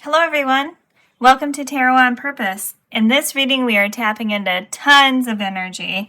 Hello everyone, welcome to Tarot on Purpose. In this reading we are tapping into tons of energy.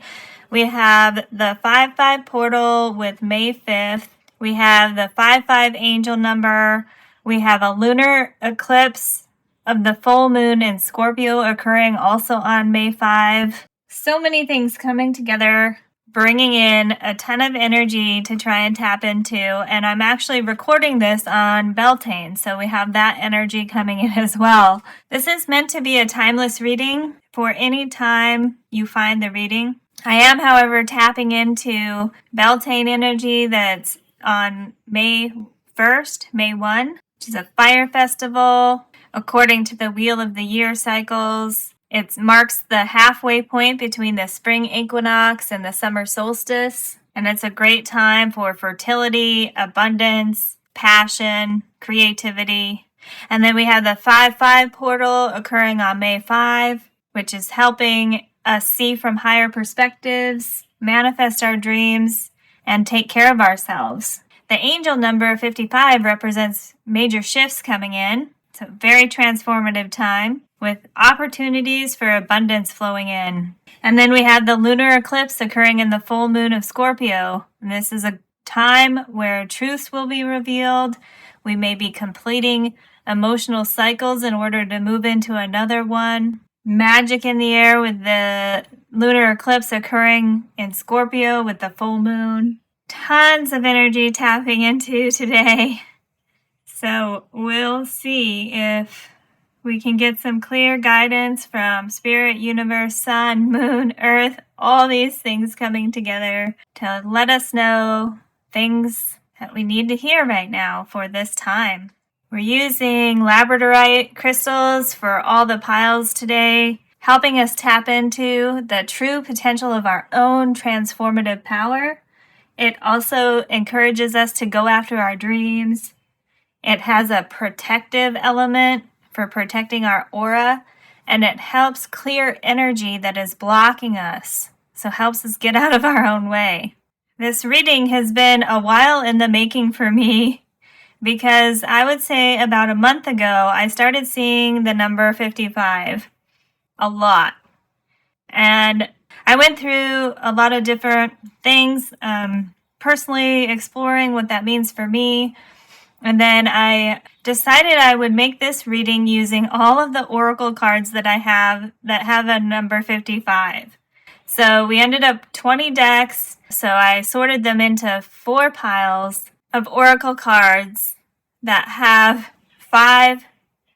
We have the 5-5 portal with May 5th. We have the 5-5 angel number. We have a lunar eclipse of the full moon in Scorpio occurring also on May 5. So many things coming together, bringing in a ton of energy to try and tap into, and I'm actually recording this on Beltane, so we have that energy coming in as well. This is meant to be a timeless reading for any time you find the reading. I am, however, tapping into Beltane energy that's on May 1st, May 1, which is a fire festival according to the Wheel of the Year cycles. It marks the halfway point between the spring equinox and the summer solstice, and it's a great time for fertility, abundance, passion, creativity. And then we have the 5-5 portal occurring on May 5, which is helping us see from higher perspectives, manifest our dreams, and take care of ourselves. The angel number 55 represents major shifts coming in. It's a very transformative time with opportunities for abundance flowing in. And then we have the lunar eclipse occurring in the full moon of Scorpio. And this is a time where truths will be revealed. We may be completing emotional cycles in order to move into another one. Magic in the air with the lunar eclipse occurring in Scorpio with the full moon. Tons of energy tapping into today. So we'll see if we can get some clear guidance from Spirit, Universe, Sun, Moon, Earth, all these things coming together to let us know things that we need to hear right now for this time. We're using labradorite crystals for all the piles today, helping us tap into the true potential of our own transformative power. It also encourages us to go after our dreams. It has a protective element for protecting our aura, and it helps clear energy that is blocking us, so helps us get out of our own way. This reading has been a while in the making for me because I would say about a month ago I started seeing the number 55 a lot, and I went through a lot of different things, personally exploring what that means for me. And then I decided I would make this reading using all of the oracle cards that I have that have a number 55. So we ended up 20 decks. So I sorted them into 4 piles of oracle cards that have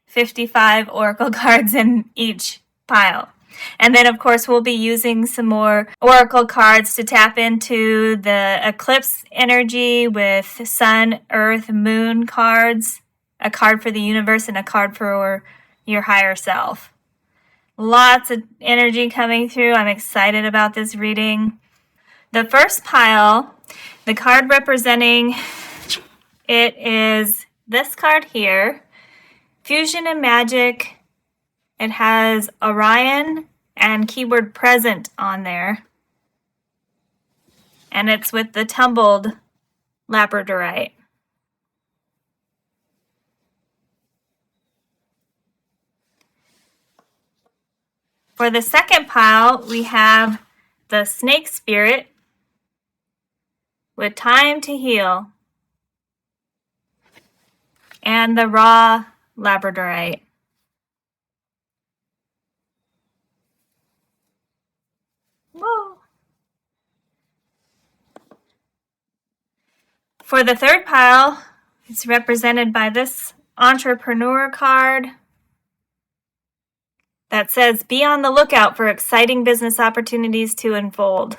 55 oracle cards in each pile. And then, of course, we'll be using some more oracle cards to tap into the eclipse energy with sun, earth, moon cards, a card for the universe and a card for your higher self. Lots of energy coming through. I'm excited about this reading. The first pile, the card representing it is this card here, Fusion and Magic. It has Orion and keyword present on there. And it's with the tumbled labradorite. For the second pile, we have the snake spirit with time to heal and the raw labradorite. Whoa. For the third pile, it's represented by this entrepreneur card that says, be on the lookout for exciting business opportunities to unfold.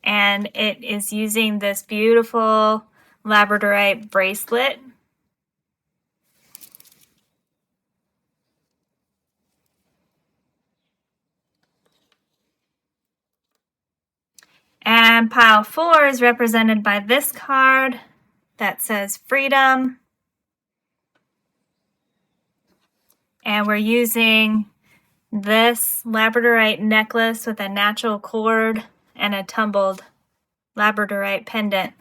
And it is using this beautiful labradorite bracelet. And pile 4 is represented by this card that says freedom. And we're using this labradorite necklace with a natural cord and a tumbled labradorite pendant.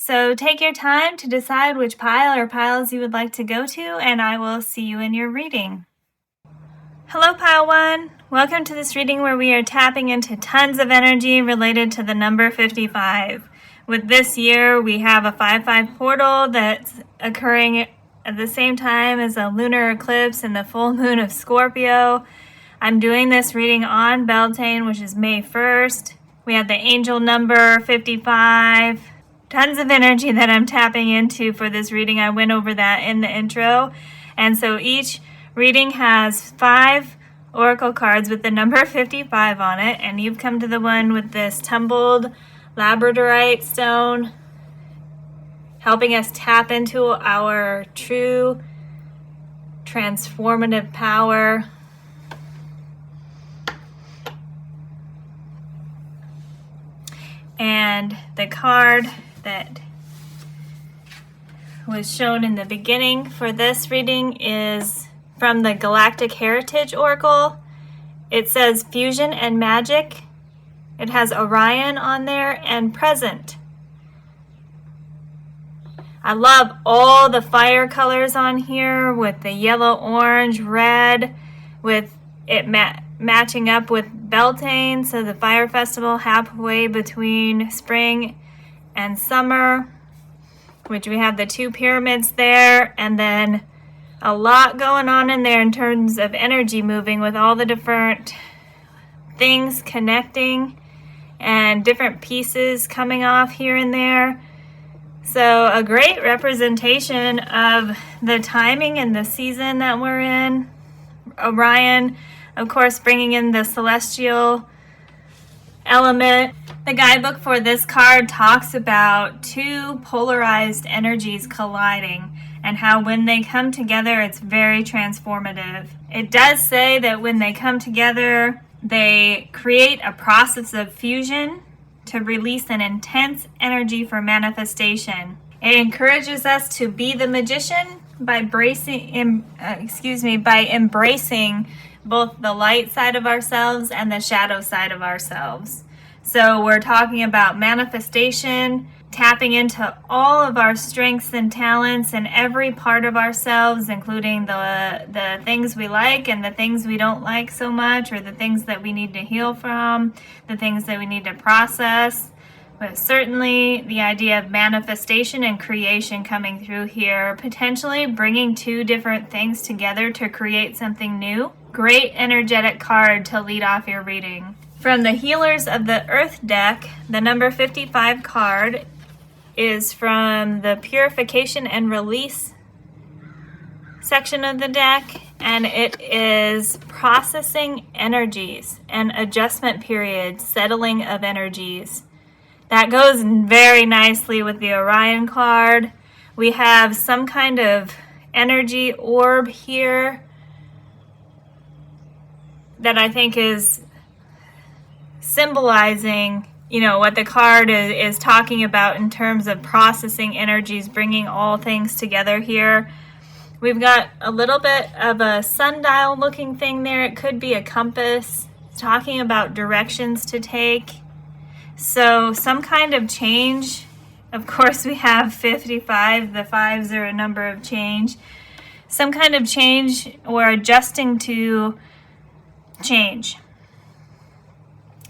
So take your time to decide which pile or piles you would like to go to, and I will see you in your reading. Hello, Pile 1. Welcome to this reading where we are tapping into tons of energy related to the number 55. With this year, we have a 5-5 portal that's occurring at the same time as a lunar eclipse and the full moon of Scorpio. I'm doing this reading on Beltane, which is May 1st. We have the angel number 55. Tons of energy that I'm tapping into for this reading. I went over that in the intro. And so each reading has 5 oracle cards with the number 55 on it, and you've come to the one with this tumbled labradorite stone, helping us tap into our true transformative power. And the card that was shown in the beginning for this reading is from the Galactic Heritage Oracle. It says Fusion and Magic. It has Orion on there and Present. I love all the fire colors on here with the yellow, orange, red, with it matching up with Beltane, so the fire festival halfway between spring and summer, which we have the 2 pyramids there, and then a lot going on in there in terms of energy moving with all the different things connecting and different pieces coming off here and there. So a great representation of the timing and the season that we're in. Orion, of course, bringing in the celestial element. The guidebook for this card talks about 2 polarized energies colliding and how when they come together, it's very transformative. It does say that when they come together, they create a process of fusion to release an intense energy for manifestation. It encourages us to be the magician by embracing both the light side of ourselves and the shadow side of ourselves. So we're talking about manifestation, tapping into all of our strengths and talents in every part of ourselves, including the things we like and the things we don't like so much, or the things that we need to heal from, the things that we need to process. But certainly the idea of manifestation and creation coming through here, potentially bringing 2 different things together to create something new. Great energetic card to lead off your reading. From the Healers of the Earth deck, the number 55 card is from the Purification and Release section of the deck, and it is processing energies and adjustment periods, settling of energies. That goes very nicely with the Orion card. We have some kind of energy orb here that I think is symbolizing, what the card is talking about in terms of processing energies, bringing all things together here. We've got a little bit of a sundial looking thing there. It could be a compass. It's talking about directions to take. So some kind of change. Of course, we have 55. The 5s are a number of change. Some kind of change or adjusting to change.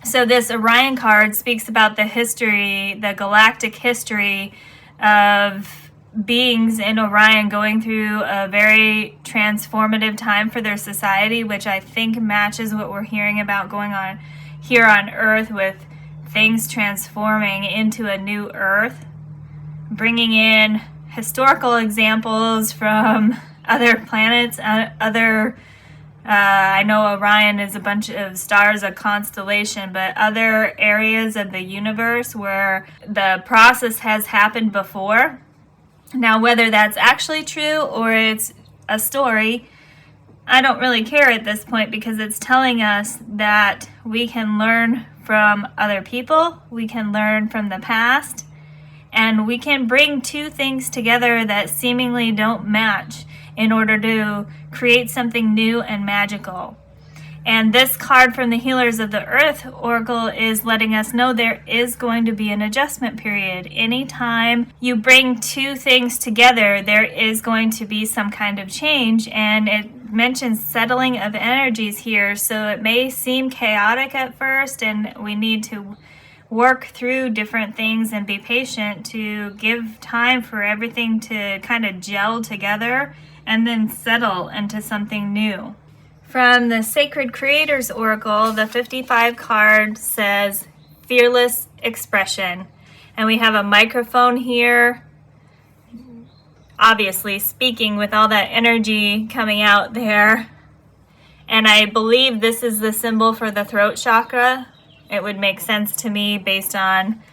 So this Orion card speaks about the history, the galactic history of beings in Orion going through a very transformative time for their society, which I think matches what we're hearing about going on here on Earth, with things transforming into a new Earth, bringing in historical examples from other planets, I know Orion is a bunch of stars, a constellation, but other areas of the universe where the process has happened before. Now, whether that's actually true or it's a story, I don't really care at this point, because it's telling us that we can learn from other people, we can learn from the past, and we can bring 2 things together that seemingly don't match in order to create something new and magical. And this card from the Healers of the Earth Oracle is letting us know there is going to be an adjustment period. Anytime you bring two things together, there is going to be some kind of change. And it mentions settling of energies here. So it may seem chaotic at first, and we need to work through different things and be patient to give time for everything to kind of gel together and then settle into something new. From the Sacred Creators Oracle, the 55 card says fearless expression. And we have a microphone here, obviously speaking with all that energy coming out there. And I believe this is the symbol for the throat chakra. It would make sense to me based on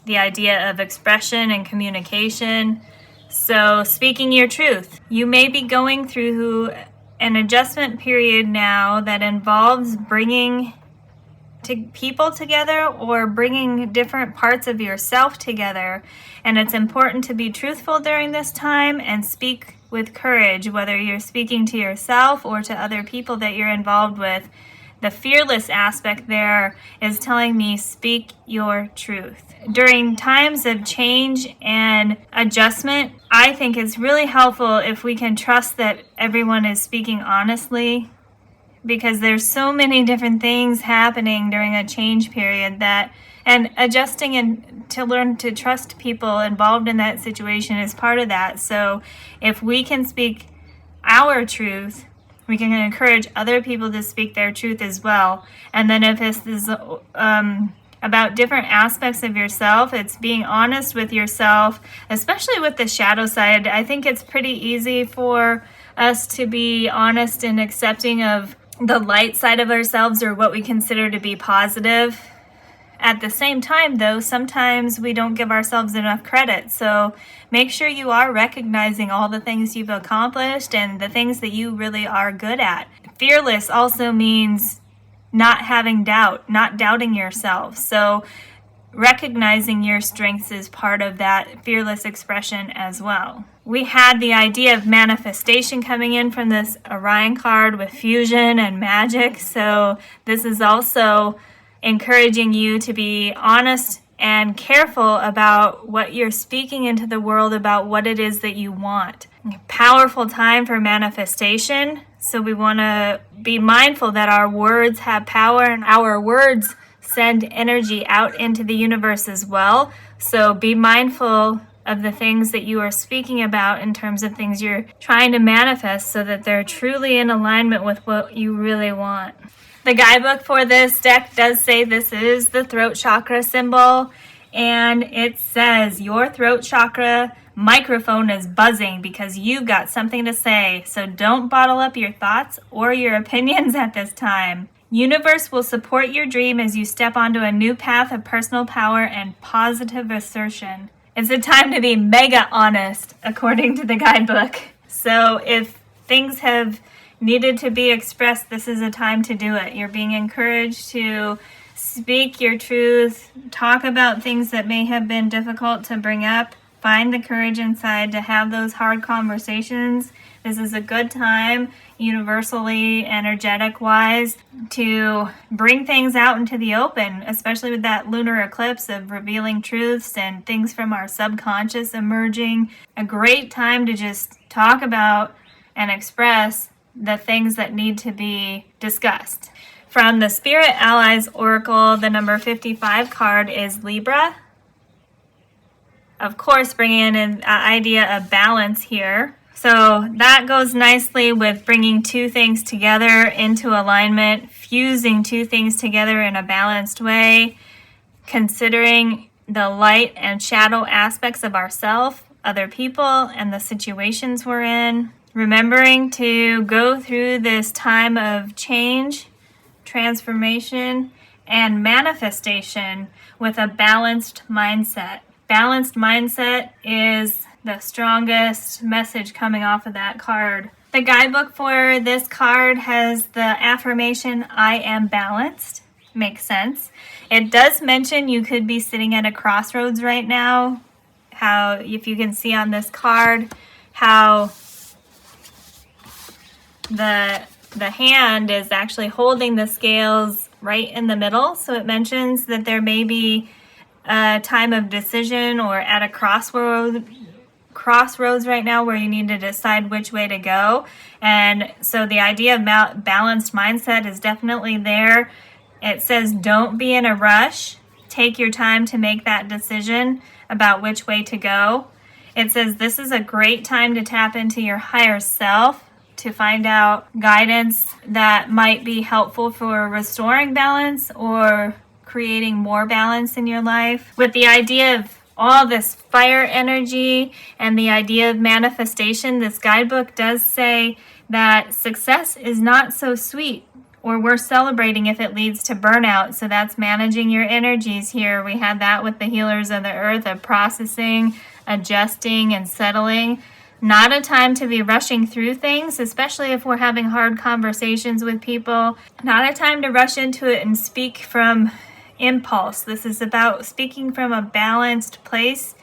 the idea of expression and communication. So, speaking your truth. You may be going through an adjustment period now that involves bringing people together or bringing different parts of yourself together. And it's important to be truthful during this time and speak with courage, whether you're speaking to yourself or to other people that you're involved with. The fearless aspect there is telling me speak your truth. During times of change and adjustment, I think it's really helpful if we can trust that everyone is speaking honestly, because there's so many different things happening during a change period and adjusting and to learn to trust people involved in that situation is part of that. So if we can speak our truth, we can encourage other people to speak their truth as well. And then if this is about different aspects of yourself, it's being honest with yourself, especially with the shadow side. I think it's pretty easy for us to be honest and accepting of the light side of ourselves or what we consider to be positive. At the same time, though, sometimes we don't give ourselves enough credit. So make sure you are recognizing all the things you've accomplished and the things that you really are good at. Fearless also means not having doubt, not doubting yourself. So recognizing your strengths is part of that fearless expression as well. We had the idea of manifestation coming in from this Orion card with fusion and magic. So this is also encouraging you to be honest and careful about what you're speaking into the world, about what it is that you want. Powerful time for manifestation. So we want to be mindful that our words have power and our words send energy out into the universe as well. So be mindful of the things that you are speaking about in terms of things you're trying to manifest so that they're truly in alignment with what you really want. The guidebook for this deck does say this is the throat chakra symbol, and it says your throat chakra microphone is buzzing because you've got something to say, so don't bottle up your thoughts or your opinions at this time. Universe will support your dream as you step onto a new path of personal power and positive assertion. It's a time to be mega honest, according to the guidebook. So if things have needed to be expressed, this is a time to do it. You're being encouraged to speak your truth, talk about things that may have been difficult to bring up, find the courage inside to have those hard conversations. This is a good time, universally, energetic-wise, to bring things out into the open, especially with that lunar eclipse of revealing truths and things from our subconscious emerging. A great time to just talk about and express the things that need to be discussed. From the Spirit Allies Oracle, the number 55 card is Libra. Of course, bringing in an idea of balance here. So that goes nicely with bringing two things together into alignment, fusing two things together in a balanced way, considering the light and shadow aspects of ourselves, other people, and the situations we're in. Remembering to go through this time of change, transformation, and manifestation with a balanced mindset. Balanced mindset is the strongest message coming off of that card. The guidebook for this card has the affirmation, I am balanced. Makes sense. It does mention you could be sitting at a crossroads right now. How, if you can see on this card, how the the hand is actually holding the scales right in the middle. So it mentions that there may be a time of decision or at a crossroads right now where you need to decide which way to go. And so the idea of balanced mindset is definitely there. It says don't be in a rush. Take your time to make that decision about which way to go. It says this is a great time to tap into your higher self to find out guidance that might be helpful for restoring balance or creating more balance in your life. With the idea of all this fire energy and the idea of manifestation, this guidebook does say that success is not so sweet, or we're celebrating if it leads to burnout. So that's managing your energies here. We had that with the healers of the earth, of processing, adjusting, and settling. Not a time to be rushing through things, especially if we're having hard conversations with people. Not a time to rush into it and speak from impulse. This is about speaking from a balanced place,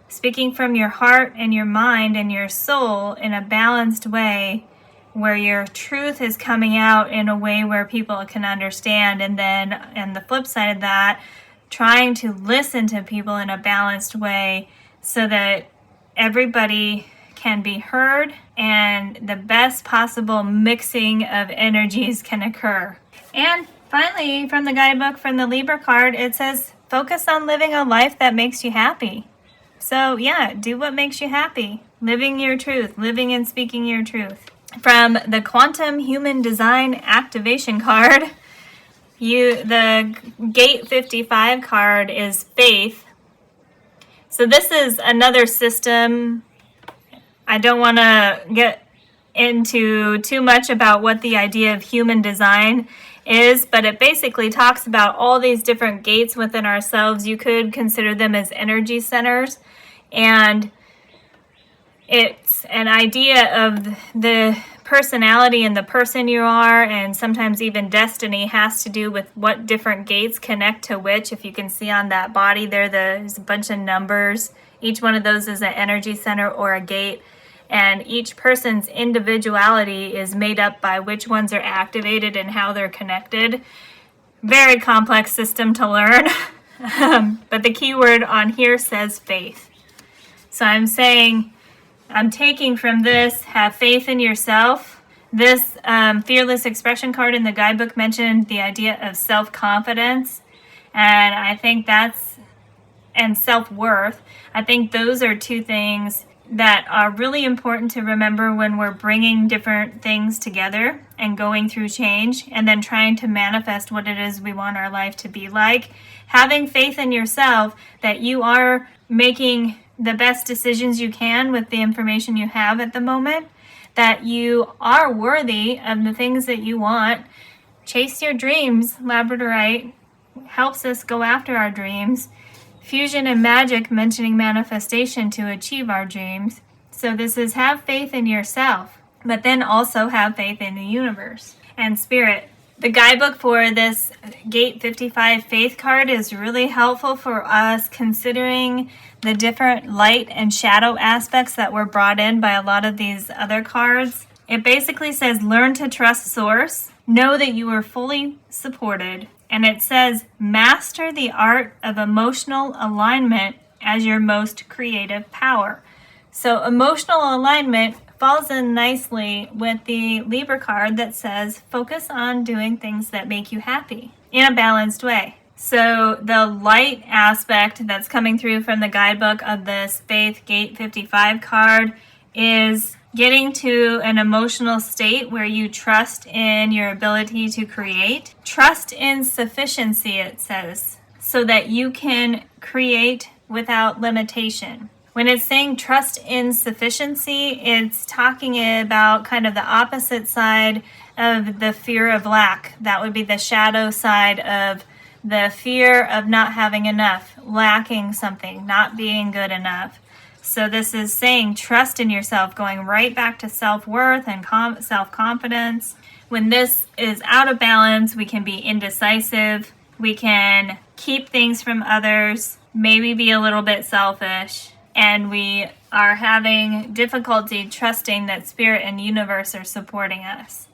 speaking from your heart and your mind and your soul in a balanced way where your truth is coming out in a way where people can understand. And then, and the flip side of that, trying to listen to people in a balanced way so that everybody can be heard and the best possible mixing of energies can occur. And finally, from the guidebook, from the Libra card, it says, focus on living a life that makes you happy. So yeah, do what makes you happy. Living your truth, living and speaking your truth. From the Quantum Human Design Activation card, the Gate 55 card is faith. So this is another system. I don't want to get into too much about what the idea of human design is, but it basically talks about all these different gates within ourselves. You could consider them as energy centers, and it's an idea of the personality and the person you are, and sometimes even destiny has to do with what different gates connect to which. If you can see on that body there, there's a bunch of numbers. Each one of those is an energy center or a gate, and each person's individuality is made up by which ones are activated and how they're connected. Very complex system to learn. But the key word on here says faith. So I'm saying, I'm taking from this, have faith in yourself. This Fearless Expression card in the guidebook mentioned the idea of self-confidence. And I think and self-worth. I think those are two things that are really important to remember when we're bringing different things together and going through change and then trying to manifest what it is we want our life to be like. Having faith in yourself that you are making the best decisions you can with the information you have at the moment, that you are worthy of the things that you want. Chase your dreams. Labradorite helps us go after our dreams. Fusion and magic mentioning manifestation to achieve our dreams. So this is have faith in yourself, but then also have faith in the universe and spirit. The guidebook for this Gate 55 faith card is really helpful for us considering the different light and shadow aspects that were brought in by a lot of these other cards. It basically says learn to trust source, know that you are fully supported, and it says master the art of emotional alignment as your most creative power. So emotional alignment falls in nicely with the Libra card that says focus on doing things that make you happy in a balanced way. So the light aspect that's coming through from the guidebook of this Faith Gate 55 card is getting to an emotional state where you trust in your ability to create. Trust in sufficiency, it says, so that you can create without limitation. When it's saying trust in sufficiency, it's talking about kind of the opposite side of the fear of lack. That would be the shadow side of the fear of not having enough, lacking something, not being good enough. So this is saying trust in yourself, going right back to self-worth and self-confidence. When this is out of balance, we can be indecisive. We can keep things from others, maybe be a little bit selfish. And we are having difficulty trusting that spirit and universe are supporting us.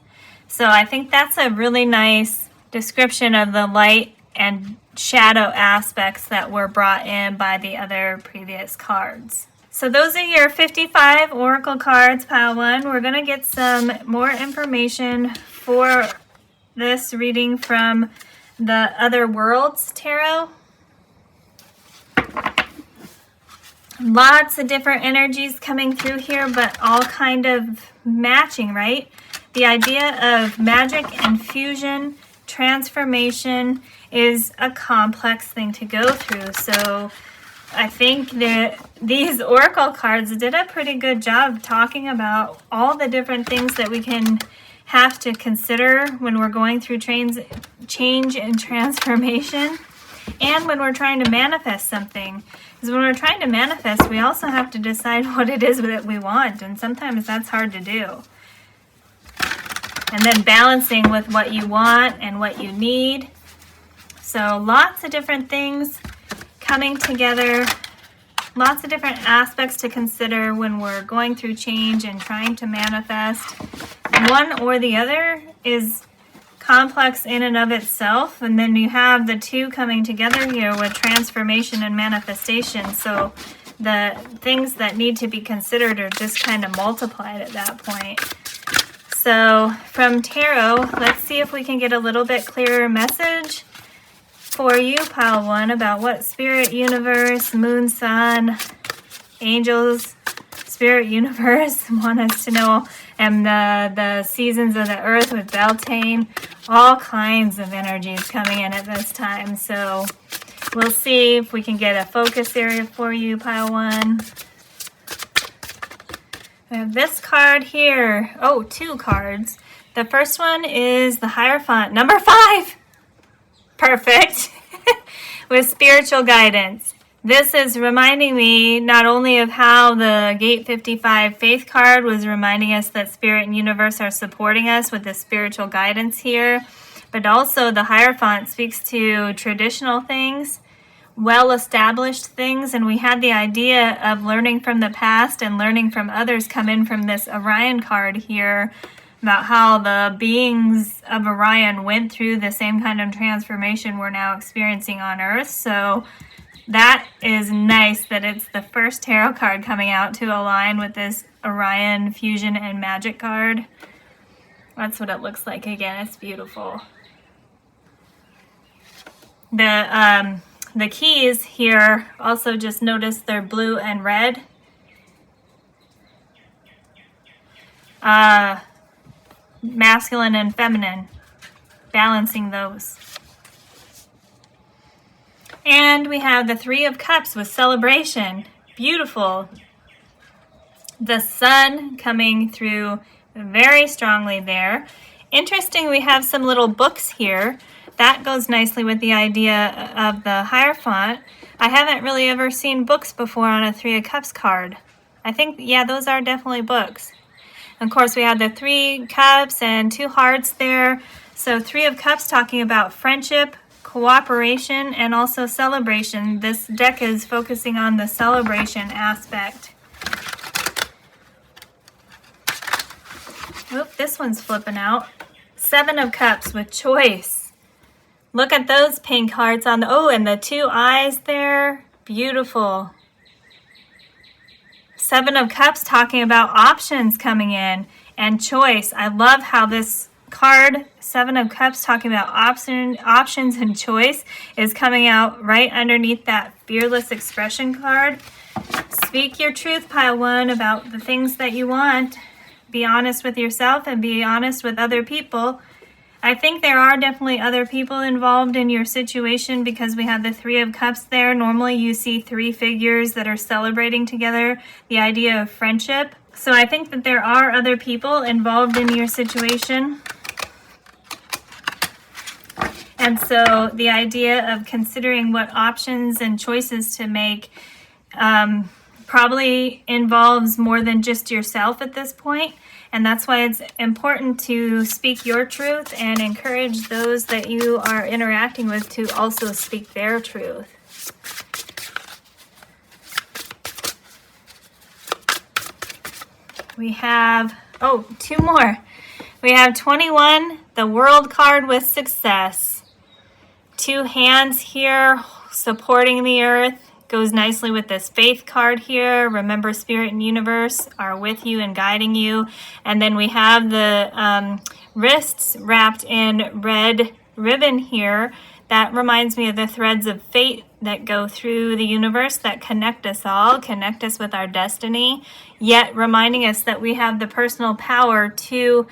So I think that's a really nice description of the light and shadow aspects that were brought in by the other previous cards. So those are your 55 Oracle cards, pile 1. We're going to get some more information for this reading from the Otherworlds Tarot. Lots of different energies coming through here, but all kind of matching, right? The idea of magic and fusion, transformation is a complex thing to go through. So I think that these Oracle cards did a pretty good job talking about all the different things that we can have to consider when we're going through change and transformation, and when we're trying to manifest something. Because when we're trying to manifest, we also have to decide what it is that we want, and sometimes that's hard to do. And then balancing with what you want and what you need. So lots of different things coming together, lots of different aspects to consider when we're going through change and trying to manifest. One or the other is complex in and of itself, and then you have the two coming together here with transformation and manifestation. So the things that need to be considered are just kind of multiplied at that point. So from tarot, let's see if we can get a little bit clearer message for you, pile 1, about what spirit, universe, moon, sun, angels, spirit, universe want us to know, and the seasons of the earth with Beltane. All kinds of energies coming in at this time. So we'll see if we can get a focus area for you, pile 1. I have this card here. Oh, 2 cards. The first one is the Hierophant, number 5. Perfect. With spiritual guidance. This is reminding me not only of how the Gate 55 Faith card was reminding us that Spirit and Universe are supporting us with the spiritual guidance here, but also the Hierophant speaks to traditional things, well-established things, and we had the idea of learning from the past and learning from others come in from this Orion card here about how the beings of Orion went through the same kind of transformation we're now experiencing on Earth. So that is nice that it's the first tarot card coming out to align with this Orion fusion and magic card. That's what it looks like. Again, it's beautiful. The keys here, also just notice they're blue and red. Masculine and feminine, balancing those. And we have the 3 of Cups with celebration. Beautiful. The sun coming through very strongly there. Interesting, we have some little books here. That goes nicely with the idea of the Hierophant. I haven't really ever seen books before on a 3 of Cups card. I think, yeah, those are definitely books. Of course, we have the 3 cups and 2 hearts there. So 3 of Cups talking about friendship, cooperation, and also celebration. This deck is focusing on the celebration aspect. Oop, this one's flipping out. 7 of Cups with choice. Look at those pink hearts on the, oh, and the 2 eyes there. Beautiful. 7 of Cups talking about options coming in and choice. I love how this card, 7 of Cups, talking about options and choice, is coming out right underneath that fearless expression card. Speak your truth, pile 1, about the things that you want. Be honest with yourself and be honest with other people. I think there are definitely other people involved in your situation because we have the 3 of Cups there. Normally you see 3 figures that are celebrating together, the idea of friendship. So I think that there are other people involved in your situation. And so the idea of considering what options and choices to make probably involves more than just yourself at this point. And that's why it's important to speak your truth and encourage those that you are interacting with to also speak their truth. We have, 2 more. We have 21, the World card with success. 2 hands here supporting the earth. Goes nicely with this Faith card here. Remember, Spirit and Universe are with you and guiding you. And then we have the wrists wrapped in red ribbon here. That reminds me of the threads of fate that go through the universe that connect us all, connect us with our destiny, yet reminding us that we have the personal power to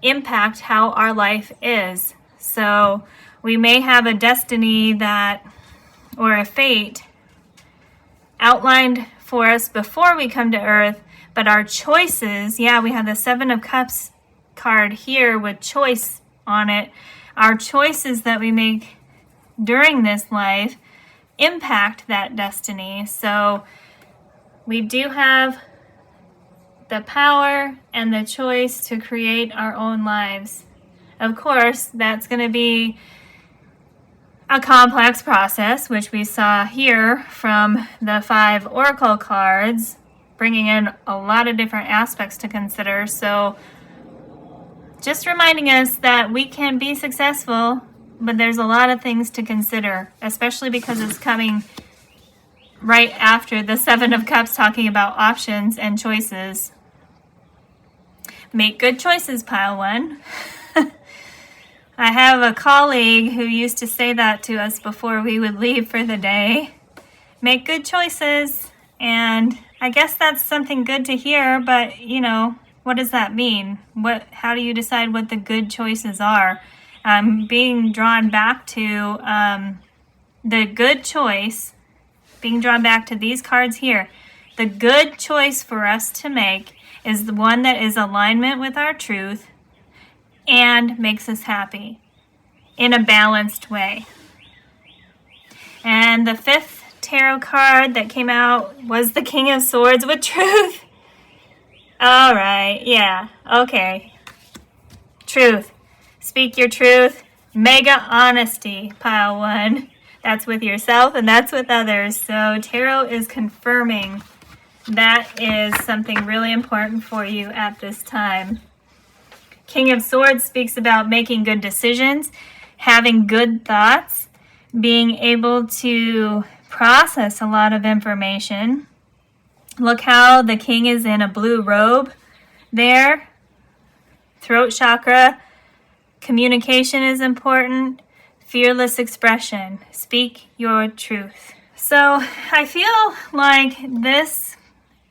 impact how our life is. So we may have a destiny that, or a fate outlined for us before we come to earth, but our choices, we have the 7 of Cups card here with choice on it. Our choices that we make during this life impact that destiny. So we do have the power and the choice to create our own lives. Of course, that's going to be a complex process, which we saw here from the 5 oracle cards, bringing in a lot of different aspects to consider. So just reminding us that we can be successful, but there's a lot of things to consider, especially because it's coming right after the 7 of Cups talking about options and choices. Make good choices, pile 1. I have a colleague who used to say that to us before we would leave for the day. Make good choices. And I guess that's something good to hear, but what does that mean? How do you decide what the good choices are? I'm being drawn back to the good choice, being drawn back to these cards here. The good choice for us to make is the one that is alignment with our truth and makes us happy in a balanced way. And the 5th tarot card that came out was the King of Swords with truth. All right, okay. Truth. Speak your truth. Mega honesty, pile 1. That's with yourself and that's with others. So tarot is confirming that is something really important for you at this time. King of Swords speaks about making good decisions, having good thoughts, being able to process a lot of information. Look how the king is in a blue robe there. Throat chakra. Communication is important. Fearless expression. Speak your truth. So I feel like this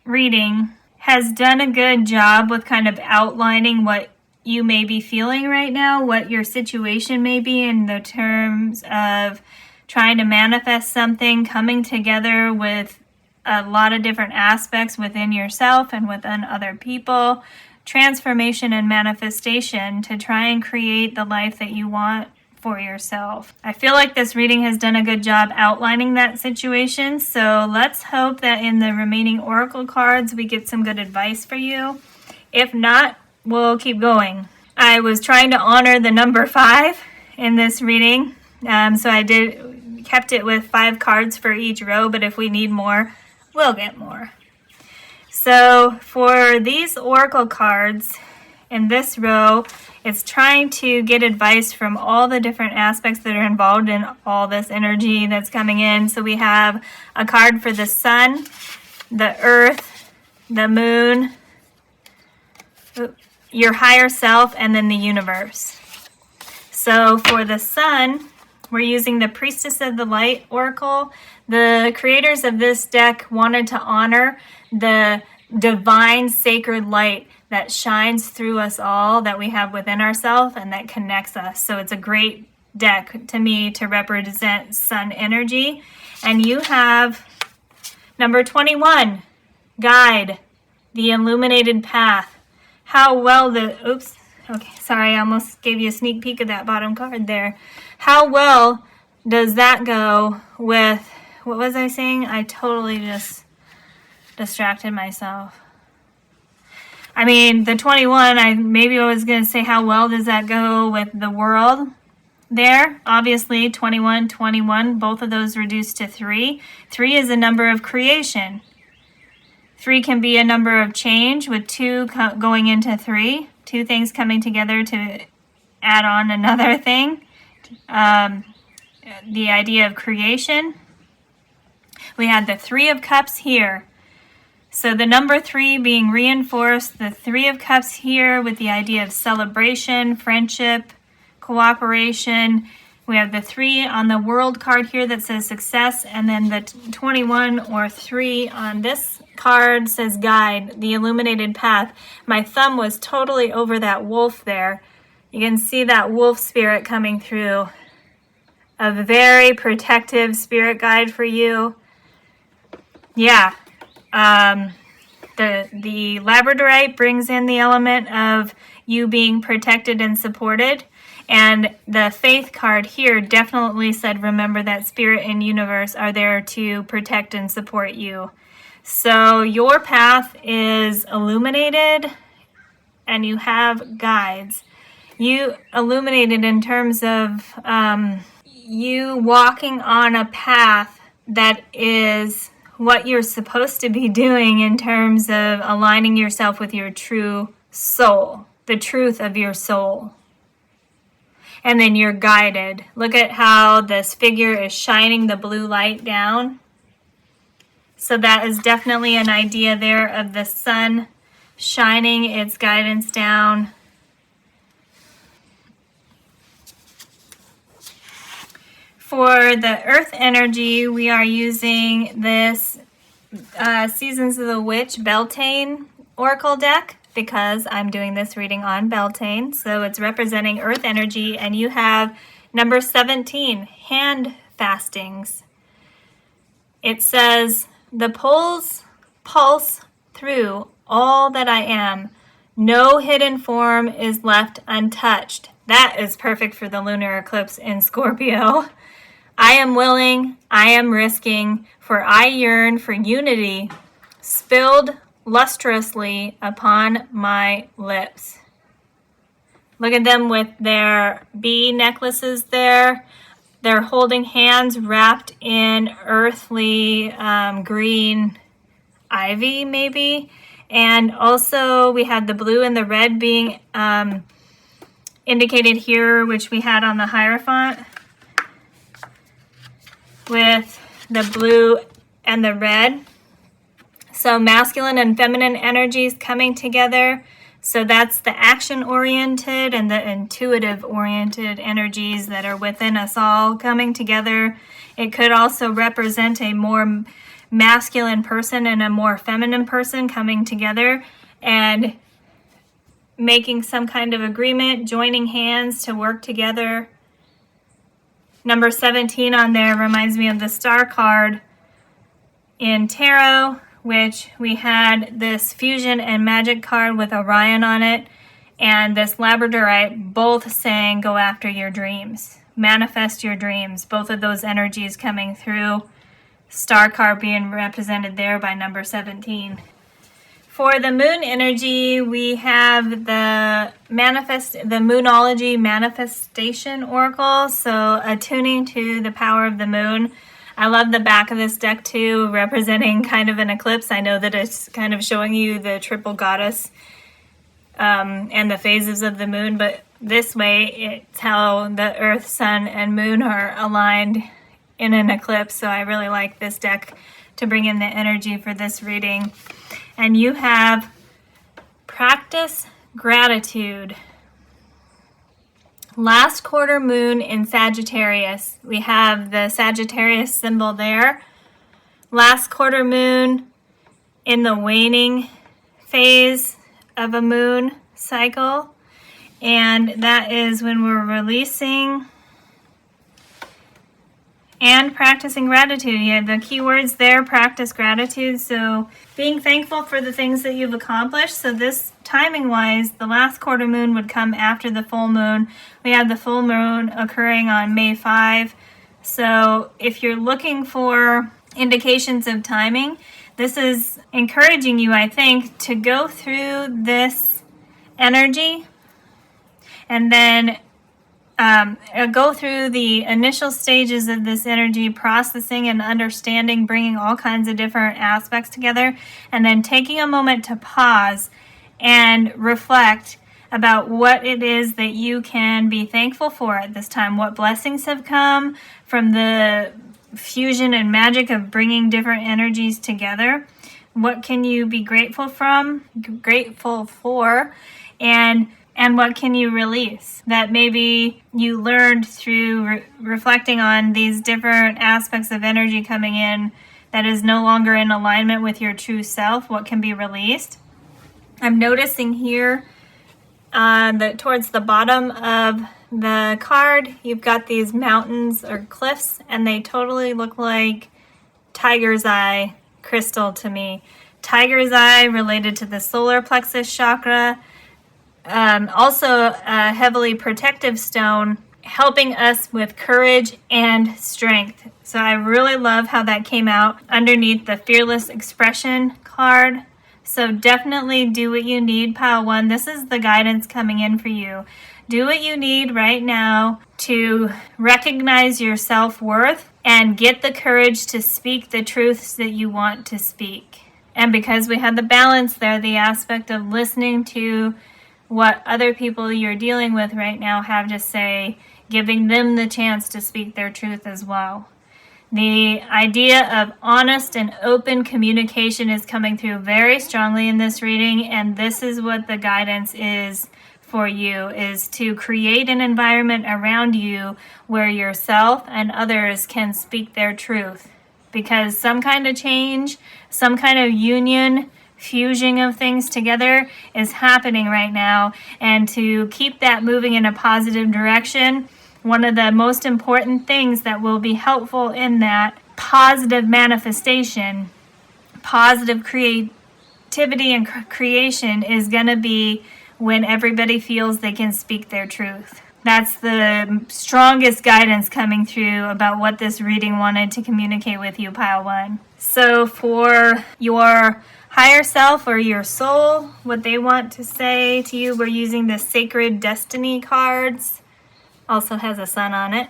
reading has done a good job with kind of outlining what you may be feeling right now, what your situation may be in the terms of trying to manifest something, coming together with a lot of different aspects within yourself and within other people, transformation and manifestation to try and create the life that you want for yourself. I feel like this reading has done a good job outlining that situation, so let's hope that in the remaining oracle cards we get some good advice for you. If not, we'll keep going. I was trying to honor the number 5 in this reading, so I kept it with 5 cards for each row, but if we need more, we'll get more. So for these oracle cards in this row, it's trying to get advice from all the different aspects that are involved in all this energy that's coming in. So we have a card for the sun, the earth, the moon, your higher self, and then the universe. So for the sun, we're using the Priestess of the Light Oracle. The creators of this deck wanted to honor the divine sacred light that shines through us all, that we have within ourselves and that connects us. So it's a great deck to me to represent sun energy. And you have number 21, guide, the illuminated path. How well I almost gave you a sneak peek of that bottom card there. How well does that go with, what was I saying? I totally just distracted myself. I mean, the 21, I was going to say how well does that go with the world there. Obviously, 21, 21, both of those reduced to 3. 3 is a number of creation. 3 can be a number of change with 2 going into 3. two things coming together to add on another thing. The idea of creation. We had the Three of Cups here. So the number 3 being reinforced, the Three of Cups here with the idea of celebration, friendship, cooperation. We have the 3 on the World card here that says success, and then the 21 or 3 on this card says guide, the illuminated path. My thumb was totally over that wolf there. You can see that wolf spirit coming through. A very protective spirit guide for you. Yeah. The labradorite brings in the element of you being protected and supported. And the faith card here definitely said, remember that spirit and universe are there to protect and support you. So your path is illuminated and you have guides. You illuminated in terms of you walking on a path that is what you're supposed to be doing in terms of aligning yourself with your true soul, the truth of your soul. And then you're guided. Look at how this figure is shining the blue light down. So that is definitely an idea there of the sun shining its guidance down. For the earth energy, we are using this Seasons of the Witch Beltane Oracle deck because I'm doing this reading on Beltane. So it's representing earth energy, and you have number 17, hand fastings. It says, the poles pulse through all that I am. No hidden form is left untouched. That is perfect for the lunar eclipse in Scorpio. I am willing, I am risking, for I yearn for unity, spilled lustrously upon my lips. Look at them with their bee necklaces there. They're holding hands wrapped in earthly green ivy, maybe. And also we have the blue and the red being indicated here, which we had on the Hierophant, with the blue and the red. So masculine and feminine energies coming together. So that's the action-oriented and the intuitive-oriented energies that are within us all coming together. It could also represent a more masculine person and a more feminine person coming together and making some kind of agreement, joining hands to work together. Number 17 on there reminds me of the star card in tarot, which we had this fusion and magic card with Orion on it, and this labradorite, both saying go after your dreams, manifest your dreams. Both of those energies coming through. Star card being represented there by number 17. For the moon energy, we have the Moonology manifestation oracle, so attuning to the power of the moon. I love the back of this deck too, representing kind of an eclipse. I know that it's kind of showing you the triple goddess and the phases of the moon, but this way it's how the earth, sun, and moon are aligned in an eclipse. So I really like this deck to bring in the energy for this reading. And you have practice gratitude. Last quarter moon in Sagittarius. We have the Sagittarius symbol there. Last quarter moon in the waning phase of a moon cycle. And that is when we're releasing and practicing gratitude. You have the keywords there, practice gratitude. So being thankful for the things that you've accomplished. So this timing wise, the last quarter moon would come after the full moon. We have the full moon occurring on May 5. So if you're looking for indications of timing, this is encouraging you, I think, to go through this energy and then go through the initial stages of this energy, processing and understanding, bringing all kinds of different aspects together, and then taking a moment to pause and reflect about what it is that you can be thankful for at this time. What blessings have come from the fusion and magic of bringing different energies together. What can you be grateful for, and what can you release that maybe you learned through reflecting on these different aspects of energy coming in that is no longer in alignment with your true self? What can be released? I'm noticing here that towards the bottom of the card, you've got these mountains or cliffs, and they totally look like tiger's eye crystal to me. Tiger's eye related to the solar plexus chakra. Also a heavily protective stone, helping us with courage and strength. So I really love how that came out underneath the fearless expression card. So definitely do what you need, pile one. This is the guidance coming in for you. Do what you need right now to recognize your self-worth and get the courage to speak the truths that you want to speak. And because we had the balance there, the aspect of listening to what other people you're dealing with right now have to say, giving them the chance to speak their truth as well. The idea of honest and open communication is coming through very strongly in this reading, and this is what the guidance is for you, is to create an environment around you where yourself and others can speak their truth. Because some kind of change, some kind of union, fusing of things together is happening right now, and to keep that moving in a positive direction, one of the most important things that will be helpful in that positive manifestation, positive creativity and creation is going to be when everybody feels they can speak their truth. That's the strongest guidance coming through about what this reading wanted to communicate with you, pile one. So for your higher self or your soul, what they want to say to you, we're using the Sacred Destiny cards. Also has a sun on it.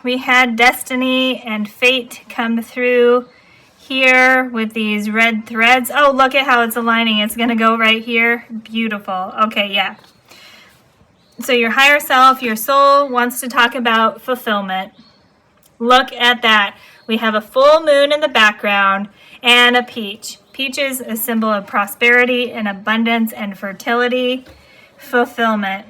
We had destiny and fate come through here with these red threads. Oh, look at how it's aligning. It's going to go right here. Beautiful. Okay, yeah. So your higher self, your soul, wants to talk about fulfillment. Look at that. We have a full moon in the background and a peach. Peach is a symbol of prosperity and abundance and fertility, fulfillment.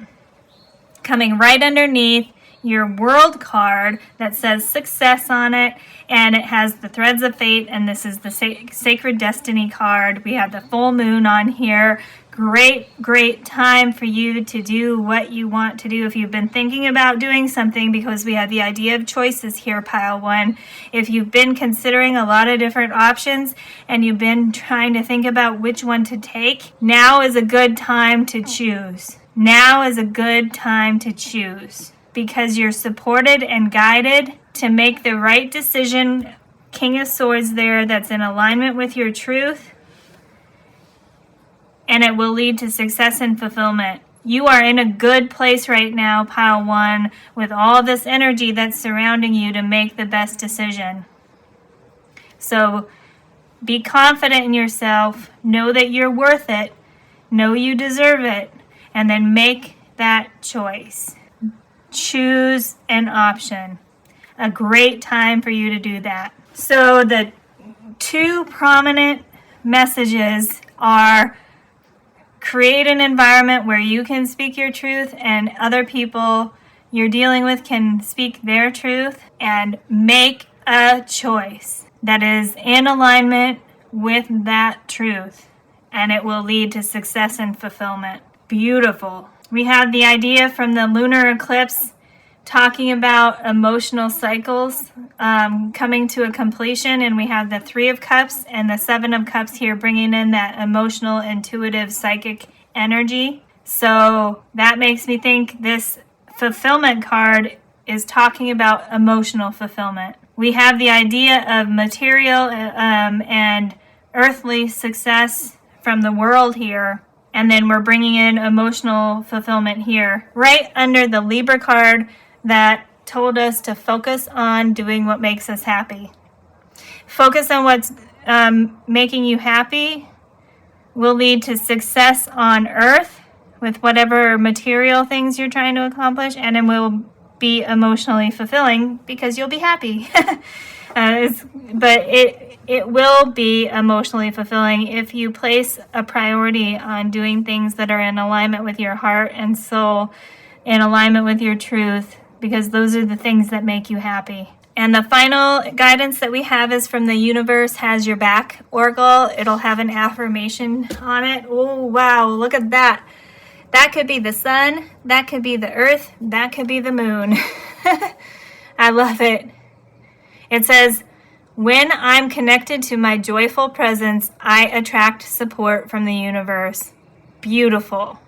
Coming right underneath your world card that says success on it, and it has the threads of fate, and this is the Sacred Destiny card. We have the full moon on here. Great time for you to do what you want to do. If you've been thinking about doing something, because we have the idea of choices here, pile one. If you've been considering a lot of different options and you've been trying to think about which one to take, now is a good time to choose. Now is a good time to choose, because you're supported and guided to make the right decision. King of Swords there, that's in alignment with your truth, and it will lead to success and fulfillment. You are in a good place right now, pile one, with all this energy that's surrounding you to make the best decision. So be confident in yourself. Know that you're worth it. Know you deserve it. And then make that choice. Choose an option. A great time for you to do that. So the two prominent messages are: create an environment where you can speak your truth and other people you're dealing with can speak their truth, and make a choice that is in alignment with that truth, and it will lead to success and fulfillment. Beautiful. We have the idea from the lunar eclipse talking about emotional cycles coming to a completion, and we have the 3 of Cups and the 7 of Cups here bringing in that emotional, intuitive, psychic energy. So that makes me think this fulfillment card is talking about emotional fulfillment. We have the idea of material and earthly success from the world here, and then we're bringing in emotional fulfillment here, right under the Libra card that told us to focus on doing what makes us happy. Focus on what's making you happy, will lead to success on earth with whatever material things you're trying to accomplish, and it will be emotionally fulfilling because you'll be happy. But it will be emotionally fulfilling if you place a priority on doing things that are in alignment with your heart and soul, in alignment with your truth, because those are the things that make you happy. And the final guidance that we have is from the Universe Has Your Back Oracle. It'll have an affirmation on it. Oh, wow, look at that. That could be the sun, that could be the earth, that could be the moon. I love it. It says, when I'm connected to my joyful presence, I attract support from the universe. Beautiful.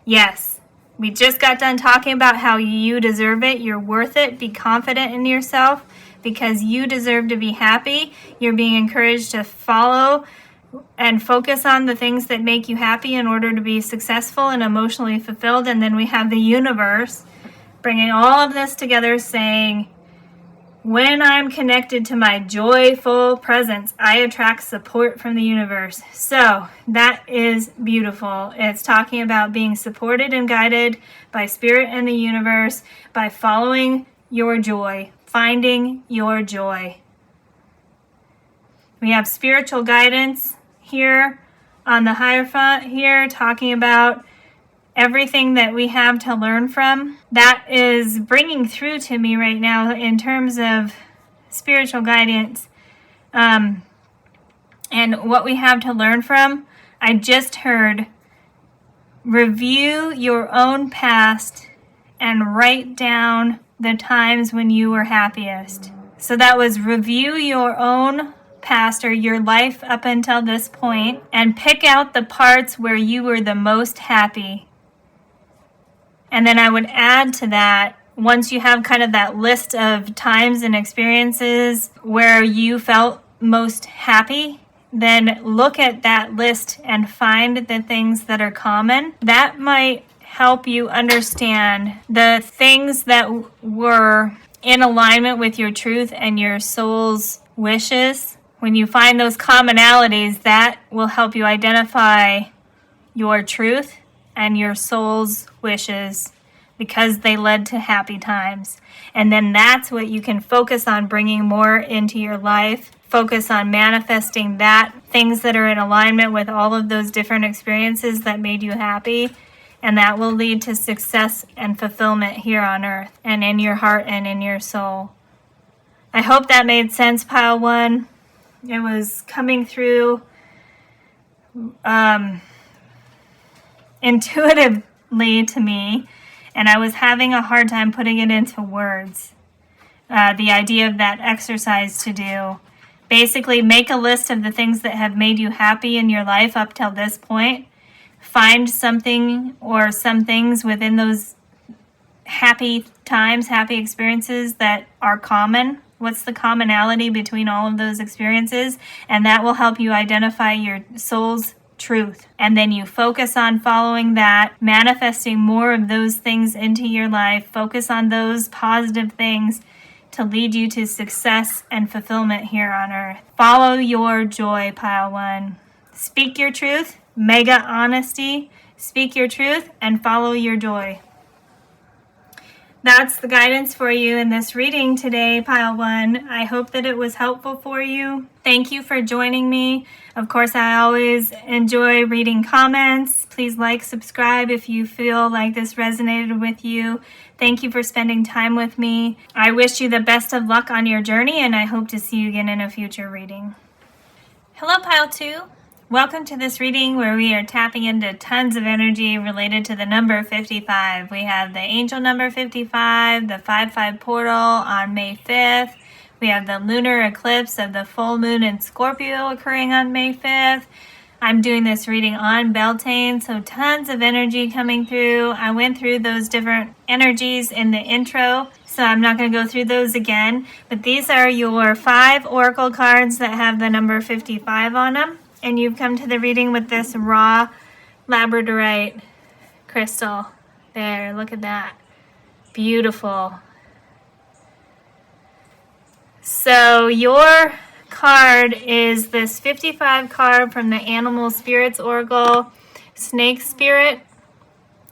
Yes, we just got done talking about how you deserve it. You're worth it. Be confident in yourself because you deserve to be happy. You're being encouraged to follow and focus on the things that make you happy in order to be successful and emotionally fulfilled. And then we have the universe bringing all of this together saying, when I'm connected to my joyful presence, I attract support from the universe. So that is beautiful. It's talking about being supported and guided by spirit and the universe by following your joy, finding your joy. We have spiritual guidance here on the Hierophant here, talking about everything that we have to learn from. That is bringing through to me right now in terms of spiritual guidance and what we have to learn from. I just heard, review your own past and write down the times when you were happiest. So that was review your own past or your life up until this point and pick out the parts where you were the most happy. And then I would add to that, once you have kind of that list of times and experiences where you felt most happy, then look at that list and find the things that are common. That might help you understand the things that were in alignment with your truth and your soul's wishes. When you find those commonalities, that will help you identify your truth and your soul's wishes because they led to happy times. And then that's what you can focus on bringing more into your life. Focus on manifesting that, things that are in alignment with all of those different experiences that made you happy. And that will lead to success and fulfillment here on earth and in your heart and in your soul. I hope that made sense, Pile 1. It was coming through intuitively to me, and I was having a hard time putting it into words. The idea of that exercise to do. Basically, make a list of the things that have made you happy in your life up till this point. Find something or some things within those happy times, happy experiences that are common. What's the commonality between all of those experiences? And that will help you identify your soul's truth. And then you focus on following that, manifesting more of those things into your life. Focus on those positive things to lead you to success and fulfillment here on earth. Follow your joy, Pile 1. Speak your truth, mega honesty. Speak your truth and follow your joy. That's the guidance for you in this reading today, Pile 1. I hope that it was helpful for you. Thank you for joining me. Of course, I always enjoy reading comments. Please like, subscribe if you feel like this resonated with you. Thank you for spending time with me. I wish you the best of luck on your journey, and I hope to see you again in a future reading. Hello, Pile 2. Welcome to this reading where we are tapping into tons of energy related to the number 55. We have the angel number 55, the 5-5 portal on May 5th. We have the lunar eclipse of the full moon in Scorpio occurring on May 5th. I'm doing this reading on Beltane, so tons of energy coming through. I went through those different energies in the intro, so I'm not going to go through those again. But these are your 5 oracle cards that have the number 55 on them. And you've come to the reading with this raw labradorite crystal. There, look at that. Beautiful. So your card is this 55 card from the Animal Spirits Oracle, Snake Spirit,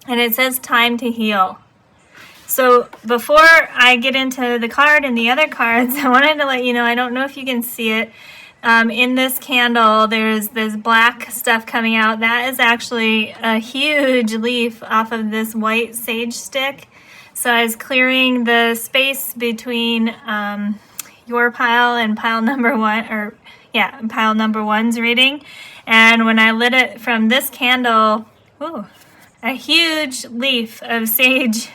and it says time to heal. So before I get into the card and the other cards, I wanted to let you know, I don't know if you can see it, in this candle there's this black stuff coming out. That is actually a huge leaf off of this white sage stick. So I was clearing the space between your pile and pile number one, or yeah, pile number one's reading. And when I lit it from this candle, ooh, a huge leaf of sage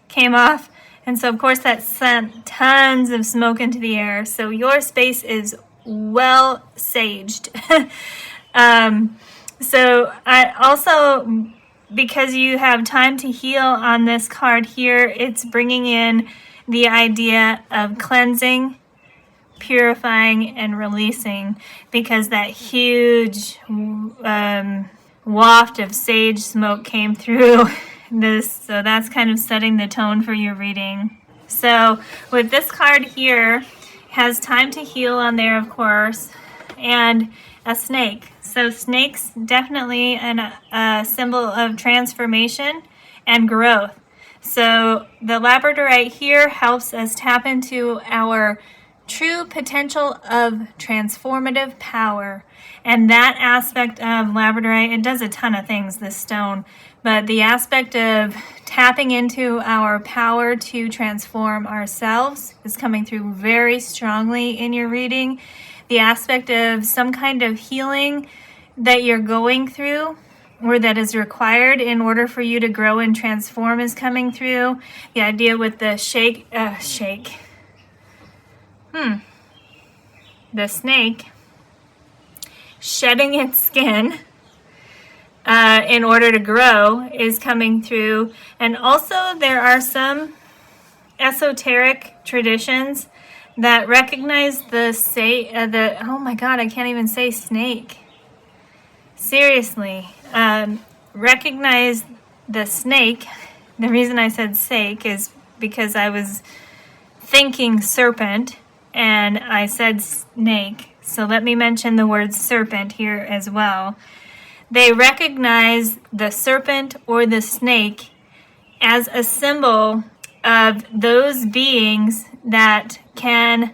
came off. And so of course that sent tons of smoke into the air. So your space is well saged. So I also, because you have time to heal on this card here, it's bringing in the idea of cleansing, purifying, and releasing, because that huge waft of sage smoke came through this. So that's kind of setting the tone for your reading. So with this card here, has time to heal on there, of course, and a snake. So snakes definitely a symbol of transformation and growth. So the labradorite here helps us tap into our true potential of transformative power. And that aspect of labradorite, it does a ton of things, this stone, but the aspect of tapping into our power to transform ourselves is coming through very strongly in your reading. The aspect of some kind of healing that you're going through or that is required in order for you to grow and transform is coming through. The idea with the the snake shedding its skin in order to grow is coming through. And also there are some esoteric traditions that recognize oh my god, I can't even say snake. Seriously, recognize the snake. The reason I said snake is because I was thinking serpent and I said snake. So let me mention the word serpent here as well. They recognize the serpent or the snake as a symbol of those beings that can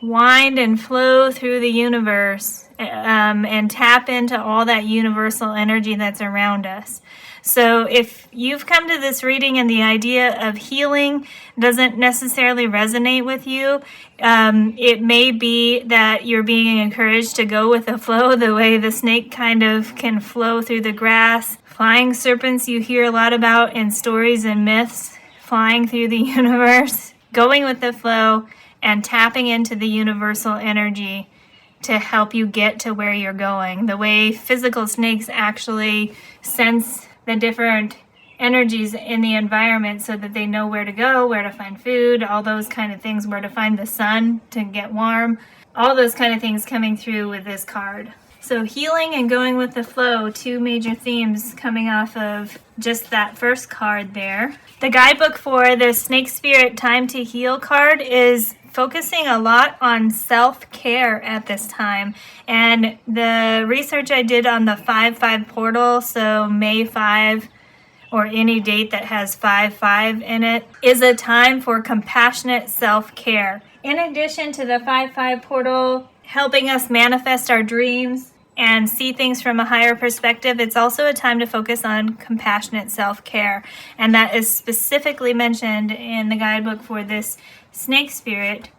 wind and flow through the universe and tap into all that universal energy that's around us. So if you've come to this reading and the idea of healing doesn't necessarily resonate with you, it may be that you're being encouraged to go with the flow, the way the snake kind of can flow through the grass. Flying serpents you hear a lot about in stories and myths, flying through the universe, going with the flow and tapping into the universal energy to help you get to where you're going. The way physical snakes actually sense the different energies in the environment so that they know where to go, where to find food, all those kind of things, where to find the sun to get warm, all those kind of things coming through with this card. So healing and going with the flow, two major themes coming off of just that first card there. The guidebook for the Snake Spirit Time to Heal card is focusing a lot on self-care at this time. And the research I did on the 5/5 portal, so May 5 or any date that has 5/5 in it, is a time for compassionate self-care. In addition to the 5/5 portal helping us manifest our dreams and see things from a higher perspective, it's also a time to focus on compassionate self-care. And that is specifically mentioned in the guidebook for this Snake Spirit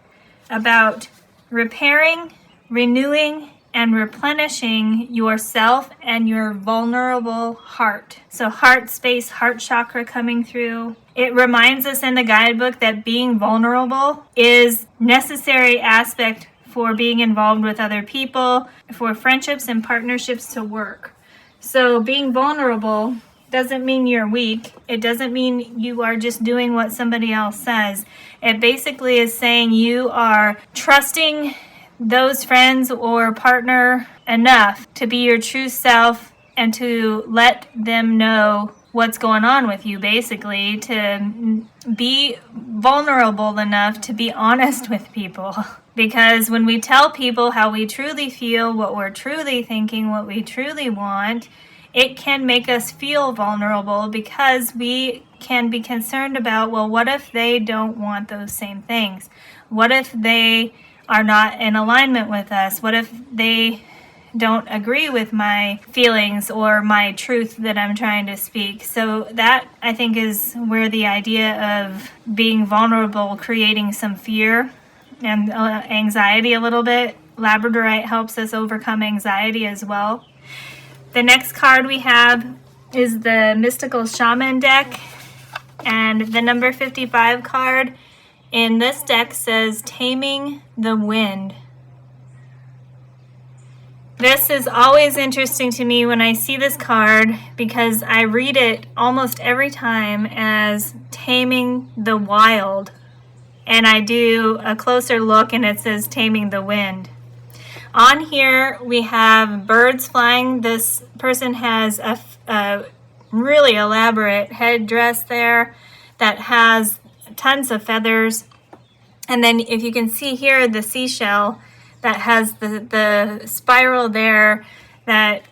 about repairing, renewing, and replenishing yourself and your vulnerable heart. So heart space, heart chakra coming through. It reminds us in the guidebook that being vulnerable is necessary aspect for being involved with other people, for friendships and partnerships to work. So being vulnerable doesn't mean you're weak. It doesn't mean you are just doing what somebody else says. It basically is saying you are trusting those friends or partner enough to be your true self and to let them know what's going on with you, basically, to be vulnerable enough to be honest with people. Because when we tell people how we truly feel, what we're truly thinking, what we truly want, it can make us feel vulnerable because we can be concerned about, well, what if they don't want those same things? What if they are not in alignment with us? What if they don't agree with my feelings or my truth that I'm trying to speak? So that, I think, is where the idea of being vulnerable, creating some fear and anxiety a little bit. Labradorite helps us overcome anxiety as well. The next card we have is the Mystical Shaman deck, and the number 55 card in this deck says Taming the Wind. This is always interesting to me when I see this card because I read it almost every time as Taming the Wild, and I do a closer look and it says Taming the Wind. On here we have birds flying. This person has a really elaborate headdress there that has tons of feathers. And then if you can see here, the seashell that has the spiral there that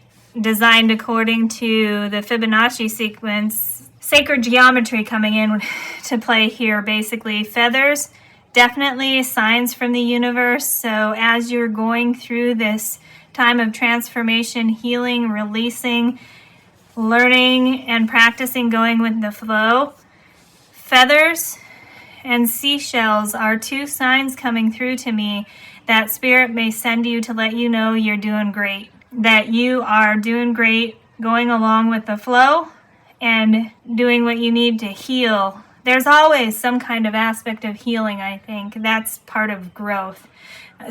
designed according to the Fibonacci sequence. Sacred geometry coming in to play here, basically. Feathers, definitely signs from the universe. So as you're going through this time of transformation, healing, releasing, learning, and practicing going with the flow, feathers and seashells are two signs coming through to me that Spirit may send you to let you know you're doing great, that you are doing great going along with the flow and doing what you need to heal. There's always some kind of aspect of healing, I think. That's part of growth.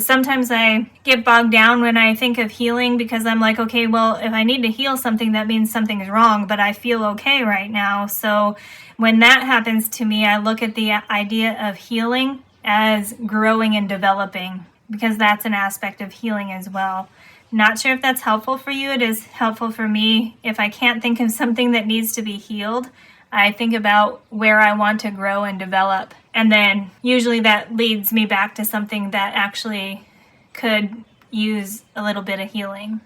Sometimes I get bogged down when I think of healing because I'm like, okay, well, if I need to heal something, that means something's wrong, but I feel okay right now. So when that happens to me, I look at the idea of healing as growing and developing, because that's an aspect of healing as well. Not sure if that's helpful for you. It is helpful for me. If I can't think of something that needs to be healed, I think about where I want to grow and develop. And then usually that leads me back to something that actually could use a little bit of healing.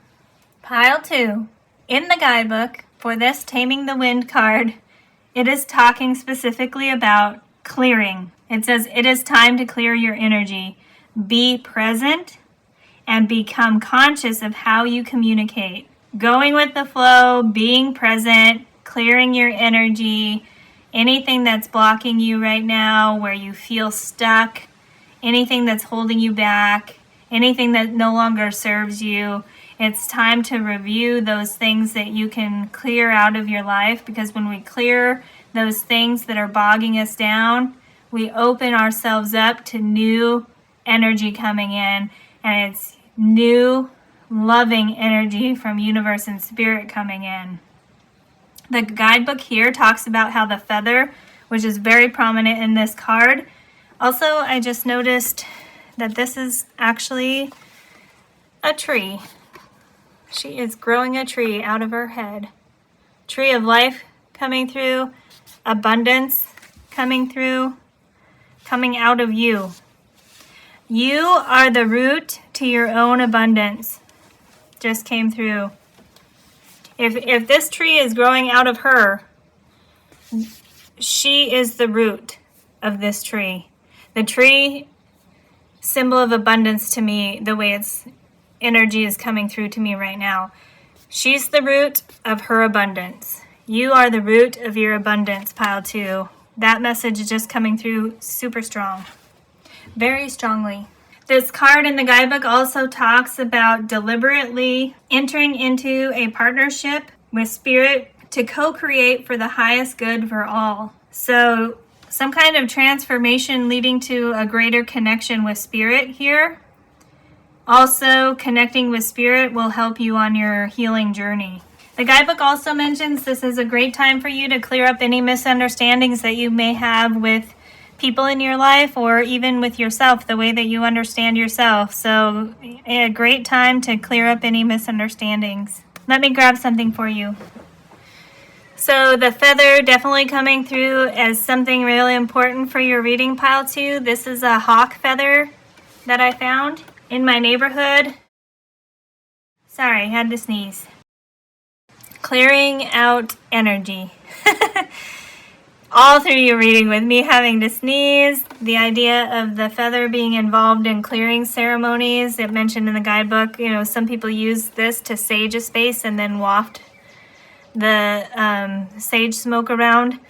Pile 2. In the guidebook for this Taming the Wind card, it is talking specifically about clearing. It says, it is time to clear your energy. Be present and become conscious of how you communicate. Going with the flow, being present, clearing your energy, anything that's blocking you right now, where you feel stuck, anything that's holding you back, anything that no longer serves you. It's time to review those things that you can clear out of your life, because when we clear those things that are bogging us down, we open ourselves up to new energy coming in, and it's new loving energy from universe and spirit coming in. The guidebook here talks about how the feather, which is very prominent in this card. Also, I just noticed that this is actually a tree. She is growing a tree out of her head. Tree of life coming through, abundance coming through, coming out of you. You are the root to your own abundance. Just came through. If this tree is growing out of her, she is the root of this tree. The tree, symbol of abundance to me, the way its energy is coming through to me right now. She's the root of her abundance. You are the root of your abundance, pile 2. That message is just coming through super strong. Very strongly. This card in the guidebook also talks about deliberately entering into a partnership with Spirit to co-create for the highest good for all. So some kind of transformation leading to a greater connection with Spirit here. Also, connecting with Spirit will help you on your healing journey. The guidebook also mentions this is a great time for you to clear up any misunderstandings that you may have with people in your life, or even with yourself, the way that you understand yourself. So a great time to clear up any misunderstandings. Let me grab something for you. So the feather definitely coming through as something really important for your reading, pile 2. This is a hawk feather. that I found in my neighborhood. Sorry, had to sneeze. Clearing out energy. All through your reading, with me having to sneeze, the idea of the feather being involved in clearing ceremonies. It mentioned in the guidebook, you know, some people use this to sage a space and then waft the sage smoke around.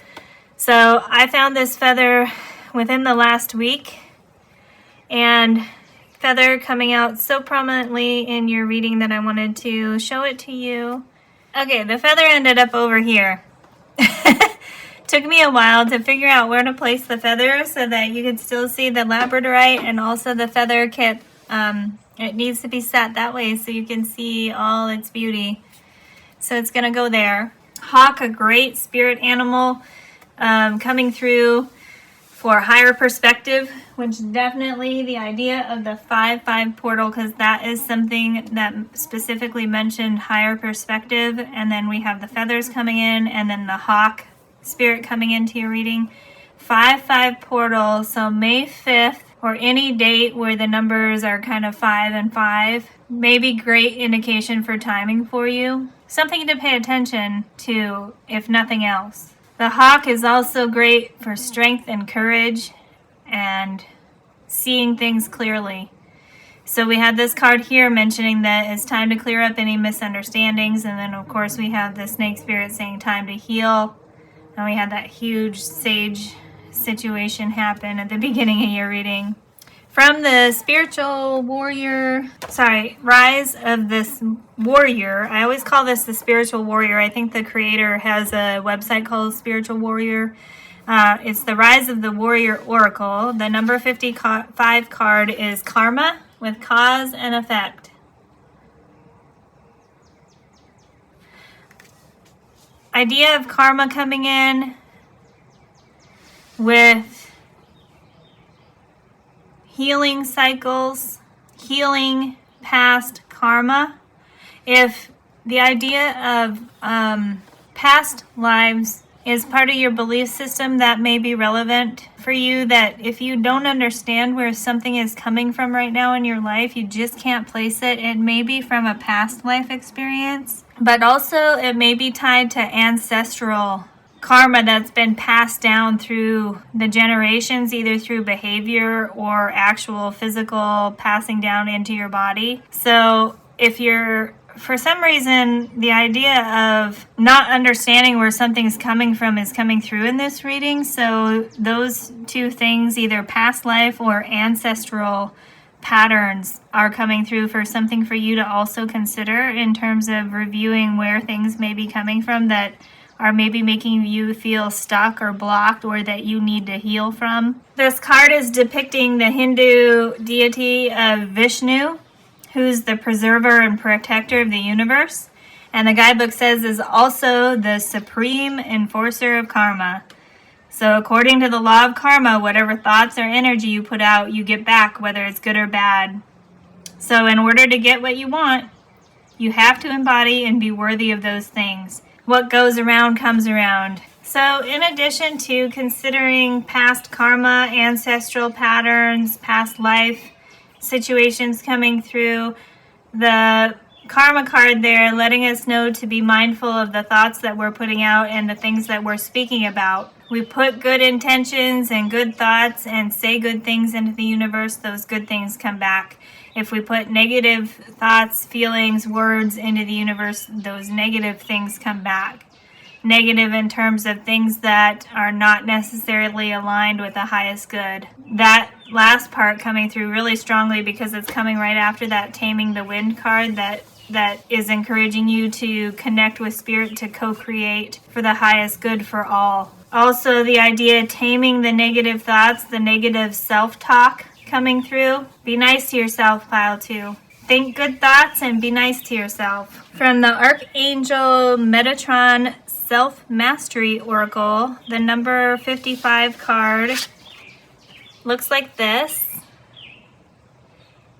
So I found this feather within the last week, and feather coming out so prominently in your reading that I wanted to show it to you. Okay, the feather ended up over here. Took me a while to figure out where to place the feather so that you could still see the labradorite and also the feather kit. It needs to be set that way so you can see all its beauty. So it's going to go there. Hawk, a great spirit animal, coming through for higher perspective, which definitely the idea of the 5-5 portal, because that is something that specifically mentioned higher perspective. And then we have the feathers coming in, and then the hawk spirit coming into your reading. 5-5 portal, so May 5th or any date where the numbers are kind of 5 and 5 may be great indication for timing for you. Something to pay attention to, if nothing else. The hawk is also great for strength and courage and seeing things clearly. So we had this card here mentioning that it's time to clear up any misunderstandings, and then of course we have the snake spirit saying time to heal. And we had that huge sage situation happen at the beginning of your reading. From the spiritual warrior, rise of this warrior. I always call this the spiritual warrior. I think the creator has a website called Spiritual Warrior. It's the rise of the warrior oracle. The number 55 card is karma with cause and effect. Idea of karma coming in with healing cycles, healing past karma. If the idea of past lives is part of your belief system, that may be relevant for you, that if you don't understand where something is coming from right now in your life, you just can't place it. It may be from a past life experience, but also it may be tied to ancestral karma that's been passed down through the generations, either through behavior or actual physical passing down into your body. So if you're, for some reason, the idea of not understanding where something's coming from is coming through in this reading. So those two things, either past life or ancestral patterns, are coming through for something for you to also consider in terms of reviewing where things may be coming from that are maybe making you feel stuck or blocked, or that you need to heal from. This card is depicting the Hindu deity of Vishnu, who's the preserver and protector of the universe. And the guidebook says is also the supreme enforcer of karma. So according to the law of karma, whatever thoughts or energy you put out, you get back, whether it's good or bad. So in order to get what you want, you have to embody and be worthy of those things. What goes around comes around. So in addition to considering past karma, ancestral patterns, past life situations coming through, the karma card there letting us know to be mindful of the thoughts that we're putting out and the things that we're speaking about. We put good intentions and good thoughts and say good things into the universe, those good things come back. If we put negative thoughts, feelings, words into the universe, those negative things come back. Negative in terms of things that are not necessarily aligned with the highest good. That last part coming through really strongly because it's coming right after that Taming the Wind card that is encouraging you to connect with spirit to co-create for the highest good for all. Also the idea of taming the negative thoughts, the negative self-talk coming through. Be nice to yourself, pile 2. Think good thoughts and be nice to yourself. From the Archangel Metatron Self-Mastery Oracle, the number 55 card looks like this.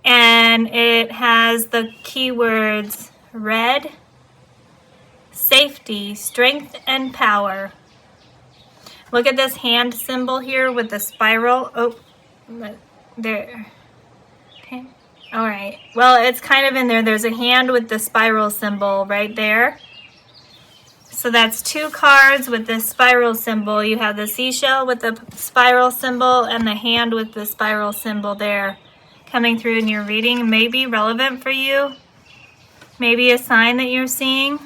And it has the keywords red, safety, strength, and power. Look at this hand symbol here with the spiral. Oh, there. All right. Well, it's kind of in there. There's a hand with the spiral symbol right there. So that's 2 cards with the spiral symbol. You have the seashell with the spiral symbol and the hand with the spiral symbol there coming through in your reading. May be relevant for you. Maybe a sign that you're seeing,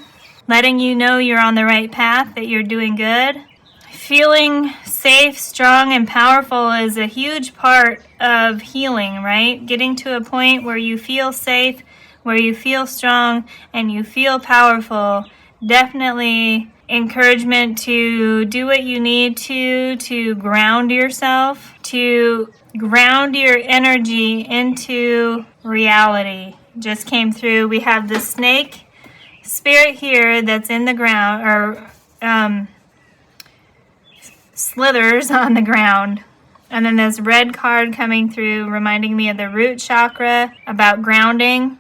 letting you know you're on the right path, that you're doing good. Feeling safe, strong, and powerful is a huge part of healing, right? Getting to a point where you feel safe, where you feel strong, and you feel powerful. Definitely encouragement to do what you need to ground yourself, to ground your energy into reality. Just came through. We have the snake spirit here that's in the ground, or slithers on the ground. And then this red card coming through reminding me of the root chakra, about grounding.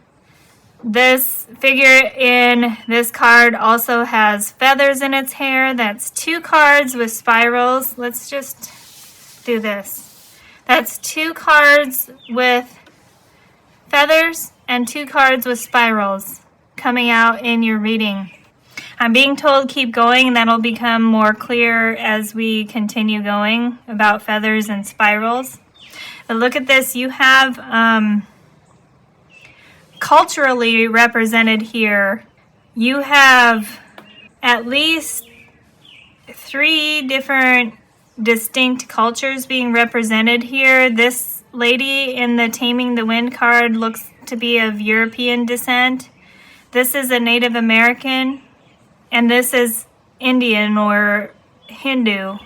This figure in this card also has feathers in its hair. That's 2 cards with spirals. Let's just do this. That's 2 cards with feathers and 2 cards with spirals coming out in your reading. I'm being told keep going, and that'll become more clear as we continue going about feathers and spirals. But look at this. You have culturally represented here. You have at least 3 different distinct cultures being represented here. This lady in the Taming the Wind card looks to be of European descent. This is a Native American. And this is Indian or Hindu.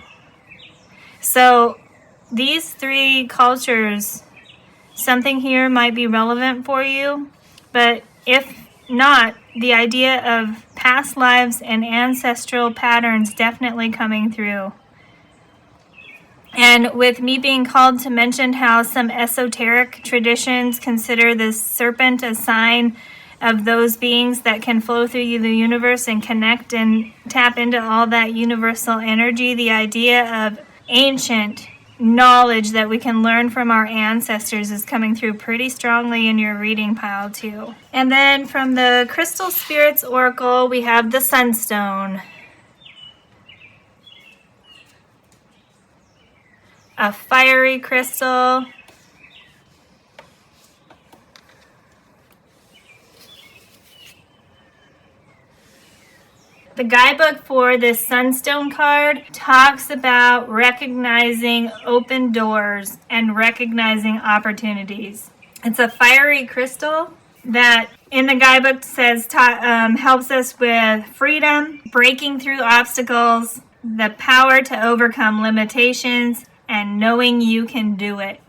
So these 3 cultures, something here might be relevant for you. But if not, the idea of past lives and ancestral patterns definitely coming through. And with me being called to mention how some esoteric traditions consider this serpent a sign of those beings that can flow through the universe and connect and tap into all that universal energy, the idea of ancient knowledge that we can learn from our ancestors is coming through pretty strongly in your reading pile too. And then from the Crystal Spirits Oracle, we have the Sunstone. A fiery crystal. The guidebook for this Sunstone card talks about recognizing open doors and recognizing opportunities. It's a fiery crystal that in the guidebook says helps us with freedom, breaking through obstacles, the power to overcome limitations, and knowing you can do it.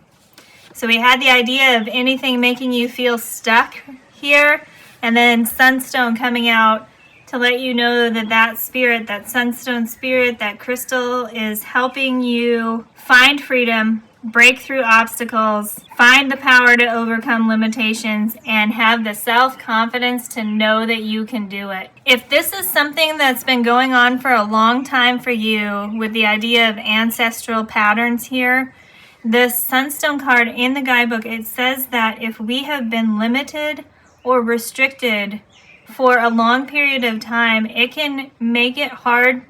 So we had the idea of anything making you feel stuck here, and then Sunstone coming out to let you know that that spirit, that Sunstone spirit, that crystal is helping you find freedom, break through obstacles, find the power to overcome limitations, and have the self-confidence to know that you can do it. If this is something that's been going on for a long time for you with the idea of ancestral patterns here, this Sunstone card in the guidebook, it says that if we have been limited or restricted for a long period of time, it can make it hard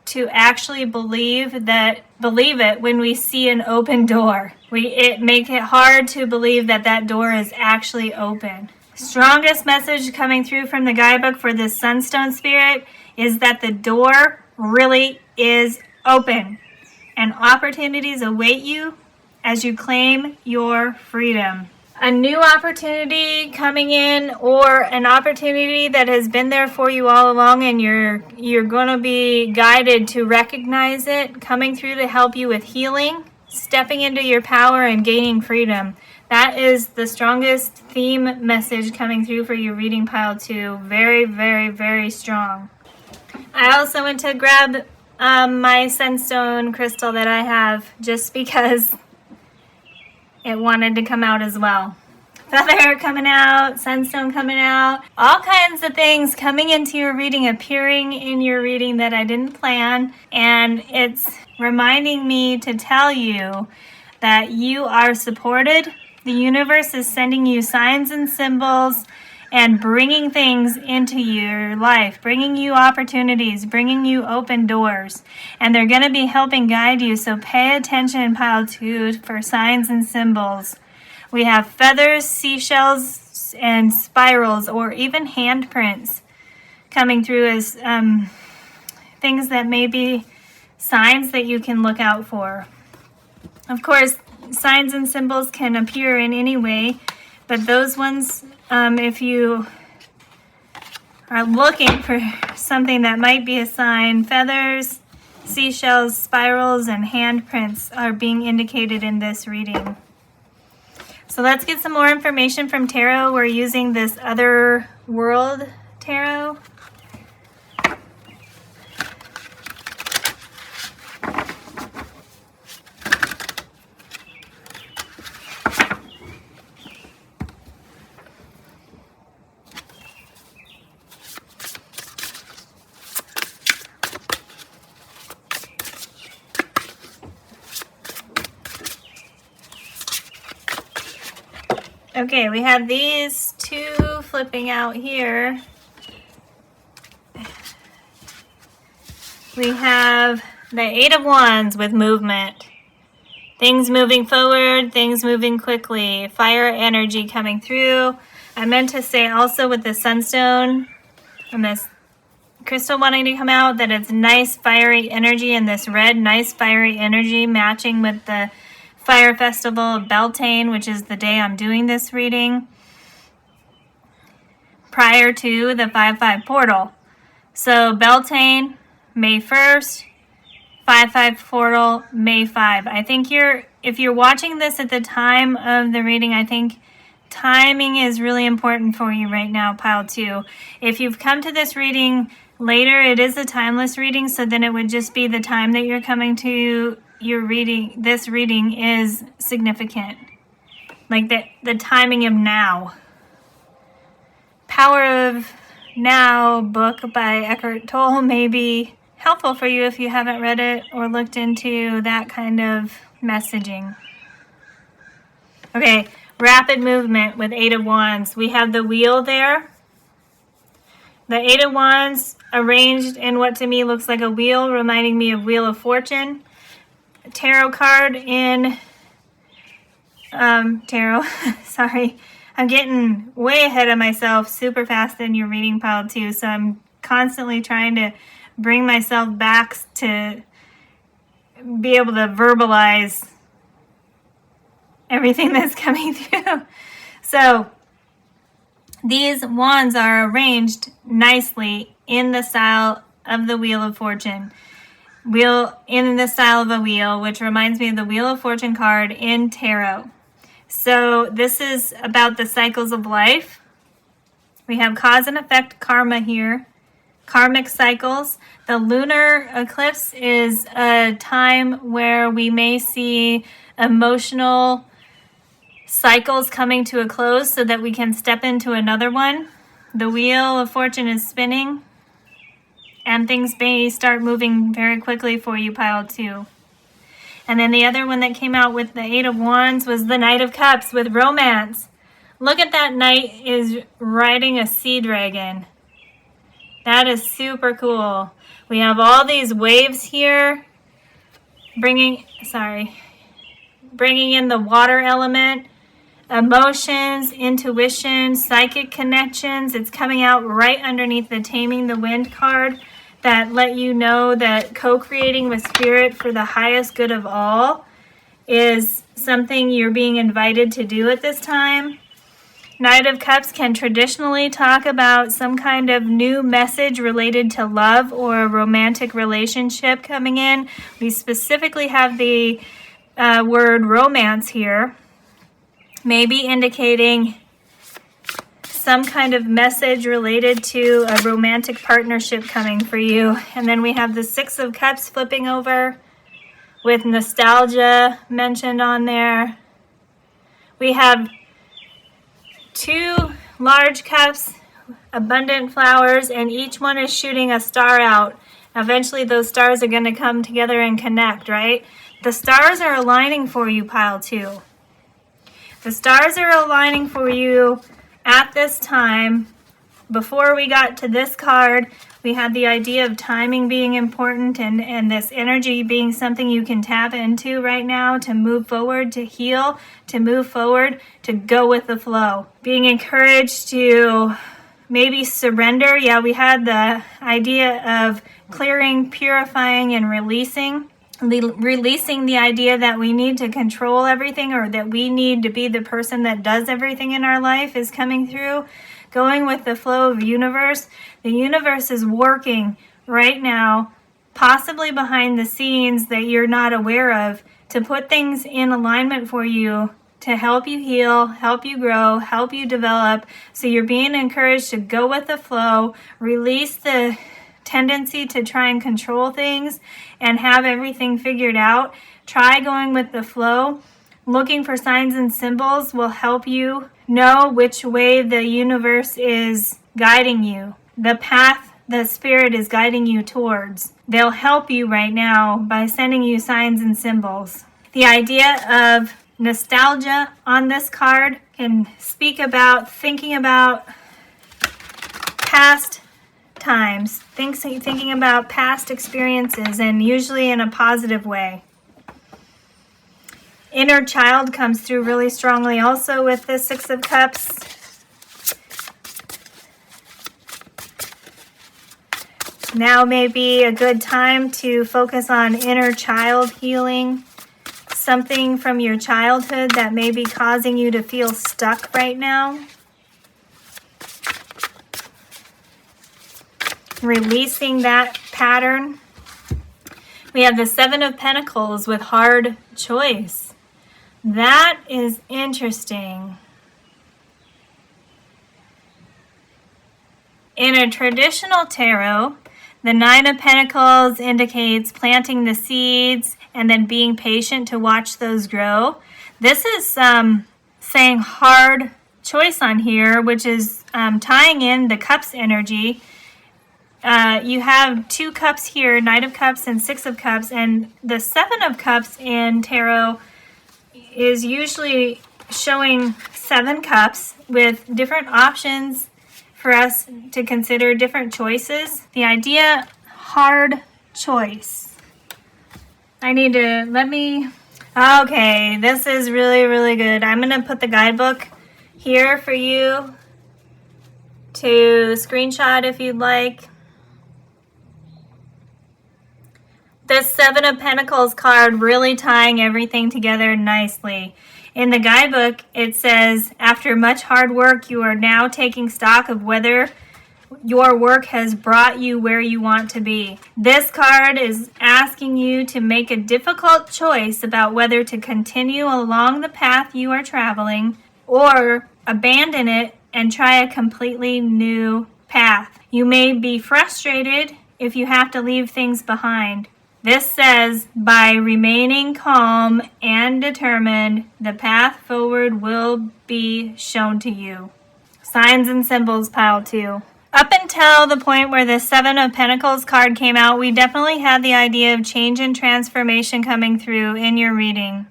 to actually believe it when we see an open door. It makes it hard to believe that that door is actually open. Strongest message coming through from the guidebook for this Sunstone spirit is that the door really is open, and opportunities await you as you claim your freedom. A new opportunity coming in, or an opportunity that has been there for you all along, and you're going to be guided to recognize it, coming through to help you with healing, stepping into your power, and gaining freedom. That is the strongest theme message coming through for your reading pile too. Very, very, very strong. I also went to grab my Sunstone crystal that I have just because it wanted to come out as well. Feather coming out, Sunstone coming out, all kinds of things coming into your reading, appearing in your reading that I didn't plan. And it's reminding me to tell you that you are supported, The universe is sending you signs and symbols and bringing things into your life, bringing you opportunities, bringing you open doors. And they're going to be helping guide you, so pay attention, pile 2, for signs and symbols. We have feathers, seashells, and spirals, or even handprints coming through as things that may be signs that you can look out for. Of course, signs and symbols can appear in any way, but those ones, if you are looking for something that might be a sign, feathers, seashells, spirals, and handprints are being indicated in this reading. So let's get some more information from tarot. We're using this Otherworld tarot. Okay, we have these two flipping out here. We have the Eight of Wands with movement. Things moving forward, things moving quickly. Fire energy coming through. I meant to say also with the Sunstone and this crystal wanting to come out that it's nice fiery energy, and this red nice fiery energy matching with the Fire Festival of Beltane, which is the day I'm doing this reading, prior to the 5-5 portal. So Beltane, May 1st, 5-5 portal, May 5. I think if you're watching this at the time of the reading, I think timing is really important for you right now, pile 2. If you've come to this reading later, it is a timeless reading, so then it would just be the time that you're coming to your reading. This reading is significant, like the timing of now. Power of Now book by Eckhart Tolle may be helpful for you if you haven't read it or looked into that kind of messaging. Okay, rapid movement with Eight of Wands. We have the wheel there. The Eight of Wands arranged in what to me looks like a wheel, reminding me of Wheel of Fortune. Tarot card in tarot. Sorry, I'm getting way ahead of myself super fast in your reading, pile 2, so I'm constantly trying to bring myself back to be able to verbalize everything that's coming through. So these wands are arranged nicely in the style of the Wheel of Fortune. Wheel in the style of a wheel, which reminds me of the Wheel of Fortune card in tarot. So this is about the cycles of life. We have cause and effect karma here. Karmic cycles. The lunar eclipse is a time where we may see emotional cycles coming to a close so that we can step into another one. The Wheel of Fortune is spinning, and things may start moving very quickly for you, pile 2. And then the other one that came out with the Eight of Wands was the Knight of Cups with romance. Look at that knight is riding a sea dragon. That is super cool. We have all these waves here bringing in the water element, emotions, intuition, psychic connections. It's coming out right underneath the Taming the Wind card that let you know that co-creating with spirit for the highest good of all is something you're being invited to do at this time. Knight of Cups can traditionally talk about some kind of new message related to love or a romantic relationship coming in. We specifically have the word romance here, maybe indicating some kind of message related to a romantic partnership coming for you. And then we have the Six of Cups flipping over with nostalgia mentioned on there. We have two large cups, abundant flowers, and each one is shooting a star out. Eventually those stars are going to come together and connect, right? The stars are aligning for you, pile 2. The stars are aligning for you at this time. Before we got to this card, we had the idea of timing being important and this energy being something you can tap into right now to move forward, to heal, to move forward, to go with the flow. Being encouraged to maybe surrender. Yeah, we had the idea of clearing, purifying, and releasing. Releasing the idea that we need to control everything or that we need to be the person that does everything in our life is coming through. Going with the flow of the universe. The universe is working right now, possibly behind the scenes that you're not aware of, to put things in alignment for you, to help you heal, help you grow, help you develop. So you're being encouraged to go with the flow, release the tendency to try and control things and have everything figured out. Try going with the flow. Looking for signs and symbols will help you know which way the universe is guiding you, the path the spirit is guiding you towards. They'll help you right now by sending you signs and symbols. The idea of nostalgia on this card can speak about thinking about past times, thinking about past experiences, and usually in a positive way. Inner child comes through really strongly also with the Six of Cups. Now may be a good time to focus on inner child healing. Something from your childhood that may be causing you to feel stuck right now. Releasing that pattern. We have the Seven of Pentacles with hard choice. That is interesting. In a traditional tarot, the Nine of Pentacles indicates planting the seeds and then being patient to watch those grow. This is saying hard choice on here, which is tying in the Cups energy. You have two cups here, Knight of Cups and Six of Cups, and the Seven of Cups in tarot is usually showing 7 cups with different options for us to consider, different choices. The idea, hard choice. Okay, this is really, really good. I'm going to put the guidebook here for you to screenshot if you'd like. The Seven of Pentacles card really tying everything together nicely. In the guidebook, it says, after much hard work, you are now taking stock of whether your work has brought you where you want to be. This card is asking you to make a difficult choice about whether to continue along the path you are traveling or abandon it and try a completely new path. You may be frustrated if you have to leave things behind. This says, by remaining calm and determined, the path forward will be shown to you. Signs and symbols, pile 2. Up until the point where the Seven of Pentacles card came out, we definitely had the idea of change and transformation coming through in your reading.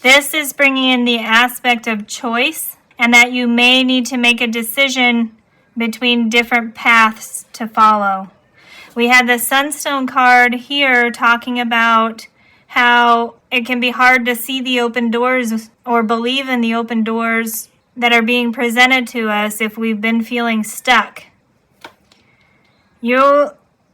This is bringing in the aspect of choice and that you may need to make a decision between different paths to follow. We had the Sunstone card here talking about how it can be hard to see the open doors or believe in the open doors that are being presented to us if we've been feeling stuck. You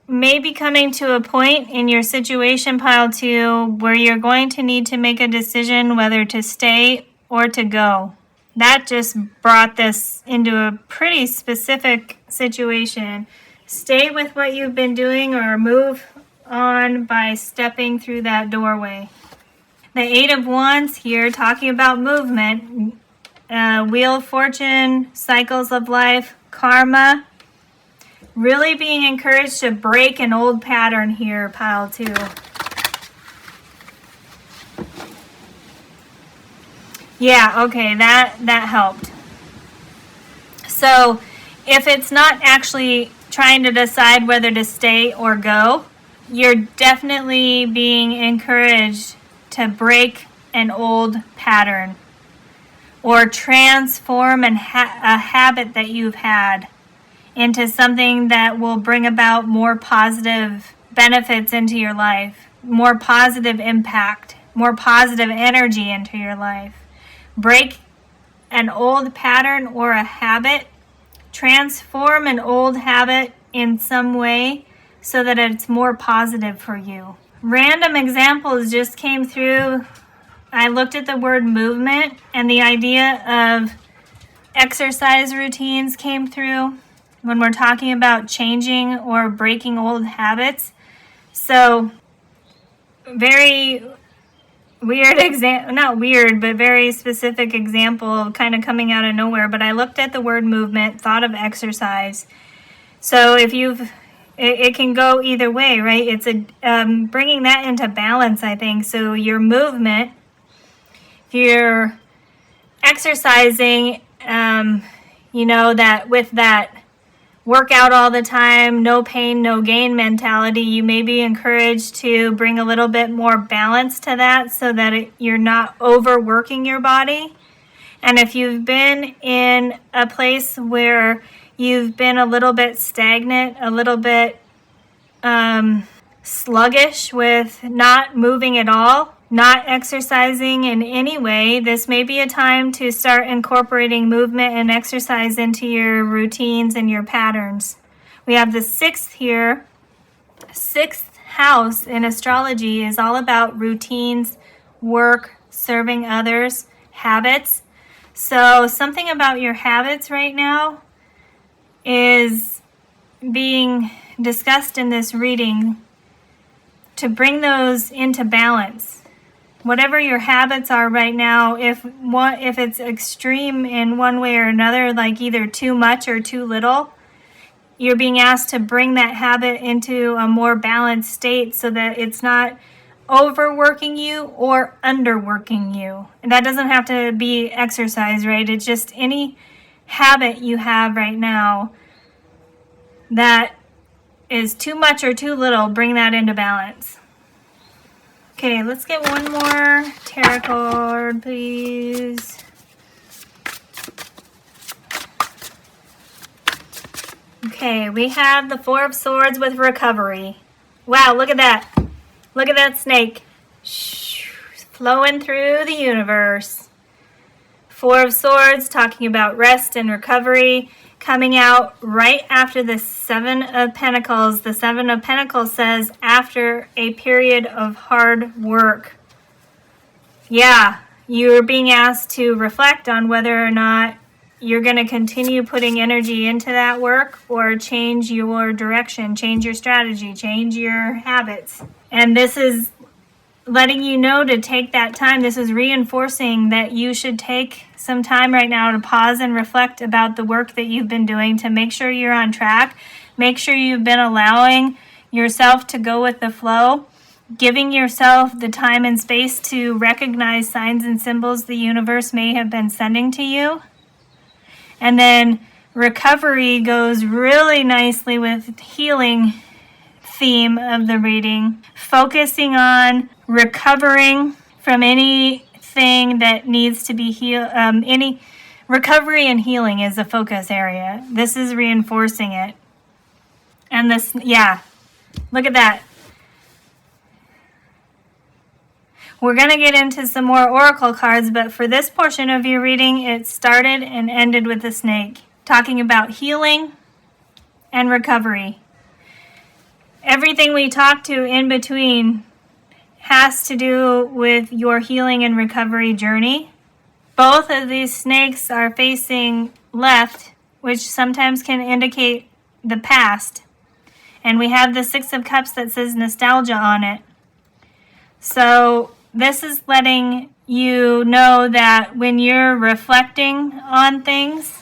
may be coming to a point in your situation, pile 2, where you're going to need to make a decision whether to stay or to go. That just brought this into a pretty specific situation. Stay with what you've been doing or move on by stepping through that doorway. The Eight of Wands here talking about movement, Wheel of Fortune, cycles of life, karma. Really being encouraged to break an old pattern here, pile 2. Yeah, okay, that helped. So if it's not actually trying to decide whether to stay or go, you're definitely being encouraged to break an old pattern. or transform a habit that you've had into something that will bring about more positive benefits into your life, more positive impact, more positive energy into your life. Break an old pattern or a habit, transform an old habit in some way so that it's more positive for you. Random examples just came through. I looked at the word movement, and the idea of exercise routines came through when we're talking about changing or breaking old habits. So, very weird example, not weird, but very specific example kind of coming out of nowhere. But I looked at the word movement, thought of exercise. So if it can go either way, right? It's bringing that into balance, I think. So your movement, if you're exercising, that with that work out all the time, no pain, no gain mentality, you may be encouraged to bring a little bit more balance to that so that you're not overworking your body. And if you've been in a place where you've been a little bit stagnant, a little bit sluggish with not moving at all, not exercising in any way, this may be a time to start incorporating movement and exercise into your routines and your patterns. We have the 6th here. 6th house in astrology is all about routines, work, serving others, habits. So something about your habits right now is being discussed in this reading to bring those into balance. Whatever your habits are right now, if it's extreme in one way or another, like either too much or too little, you're being asked to bring that habit into a more balanced state so that it's not overworking you or underworking you. And that doesn't have to be exercise, right? It's just any habit you have right now that is too much or too little, bring that into balance. Okay, let's get one more tarot card, please. Okay, we have the 4 of Swords with recovery. Wow, look at that. Look at that snake. Flowing through the universe. 4 of Swords, talking about rest and recovery, coming out right after the 7 of Pentacles. The 7 of Pentacles says, after a period of hard work. Yeah, you're being asked to reflect on whether or not you're going to continue putting energy into that work or change your direction, change your strategy, change your habits. And this is letting you know to take that time. This is reinforcing that you should take some time right now to pause and reflect about the work that you've been doing to make sure you're on track. Make sure you've been allowing yourself to go with the flow, giving yourself the time and space to recognize signs and symbols the universe may have been sending to you. And then recovery goes really nicely with healing theme of the reading, focusing on recovering from anything that needs to be healed. Any recovery and healing is a focus area. This is reinforcing it. And this, yeah, look at that. We're going to get into some more oracle cards, but for this portion of your reading, it started and ended with the snake, talking about healing and recovery. Everything we talk to in between has to do with your healing and recovery journey. Both of these snakes are facing left, which sometimes can indicate the past. And we have the 6 of Cups that says nostalgia on it. So this is letting you know that when you're reflecting on things,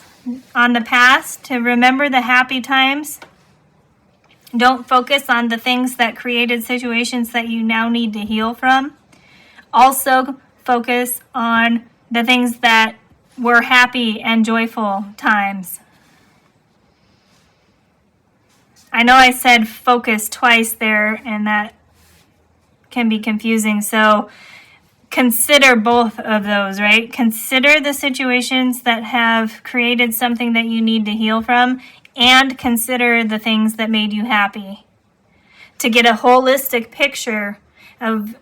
on the past, to remember the happy times. Don't focus on the things that created situations that you now need to heal from. Also focus on the things that were happy and joyful times. I know I said focus twice there, and that can be confusing. So consider both of those, right? Consider the situations that have created something that you need to heal from, and consider the things that made you happy, to get a holistic picture of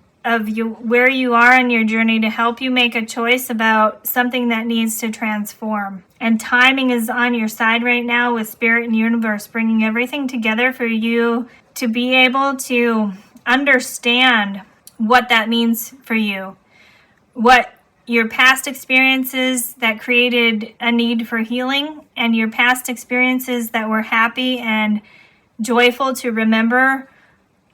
you, where you are in your journey, to help you make a choice about something that needs to transform. And timing is on your side right now, with Spirit and Universe bringing everything together for you to be able to understand what that means for you, what your past experiences that created a need for healing, and your past experiences that were happy and joyful to remember.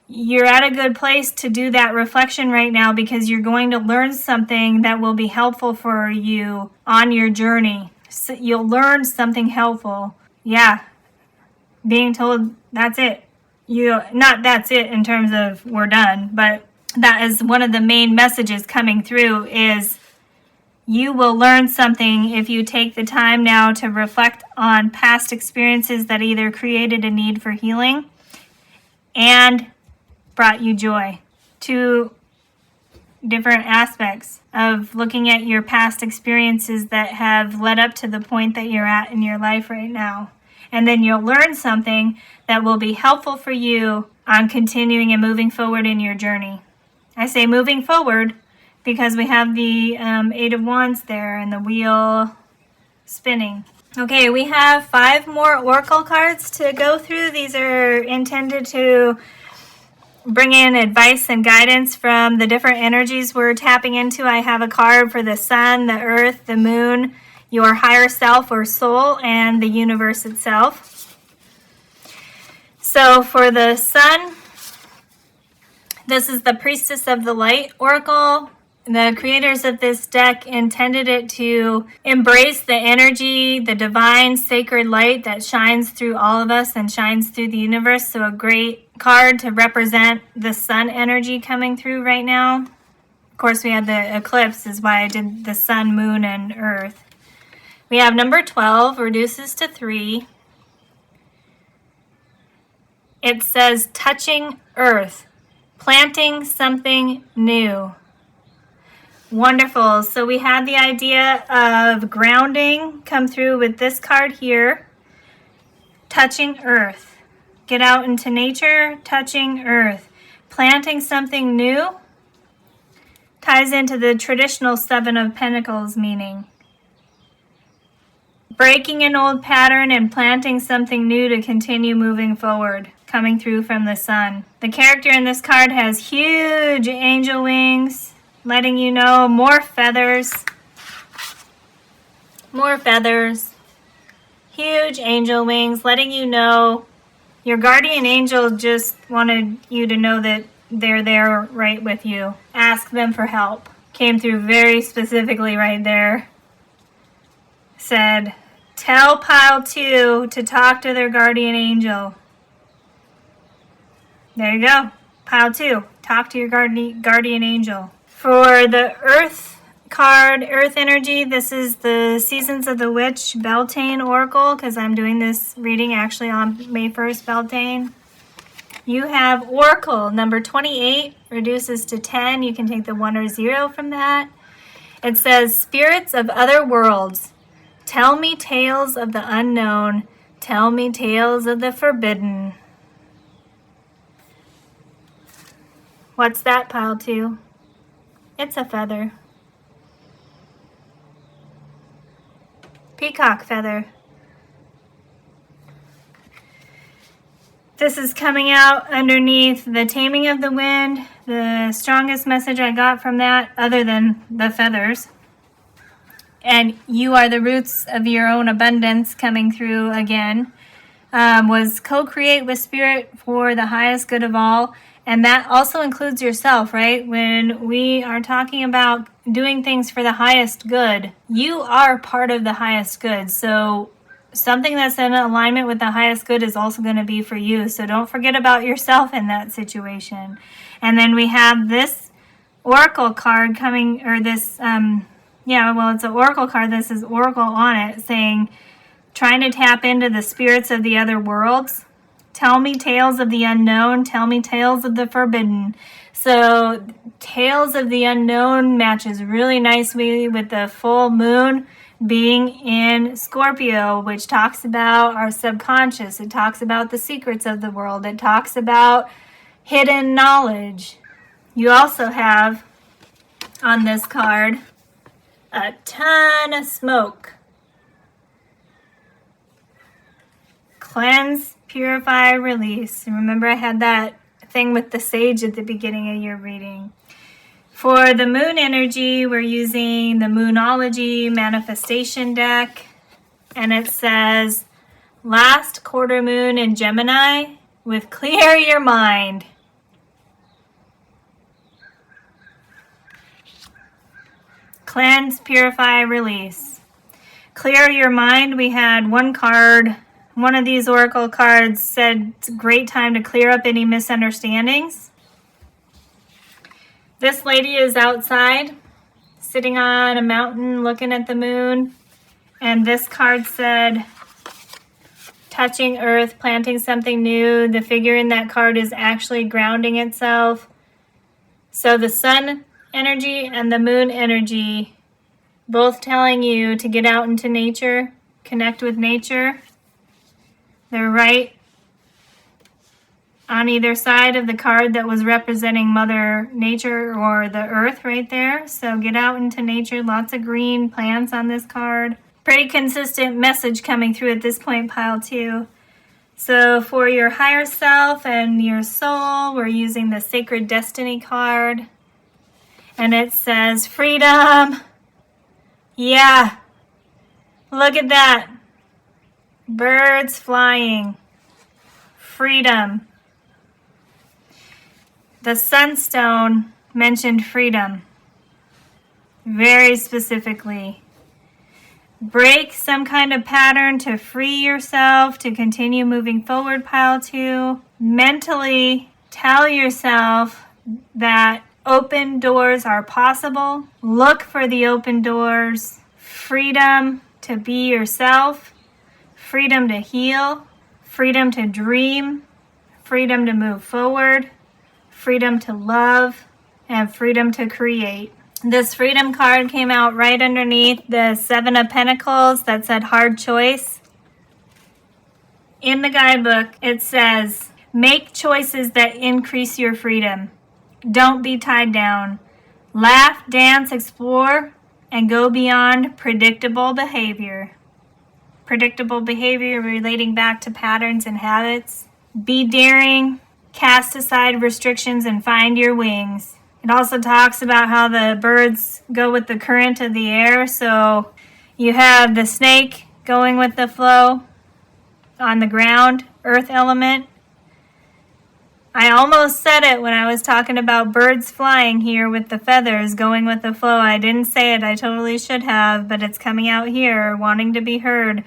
You're at a good place to do that reflection right now, because you're going to learn something that will be helpful for you on your journey. So you'll learn something helpful. Yeah, being told that's it. Not that's it in terms of we're done, but that is one of the main messages coming through, is you will learn something if you take the time now to reflect on past experiences that either created a need for healing and brought you joy. Two different aspects of looking at your past experiences that have led up to the point that you're at in your life right now. And then you'll learn something that will be helpful for you on continuing and moving forward in your journey. I say moving forward because we have the Eight of Wands there and the wheel spinning. Okay, we have 5 more Oracle cards to go through. These are intended to bring in advice and guidance from the different energies we're tapping into. I have a card for the sun, the earth, the moon, your higher self or soul, and the universe itself. So for the sun, this is the Priestess of the Light Oracle. The creators of this deck intended it to embrace the energy, the divine sacred light that shines through all of us and shines through the universe. So a great card to represent the sun energy coming through right now. Of course, we had the eclipse, is why I did the sun, moon, and earth. We have number 12, reduces to 3. It says, touching earth, planting something new. Wonderful. So we had the idea of grounding come through with this card here. Touching earth. Get out into nature, touching earth. Planting something new ties into the traditional 7 of Pentacles meaning. Breaking an old pattern and planting something new to continue moving forward, coming through from the sun. The character in this card has huge angel wings, letting you know more feathers. More feathers. Huge angel wings, letting you know your guardian angel just wanted you to know that they're there right with you. Ask them for help. Came through very specifically right there. Said, tell pile 2 to talk to their guardian angel. There you go. Pile 2. Talk to your guardian angel. For the Earth card, Earth energy, this is the Seasons of the Witch Beltane Oracle, because I'm doing this reading actually on May 1st, Beltane. You have Oracle number 28, reduces to 10. You can take the 1 or 0 from that. It says, spirits of other worlds, tell me tales of the unknown, tell me tales of the forbidden. What's that, pile 2? It's a feather. Peacock feather. This is coming out underneath the Taming of the Wind, the strongest message I got from that, other than the feathers. And you are the roots of your own abundance coming through again. Was co-create with Spirit for the highest good of all. And that also includes yourself, right? When we are talking about doing things for the highest good, you are part of the highest good. So something that's in alignment with the highest good is also going to be for you. So don't forget about yourself in that situation. And then we have this Oracle card coming, or this, it's an Oracle card. This is Oracle on it, saying, trying to tap into the spirits of the other worlds. Tell me tales of the unknown. Tell me tales of the forbidden. So tales of the unknown matches really nicely with the full moon being in Scorpio, which talks about our subconscious. It talks about the secrets of the world. It talks about hidden knowledge. You also have on this card a ton of smoke. Cleanse, purify, release. Remember, I had that thing with the sage at the beginning of your reading. For the moon energy, we're using the Moonology manifestation deck, and it says, last quarter moon in Gemini with clear your mind. Cleanse, purify, release. Clear your mind. We had one card, one of these oracle cards said it's a great time to clear up any misunderstandings. This lady is outside, sitting on a mountain looking at the moon. And this card said, touching earth, planting something new. The figure in that card is actually grounding itself. So the sun energy and the moon energy, both telling you to get out into nature, connect with nature. They're right on either side of the card that was representing Mother Nature or the earth right there. So get out into nature. Lots of green plants on this card. Pretty consistent message coming through at this point, pile 2. So for your higher self and your soul, we're using the Sacred Destiny card. And it says freedom. Yeah. Look at that. Birds flying. Freedom. The Sunstone mentioned freedom very specifically. Break some kind of pattern to free yourself, to continue moving forward, pile 2. Mentally tell yourself that open doors are possible. Look for the open doors. Freedom to be yourself. Freedom to heal. Freedom to dream. Freedom to move forward. Freedom to love, and freedom to create. This freedom card came out right underneath the 7 of Pentacles that said hard choice. In the guidebook, it says, make choices that increase your freedom. Don't be tied down. Laugh, dance, explore, and go beyond predictable behavior. Predictable behavior relating back to patterns and habits. Be daring. Cast aside restrictions and find your wings. It also talks about how the birds go with the current of the air. So you have the snake going with the flow on the ground, earth element. I almost said it when I was talking about birds flying here with the feathers going with the flow. I didn't say it. I totally should have, but it's coming out here, wanting to be heard,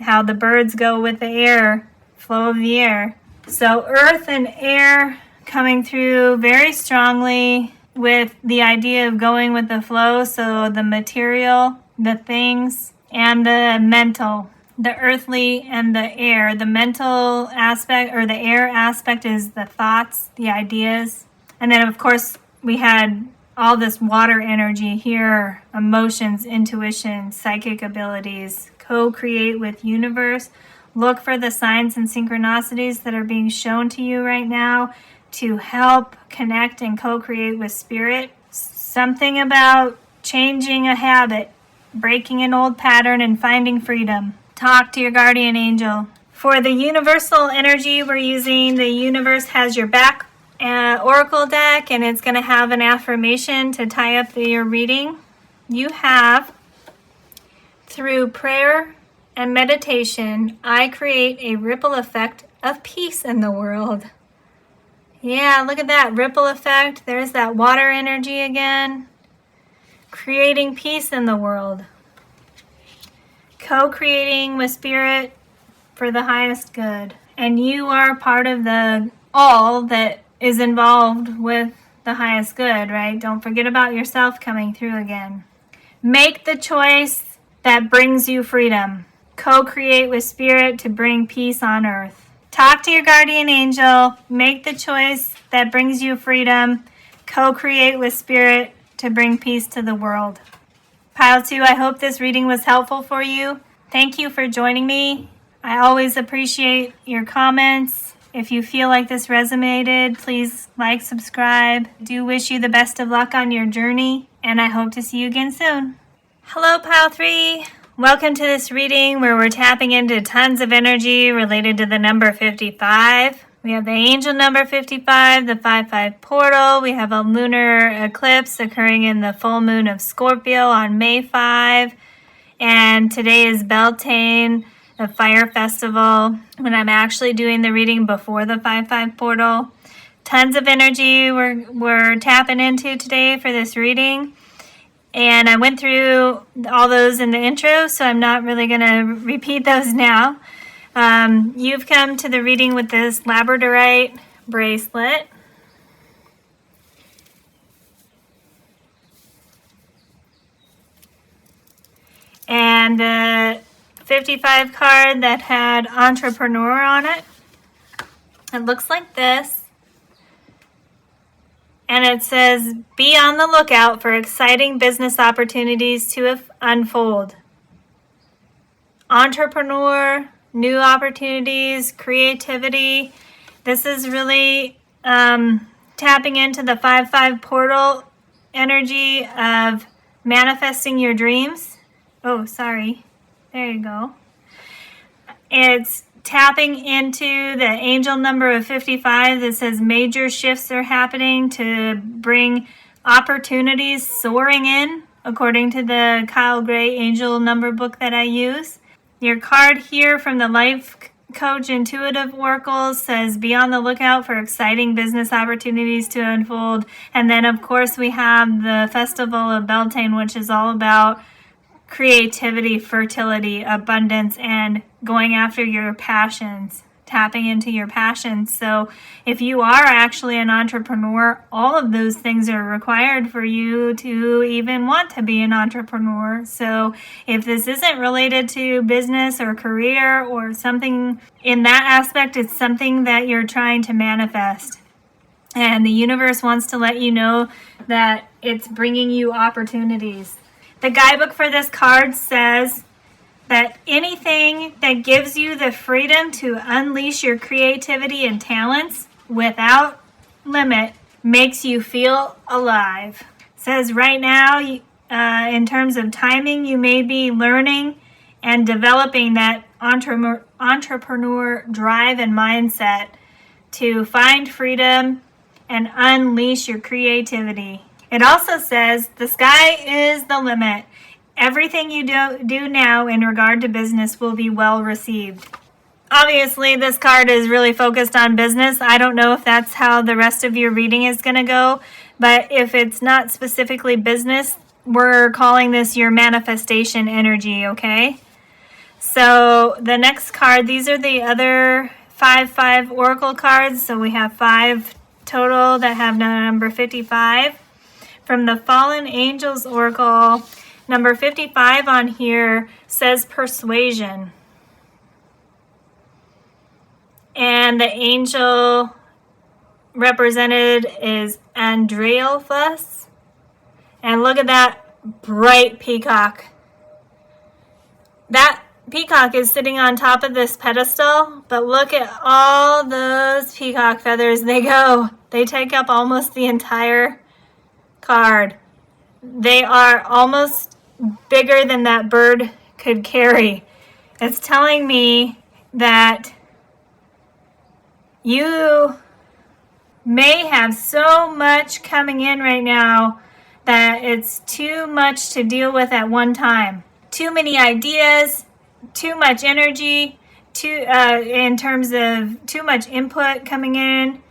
how the birds go with the air, flow of the air. So earth and air coming through very strongly with the idea of going with the flow. So the material, the things, and the mental, the earthly and the air. The mental aspect or the air aspect is the thoughts, the ideas. And then of course we had all this water energy here, emotions, intuition, psychic abilities, co-create with universe. Look for the signs and synchronicities that are being shown to you right now to help connect and co-create with spirit. Something about changing a habit, breaking an old pattern, and finding freedom. Talk to your guardian angel. For the universal energy, we're using the Universe Has Your Back oracle deck, and it's going to have an affirmation to tie up your reading. You have, through prayer and meditation, I create a ripple effect of peace in the world. Yeah, look at that ripple effect. There's that water energy again. Creating peace in the world. Co-creating with spirit for the highest good. And you are part of the all that is involved with the highest good, right? Don't forget about yourself coming through again. Make the choice that brings you freedom. Co-create with spirit to bring peace on earth. Talk to your guardian angel. Make the choice that brings you freedom. Co-create with spirit to bring peace to the world. Pile 2, I hope this reading was helpful for you. Thank you for joining me. I always appreciate your comments. If you feel like this resonated, please like, subscribe. Do wish you the best of luck on your journey, and I hope to see you again soon. Hello, Pile 3. Welcome to this reading where we're tapping into tons of energy related to the number 55. We have the angel number 55, the 5-5 portal. We have a lunar eclipse occurring in the full moon of Scorpio on May 5. And today is Beltane, the fire festival, when I'm actually doing the reading before the 5-5 portal. Tons of energy we're tapping into today for this reading. And I went through all those in the intro, so I'm not really going to repeat those now. You've come to the reading with this labradorite bracelet. And the 55 card that had entrepreneur on it. It looks like this. And it says, be on the lookout for exciting business opportunities to unfold. Entrepreneur, new opportunities, creativity. This is really tapping into the 5-5 portal energy of manifesting your dreams. Oh, sorry. There you go. It's tapping into the angel number of 55 that says major shifts are happening to bring opportunities soaring in, according to the Kyle Gray angel number book that I use. Your card here from the Life Coach Intuitive Oracle says be on the lookout for exciting business opportunities to unfold. And then, of course, we have the Festival of Beltane, which is all about creativity, fertility, abundance, and going after your passions, tapping into your passions. So if you are actually an entrepreneur, all of those things are required for you to even want to be an entrepreneur. So if this isn't related to business or career or something in that aspect, it's something that you're trying to manifest. And the universe wants to let you know that it's bringing you opportunities. The guidebook for this card says that anything that gives you the freedom to unleash your creativity and talents without limit makes you feel alive. It says right now, in terms of timing, you may be learning and developing that entrepreneur drive and mindset to find freedom and unleash your creativity. It also says the sky is the limit. Everything you do now in regard to business will be well received. Obviously, this card is really focused on business. I don't know if that's how the rest of your reading is going to go, but if it's not specifically business, we're calling this your manifestation energy, okay? So the next card, these are the other 5-5 oracle cards. So we have 5 total that have number 55. From the Fallen Angels Oracle, number 55 on here says persuasion. And the angel represented is Andrealphus. And look at that bright peacock. That peacock is sitting on top of this pedestal, but look at all those peacock feathers. They take up almost the entire card. They are almost bigger than that bird could carry. It's telling me that you may have so much coming in right now that it's too much to deal with at one time. Too many ideas, too much energy, in terms of too much input coming in,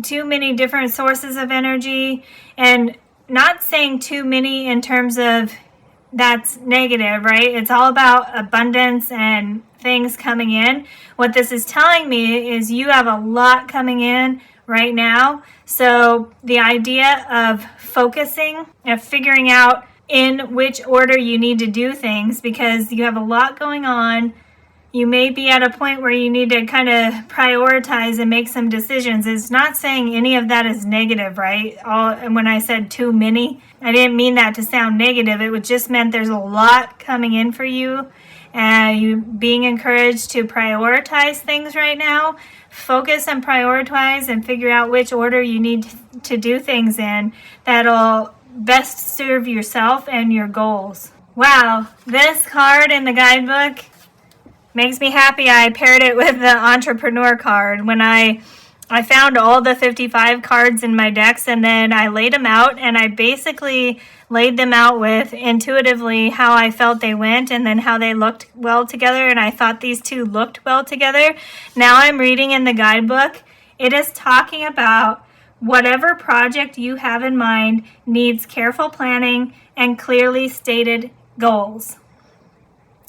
too many different sources of energy, and not saying too many in terms of that's negative, right? It's all about abundance and things coming in. What this is telling me is you have a lot coming in right now. So the idea of focusing and figuring out in which order you need to do things, because you have a lot going on You may be at a point where you need to kind of prioritize and make some decisions. It's not saying any of that is negative, right? And when I said too many, I didn't mean that to sound negative. It just meant there's a lot coming in for you, and you being encouraged to prioritize things right now. Focus and prioritize and figure out which order you need to do things in that'll best serve yourself and your goals. Wow, this card in the guidebook makes me happy. I paired it with the entrepreneur card. When I found all the 55 cards in my decks, and then I laid them out, and I basically laid them out with intuitively how I felt they went and then how they looked well together, and I thought these two looked well together. Now I'm reading in the guidebook. It is talking about whatever project you have in mind needs careful planning and clearly stated goals.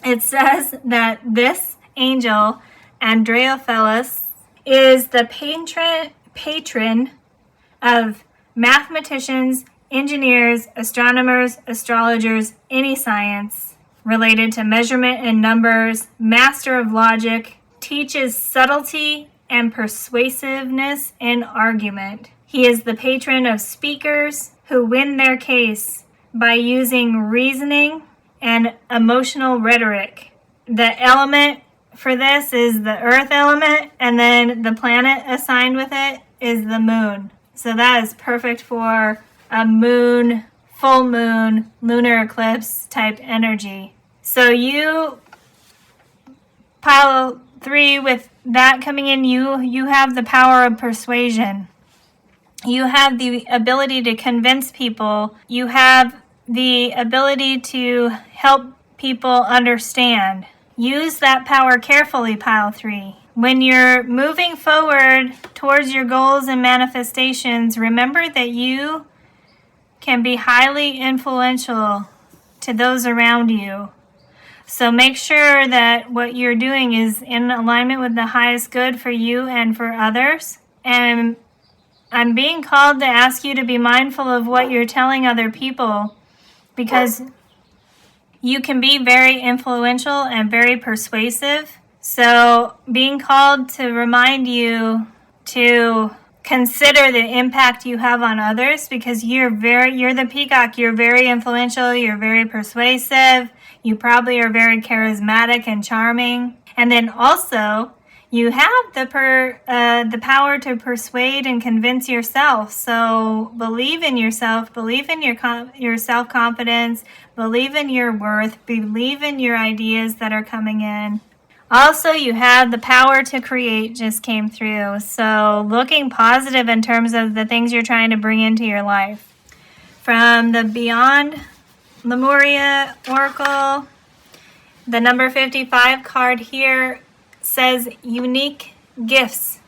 It says that this angel, Andreophilos, is the patron of mathematicians, engineers, astronomers, astrologers, any science related to measurement and numbers, master of logic, teaches subtlety and persuasiveness in argument. He is the patron of speakers who win their case by using reasoning and emotional rhetoric. The element for this is the earth element, and then the planet assigned with it is the moon. So that is perfect for a moon, full moon, lunar eclipse type energy. So you, pile 3, with that coming in, you have the power of persuasion. You have the ability to convince people. You have the ability to help people understand. Use that power carefully, pile 3. When you're moving forward towards your goals and manifestations, remember that you can be highly influential to those around you. So make sure that what you're doing is in alignment with the highest good for you and for others. And I'm being called to ask you to be mindful of what you're telling other people, because you can be very influential and very persuasive. So being called to remind you to consider the impact you have on others, because you're the peacock. You're very influential. You're very persuasive. You probably are very charismatic and charming. And then also, you have the power to persuade and convince yourself. So believe in yourself, believe in your self-confidence, believe in your worth, believe in your ideas that are coming in. Also, you have the power to create, just came through. So looking positive in terms of the things you're trying to bring into your life. From the Beyond Lemuria Oracle, the number 55 card here says unique gifts.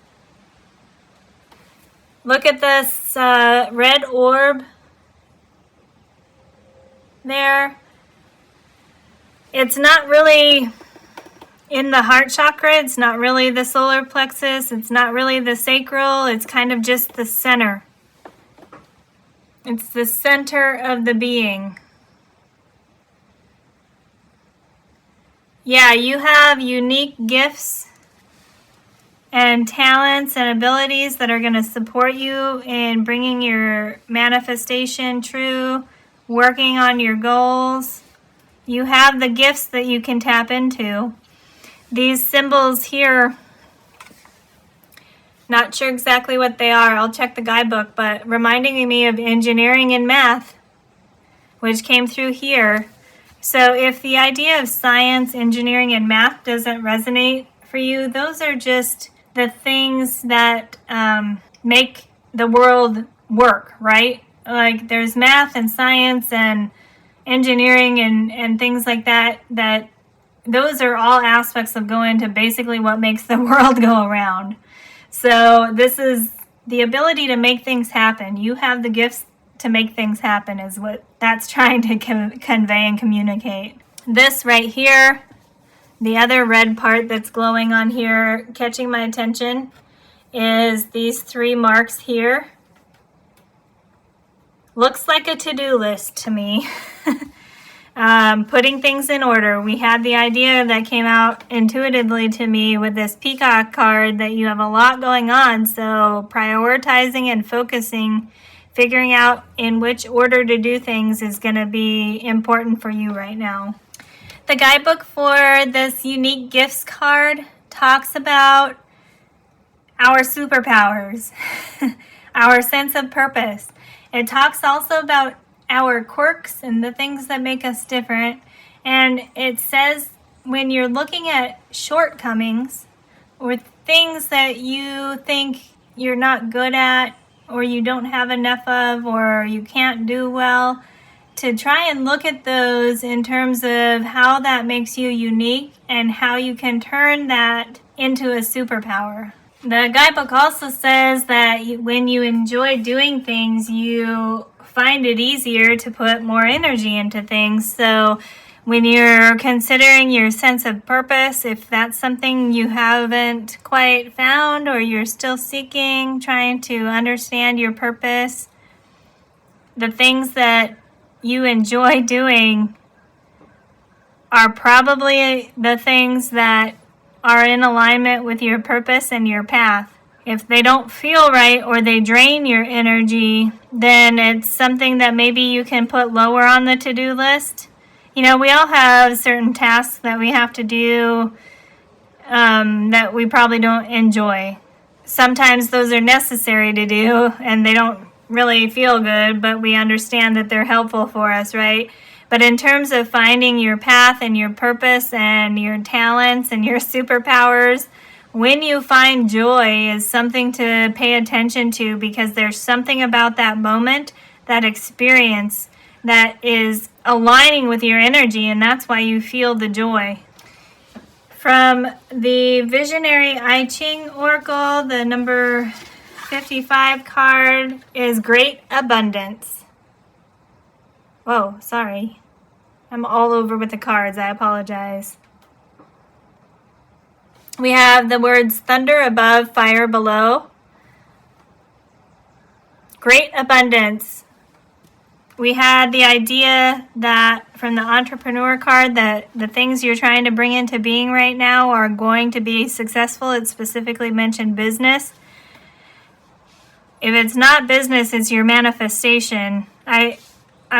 Look at this red orb there. It's not really in the heart chakra. It's not really the solar plexus. It's not really the sacral. It's kind of just the center. It's the center of the being. Yeah, you have unique gifts and talents and abilities that are going to support you in bringing your manifestation true, working on your goals. You have the gifts that you can tap into. These symbols here, not sure exactly what they are. I'll check the guidebook, but reminding me of engineering and math, which came through here. So if the idea of science, engineering, and math doesn't resonate for you, those are just the things that make the world work, right? Like there's math and science and engineering and things like that, that those are all aspects of going to basically what makes the world go around. So this is the ability to make things happen. You have the gifts to make things happen is what that's trying to convey and communicate. This right here, the other red part that's glowing on here, catching my attention, is these 3 marks here. Looks like a to-do list to me. putting things in order. We had the idea that came out intuitively to me with this peacock card that you have a lot going on. So prioritizing and focusing, figuring out in which order to do things is going to be important for you right now. The guidebook for this unique gifts card talks about our superpowers, our sense of purpose. It talks also about our quirks and the things that make us different. And it says when you're looking at shortcomings or things that you think you're not good at or you don't have enough of or you can't do well, to try and look at those in terms of how that makes you unique and how you can turn that into a superpower. The guidebook also says that when you enjoy doing things, you find it easier to put more energy into things. So when you're considering your sense of purpose, if that's something you haven't quite found or you're still seeking, trying to understand your purpose, the things that you enjoy doing are probably the things that are in alignment with your purpose and your path. If they don't feel right or they drain your energy, then it's something that maybe you can put lower on the to-do list. We all have certain tasks that we have to do that we probably don't enjoy. Sometimes those are necessary to do and they don't really feel good, but we understand that they're helpful for us, right? But in terms of finding your path and your purpose and your talents and your superpowers, when you find joy is something to pay attention to, because there's something about that moment, that experience, that is aligning with your energy, and that's why you feel the joy. From the Visionary I Ching Oracle, the number 55 card is Great Abundance. Whoa, sorry. I'm all over with the cards. I apologize. We have the words thunder above, fire below. Great abundance. We had the idea that from the entrepreneur card that the things you're trying to bring into being right now are going to be successful. It specifically mentioned business. If it's not business, it's your manifestation. I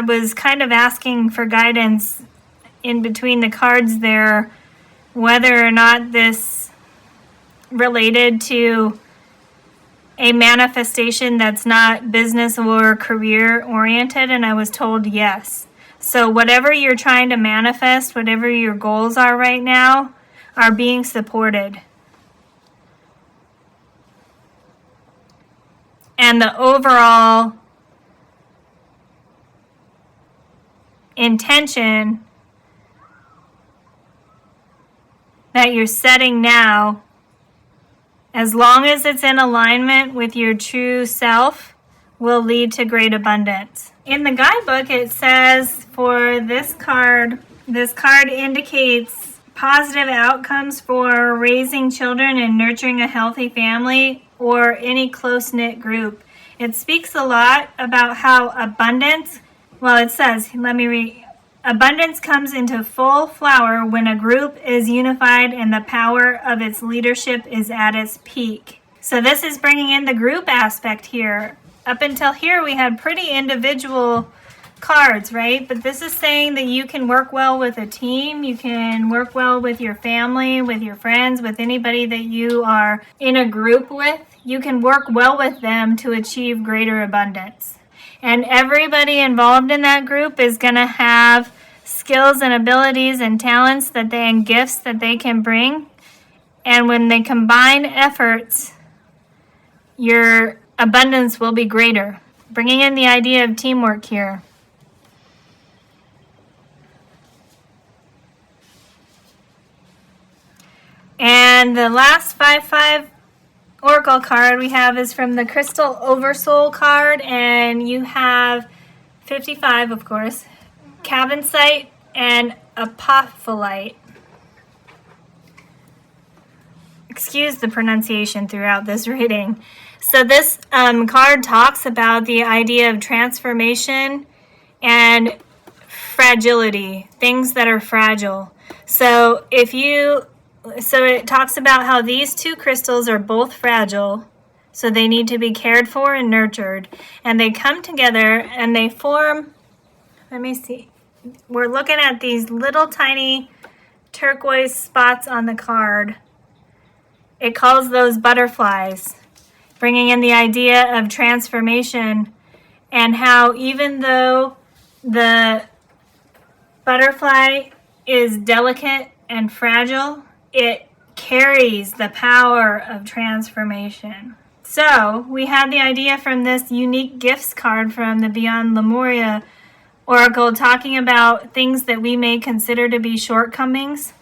was kind of asking for guidance in between the cards there, whether or not this related to a manifestation that's not business or career oriented, and I was told yes. So whatever you're trying to manifest, whatever your goals are right now, are being supported. And the overall intention that you're setting now, as long as it's in alignment with your true self, will lead to great abundance. In the guidebook, it says for this card indicates positive outcomes for raising children and nurturing a healthy family or any close-knit group. It speaks a lot about how abundance, it says, let me read. Abundance comes into full flower when a group is unified and the power of its leadership is at its peak. So this is bringing in the group aspect here. Up until here, we had pretty individual cards, right? But this is saying that you can work well with a team. You can work well with your family, with your friends, with anybody that you are in a group with. You can work well with them to achieve greater abundance. And everybody involved in that group is going to have skills and abilities and talents and gifts that they can bring. And when they combine efforts, your abundance will be greater. Bringing in the idea of teamwork here. And the last 5/5 Oracle card we have is from the Crystal Oversoul card, and you have 55, of course, Cavensite and Apophyllite. Excuse the pronunciation throughout this reading. So this card talks about the idea of transformation and fragility, things that are fragile. So it talks about how these two crystals are both fragile, so they need to be cared for and nurtured. And they come together and they form, let me see, we're looking at these little tiny turquoise spots on the card. It calls those butterflies, bringing in the idea of transformation, and how even though the butterfly is delicate and fragile, it carries the power of transformation. So we had the idea from this unique gifts card from the Beyond Lemuria Oracle, talking about things that we may consider to be shortcomings,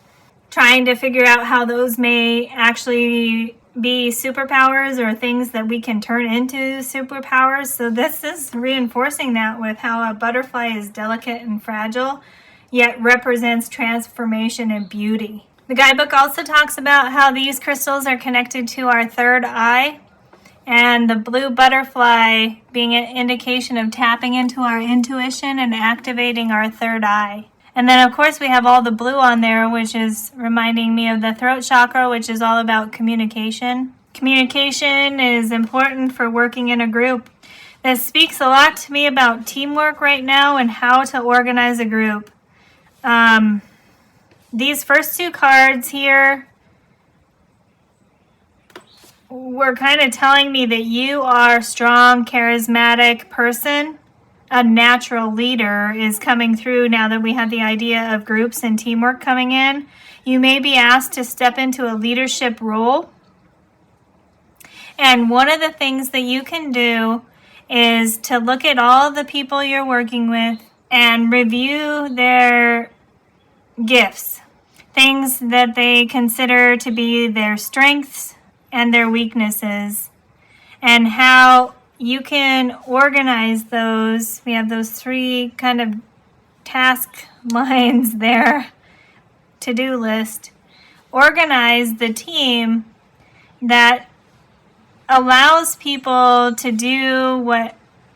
trying to figure out how those may actually be superpowers or things that we can turn into superpowers. So this is reinforcing that with how a butterfly is delicate and fragile, yet represents transformation and beauty. The guidebook also talks about how these crystals are connected to our third eye, and the blue butterfly being an indication of tapping into our intuition and activating our third eye. And then, of course, we have all the blue on there, which is reminding me of the throat chakra, which is all about communication. Communication is important for working in a group. This speaks a lot to me about teamwork right now and how to organize a group. These first two cards here were kind of telling me that you are a strong, charismatic person. A natural leader is coming through now that we have the idea of groups and teamwork coming in. You may be asked to step into a leadership role. And one of the things that you can do is to look at all the people you're working with and review their gifts, things that they consider to be their strengths and their weaknesses, and how you can organize those. We have those three kind of task lines there, to-do list. Organize the team that allows people to do what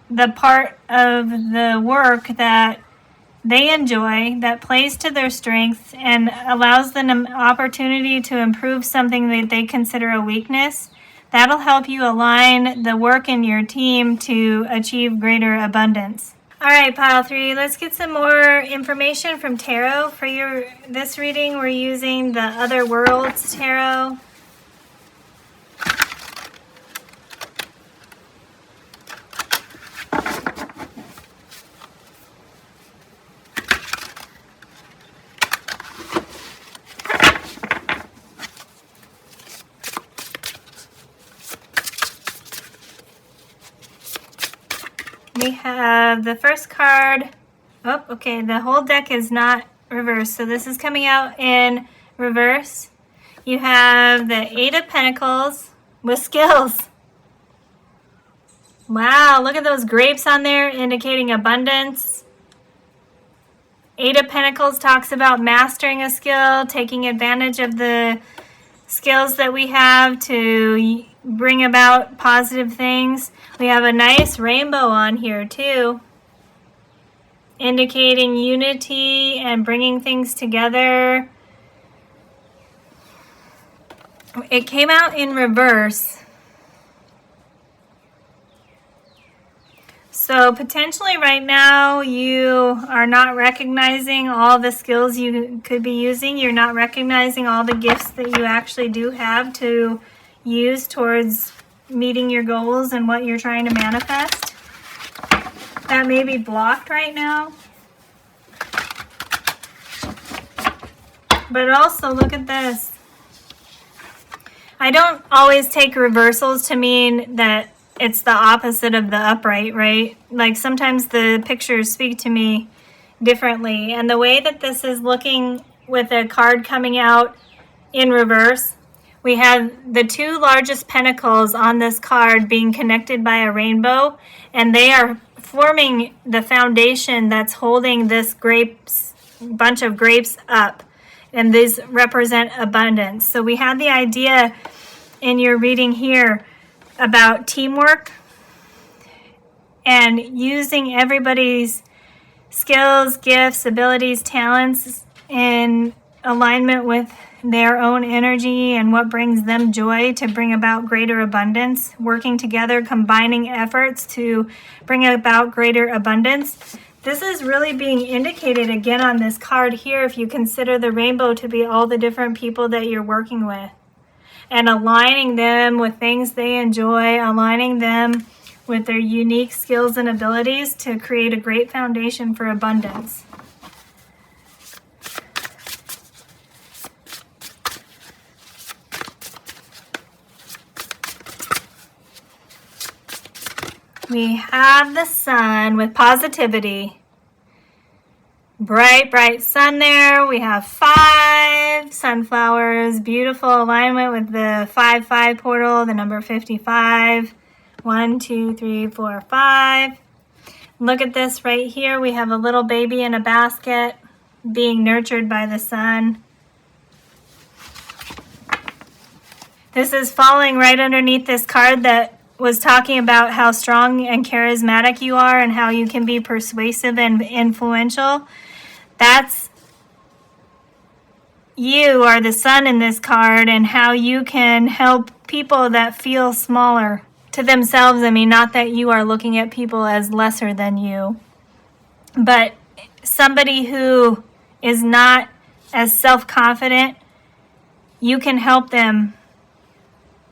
the part of the work that they enjoy, that plays to their strengths, and allows them an opportunity to improve something that they consider a weakness. That'll help you align the work in your team to achieve greater abundance. All right, pile 3, let's get some more information from tarot. For this reading, we're using the Otherworld tarot. We have the first card. Oh, okay, the whole deck is not reversed, so this is coming out in reverse. You have the 8 of Pentacles with skills. Wow, look at those grapes on there indicating abundance. 8 of Pentacles talks about mastering a skill, taking advantage of the skills that we have to bring about positive things. We have a nice rainbow on here too, indicating unity and bringing things together. It came out in reverse. So potentially right now you are not recognizing all the skills you could be using. You're not recognizing all the gifts that you actually do have to use towards meeting your goals and what you're trying to manifest. That may be blocked right now. But also look at this. I don't always take reversals to mean that it's the opposite of the upright, right? Like sometimes the pictures speak to me differently. And the way that this is looking with a card coming out in reverse, we have the 2 largest pentacles on this card being connected by a rainbow, and they are forming the foundation that's holding this bunch of grapes up. And these represent abundance. So we had the idea in your reading here about teamwork and using everybody's skills, gifts, abilities, talents in alignment with their own energy and what brings them joy to bring about greater abundance, working together, combining efforts to bring about greater abundance. This is really being indicated again on this card here if you consider the rainbow to be all the different people that you're working with and aligning them with things they enjoy, aligning them with their unique skills and abilities to create a great foundation for abundance. We have the sun with positivity. Bright, bright sun there. We have 5 sunflowers. Beautiful alignment with the 5-5 portal, the number 55. 1, 2, 3, 4, 5. Look at this right here. We have a little baby in a basket being nurtured by the sun. This is falling right underneath this card that was talking about how strong and charismatic you are and how you can be persuasive and influential. That's you are the sun in this card and how you can help people that feel smaller to themselves. I mean, not that you are looking at people as lesser than you, but somebody who is not as self-confident, you can help them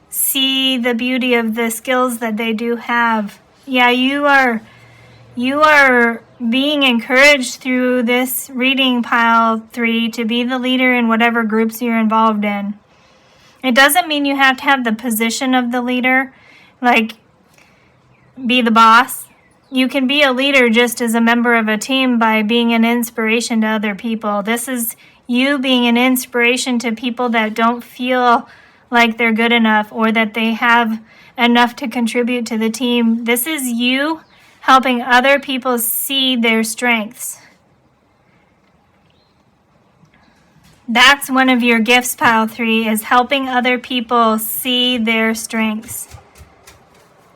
see the beauty of the skills that they do have. Yeah, you are being encouraged through this reading pile 3 to be the leader in whatever groups you're involved in. It doesn't mean you have to have the position of the leader, like be the boss. You can be a leader just as a member of a team by being an inspiration to other people. This is you being an inspiration to people that don't feel like they're good enough or that they have enough to contribute to the team. This is you helping other people see their strengths. That's one of your gifts, pile 3, is helping other people see their strengths.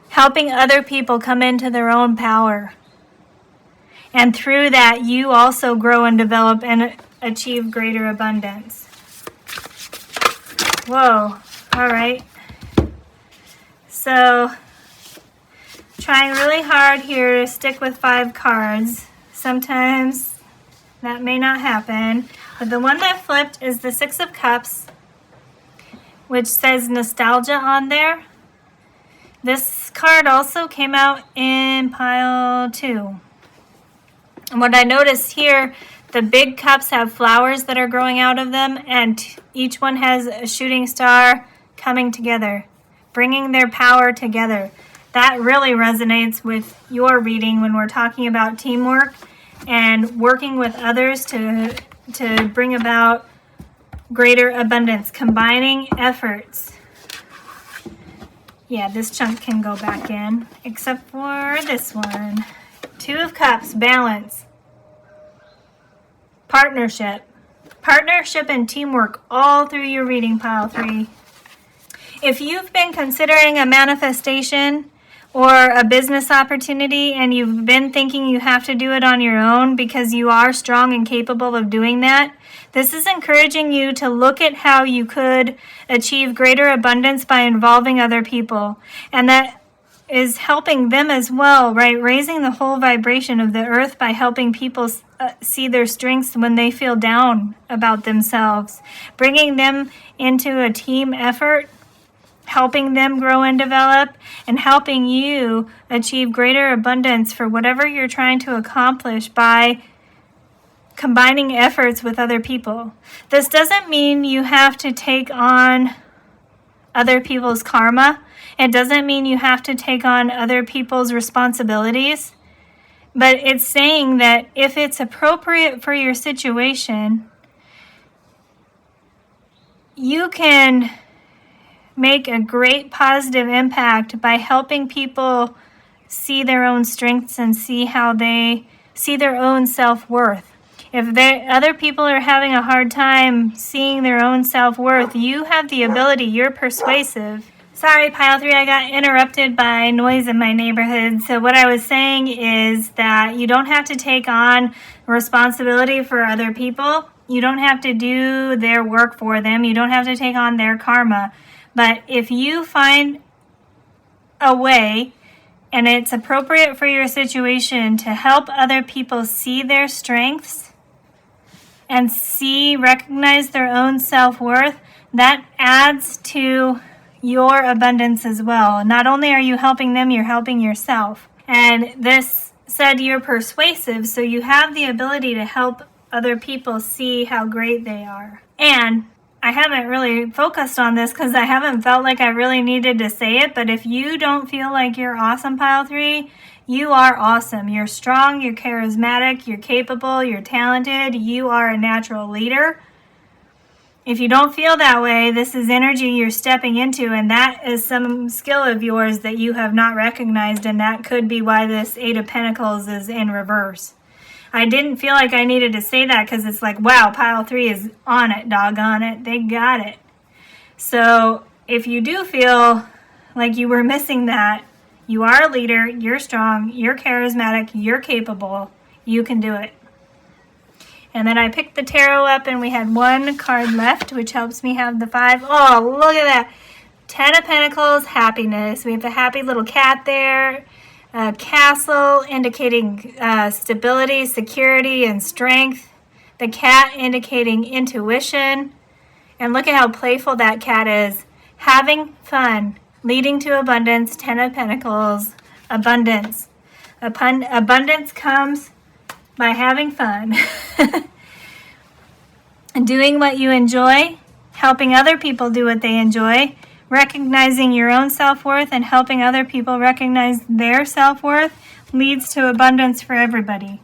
Helping other people come into their own power. And through that, you also grow and develop and achieve greater abundance. Whoa. All right. So, trying really hard here to stick with 5 cards. Sometimes that may not happen. But the one that flipped is the 6 of Cups, which says nostalgia on there. This card also came out in pile 2. And what I noticed here, the big cups have flowers that are growing out of them, and each one has a shooting star coming together, bringing their power together. That really resonates with your reading when we're talking about teamwork and working with others to bring about greater abundance, combining efforts. Yeah, this chunk can go back in, except for this one. 2 of Cups, balance. Partnership and teamwork all through your reading, pile 3. If you've been considering a manifestation or a business opportunity and you've been thinking you have to do it on your own because you are strong and capable of doing that, this is encouraging you to look at how you could achieve greater abundance by involving other people. And that is helping them as well, right? Raising the whole vibration of the earth by helping people see their strengths when they feel down about themselves. Bringing them into a team effort, helping them grow and develop, and helping you achieve greater abundance for whatever you're trying to accomplish by combining efforts with other people. This doesn't mean you have to take on other people's karma. It doesn't mean you have to take on other people's responsibilities. But it's saying that if it's appropriate for your situation, you can make a great positive impact by helping people see their own strengths and see how they see their own self-worth. If other people are having a hard time seeing their own self-worth, you have the ability, you're persuasive, Sorry, Pile 3, I got interrupted by noise in my neighborhood. So what I was saying is that you don't have to take on responsibility for other people. You don't have to do their work for them. You don't have to take on their karma. But if you find a way and it's appropriate for your situation to help other people see their strengths and recognize their own self-worth, that adds to your abundance as well. Not only are you helping them, you're helping yourself. And this said you're persuasive, so you have the ability to help other people see how great they are. And I haven't really focused on this because I haven't felt like I really needed to say it, but if you don't feel like you're awesome, Pile 3, you are awesome. You're strong, you're charismatic, you're capable, you're talented, you are a natural leader. If you don't feel that way, this is energy you're stepping into, and that is some skill of yours that you have not recognized, and that could be why this Eight of Pentacles is in reverse. I didn't feel like I needed to say that because it's like, wow, Pile 3 is on it, doggone it. They got it. So if you do feel like you were missing that, you are a leader, you're strong, you're charismatic, you're capable, you can do it. And then I picked the tarot up and we had one card left, which helps me have the 5. Oh, look at that. 10 of Pentacles, happiness. We have a happy little cat there. A castle indicating stability, security, and strength. The cat indicating intuition. And look at how playful that cat is. Having fun, leading to abundance. 10 of Pentacles, abundance. Abundance comes by having fun. And doing what you enjoy, helping other people do what they enjoy, recognizing your own self-worth and helping other people recognize their self-worth leads to abundance for everybody.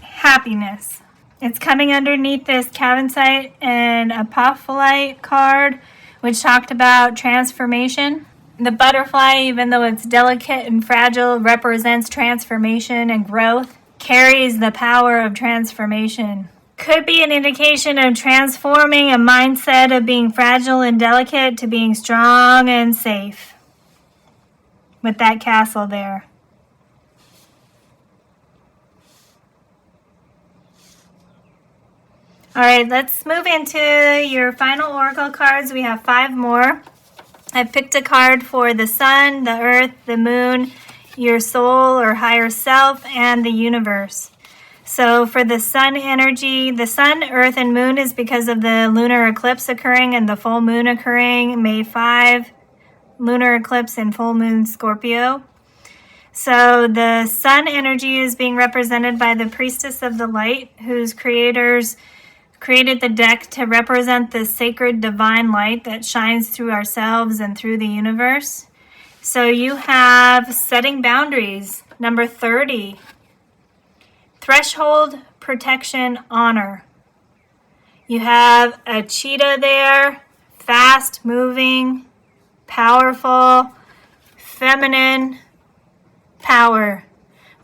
Happiness. It's coming underneath this Cavanite and Apophyllite card, which talked about transformation. The butterfly, even though it's delicate and fragile, represents transformation and growth, carries the power of transformation. Could be an indication of transforming a mindset of being fragile and delicate to being strong and safe with that castle there. All right, let's move into your final oracle cards. We have 5 more. I picked a card for the sun, the earth, the moon, your soul or higher self, and the universe. So for the sun energy, the sun, earth, and moon is because of the lunar eclipse occurring and the full moon occurring May 5, lunar eclipse and full moon Scorpio. So the sun energy is being represented by the Priestess of the Light, whose creators created the deck to represent the sacred divine light that shines through ourselves and through the universe. So you have setting boundaries, number 30. Threshold, protection, honor. You have a cheetah there, fast moving, powerful, feminine, power.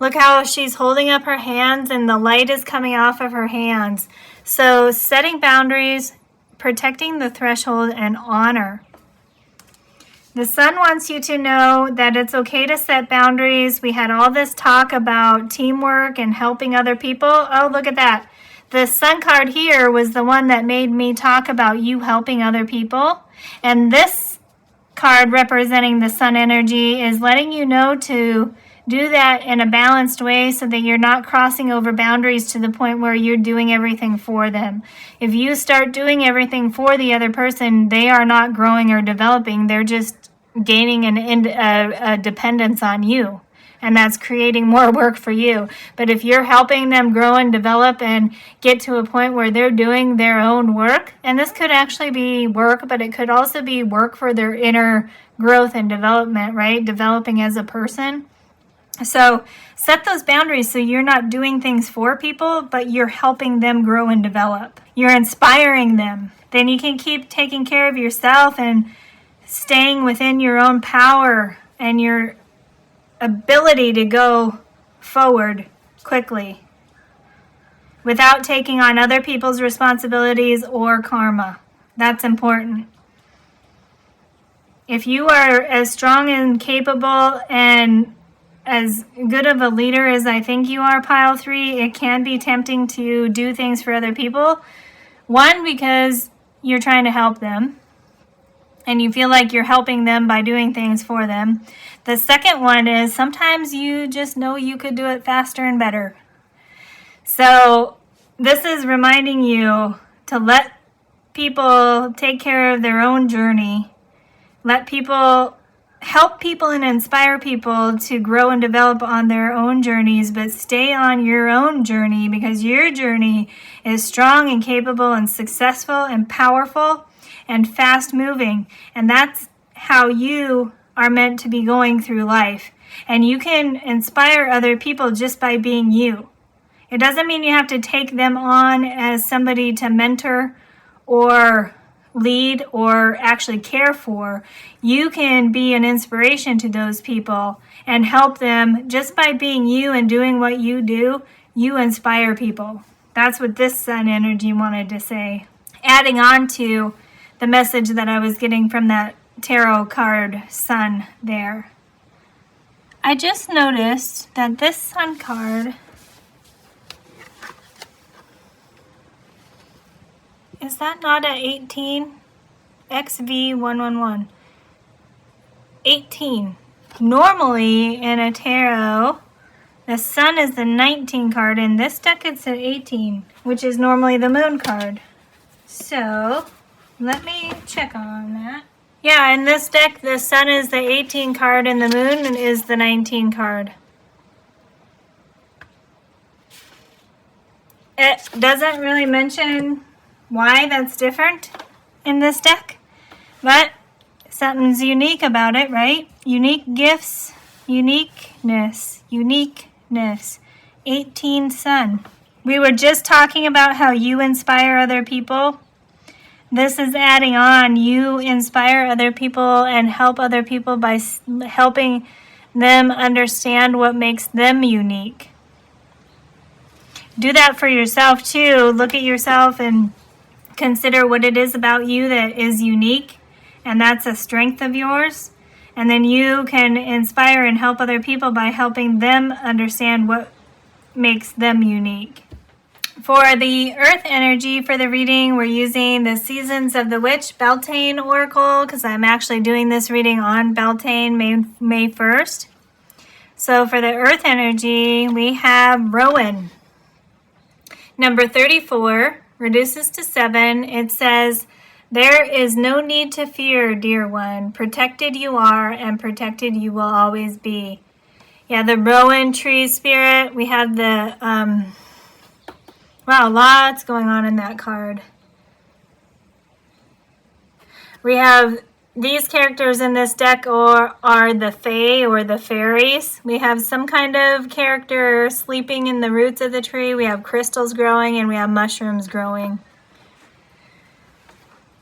Look how she's holding up her hands and the light is coming off of her hands. So setting boundaries, protecting the threshold, and honor. The sun wants you to know that it's okay to set boundaries. We had all this talk about teamwork and helping other people. Oh, look at that. The sun card here was the one that made me talk about you helping other people. And this card representing the sun energy is letting you know to do that in a balanced way so that you're not crossing over boundaries to the point where you're doing everything for them. If you start doing everything for the other person, they are not growing or developing. They're just gaining a dependence on you. And that's creating more work for you. But if you're helping them grow and develop and get to a point where they're doing their own work, and this could actually be work, but it could also be work for their inner growth and development, right? Developing as a person. So set those boundaries so you're not doing things for people, but you're helping them grow and develop. You're inspiring them. Then you can keep taking care of yourself and staying within your own power and your ability to go forward quickly without taking on other people's responsibilities or karma. That's important. If you are as strong and capable and as good of a leader as I think you are, Pile 3, it can be tempting to do things for other people. One, because you're trying to help them, and you feel like you're helping them by doing things for them. The second one is sometimes you just know you could do it faster and better. So this is reminding you to let people take care of their own journey. Let people help people and inspire people to grow and develop on their own journeys, but stay on your own journey, because your journey is strong and capable and successful and powerful and fast moving. And that's how you are meant to be going through life. And you can inspire other people just by being you. It doesn't mean you have to take them on as somebody to mentor or lead or actually care for. You can be an inspiration to those people and help them just by being you and doing what you do. You inspire people. That's what this sun energy wanted to say. Adding on to the message that I was getting from that tarot card sun there. I just noticed that this sun card is that not a 18? XV111. 18. Normally in a tarot, the sun is the 19 card. In this deck it's an 18, which is normally the moon card. So let me check on that. Yeah, in this deck the sun is the 18 card and the moon is the 19 card. It doesn't really mention why that's different in this deck, but something's unique about it, right? Unique gifts, uniqueness. 18 sun. We were just talking about how you inspire other people. This is adding on. You inspire other people and help other people by helping them understand what makes them unique. Do that for yourself too. Look at yourself and consider what it is about you that is unique, and that's a strength of yours. And then you can inspire and help other people by helping them understand what makes them unique. For the earth energy for the reading, we're using the Seasons of the Witch Beltane Oracle, because I'm actually doing this reading on Beltane May 1st. So for the earth energy, we have Rowan. Number 34 reduces to 7. It says, "There is no need to fear, dear one. Protected you are, and protected you will always be." Yeah, the Rowan tree spirit. We have the, wow, lots going on in that card. We have these characters in this deck are the Fae or the fairies. We have some kind of character sleeping in the roots of the tree. We have crystals growing and we have mushrooms growing.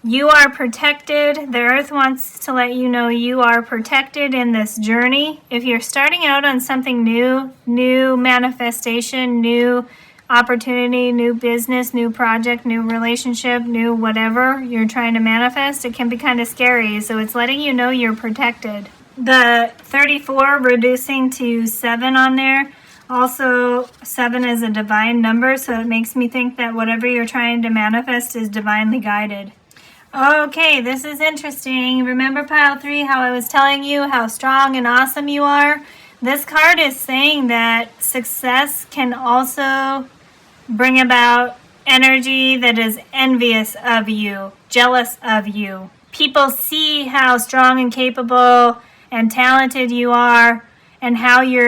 You are protected. The earth wants to let you know you are protected in this journey. If you're starting out on something new manifestation, new opportunity, new business, new project, new relationship, new whatever you're trying to manifest, it can be kind of scary. So it's letting you know you're protected. The 34 reducing to 7 on there. Also, 7 is a divine number, so it makes me think that whatever you're trying to manifest is divinely guided. Okay, this is interesting. Remember, Pile 3, how I was telling you how strong and awesome you are? This card is saying that success can also bring about energy that is envious of you, jealous of you. People see how strong and capable and talented you are and how you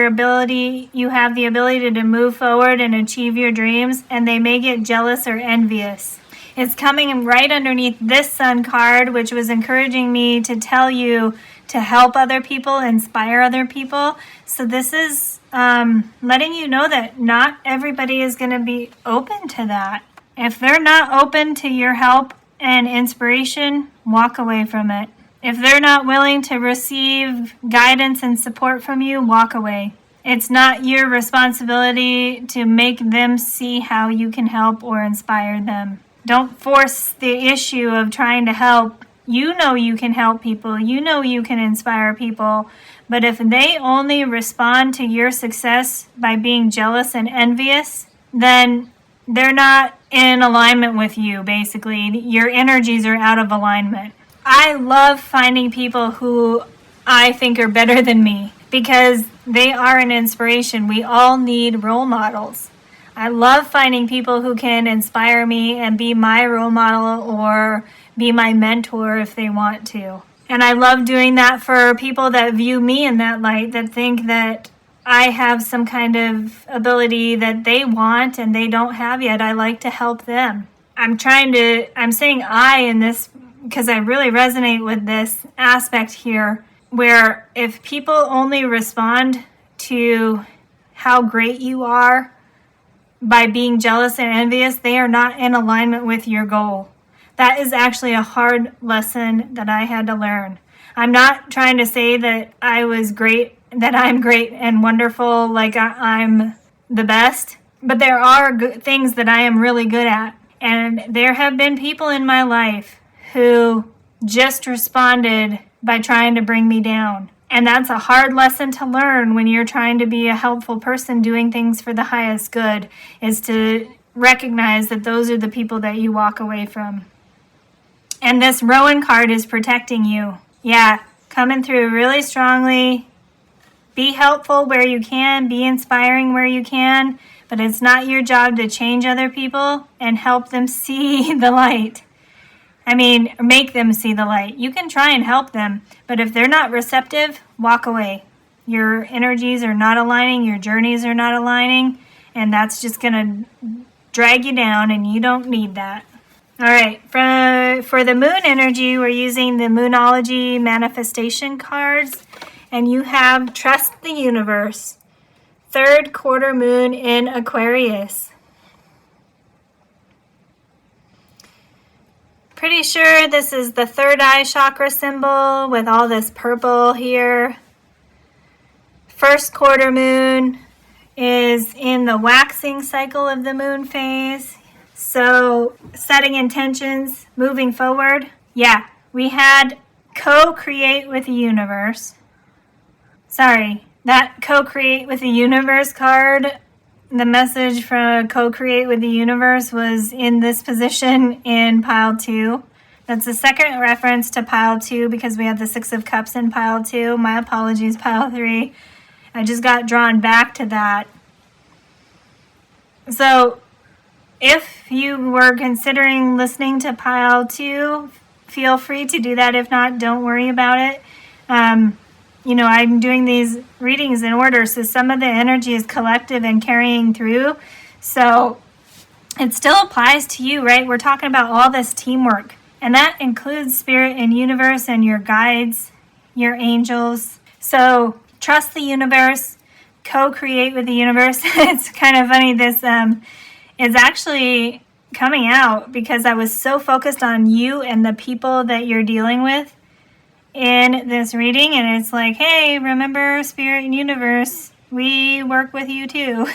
have the ability to move forward and achieve your dreams, and they may get jealous or envious. It's coming right underneath this sun card, which was encouraging me to tell you to help other people, inspire other people. So this is letting you know that not everybody is going to be open to that. If they're not open to your help and inspiration, walk away from it. If they're not willing to receive guidance and support from you, walk away. It's not your responsibility to make them see how you can help or inspire them. Don't force the issue of trying to help You know you can help people. You know you can inspire people. But if they only respond to your success by being jealous and envious, then they're not in alignment with you, basically. Your energies are out of alignment. I love finding people who I think are better than me because they are an inspiration. We all need role models. I love finding people who can inspire me and be my role model or be my mentor if they want to. And I love doing that for people that view me in that light, that think that I have some kind of ability that they want and they don't have yet. I like to help them. I'm saying I in this because I really resonate with this aspect here, where if people only respond to how great you are by being jealous and envious, they are not in alignment with your goal. That is actually a hard lesson that I had to learn. I'm not trying to say that I was great, that I'm great and wonderful, like I'm the best, but there are things that I am really good at. And there have been people in my life who just responded by trying to bring me down. And that's a hard lesson to learn when you're trying to be a helpful person doing things for the highest good, is to recognize that those are the people that you walk away from. And this Rowan card is protecting you. Yeah, coming through really strongly. Be helpful where you can, be inspiring where you can, but it's not your job to change other people and help them see the light. Make them see the light. You can try and help them, but if they're not receptive, walk away. Your energies are not aligning, your journeys are not aligning, and that's just going to drag you down, and you don't need that. All right, for the moon energy, we're using the Moonology manifestation cards, and you have Trust the Universe, third quarter moon in Aquarius. Pretty sure this is the third eye chakra symbol with all this purple here. First quarter moon is in the waxing cycle of the moon phase. So setting intentions, moving forward. Yeah, we had co-create with the universe. Sorry, that co-create with the universe card, the message from co-create with the universe was in this position in pile 2. That's the second reference to pile 2 because we had the 6 of cups in pile 2. My apologies, pile 3. I just got drawn back to that. So if you were considering listening to pile 2, feel free to do that. If not, don't worry about it. I'm doing these readings in order, so some of the energy is collective and carrying through. So it still applies to you, right? We're talking about all this teamwork, and that includes spirit and universe and your guides, your angels. So trust the universe, co-create with the universe. It's kind of funny. This is actually coming out because I was so focused on you and the people that you're dealing with in this reading, and it's like, hey, remember spirit and universe, we work with you too.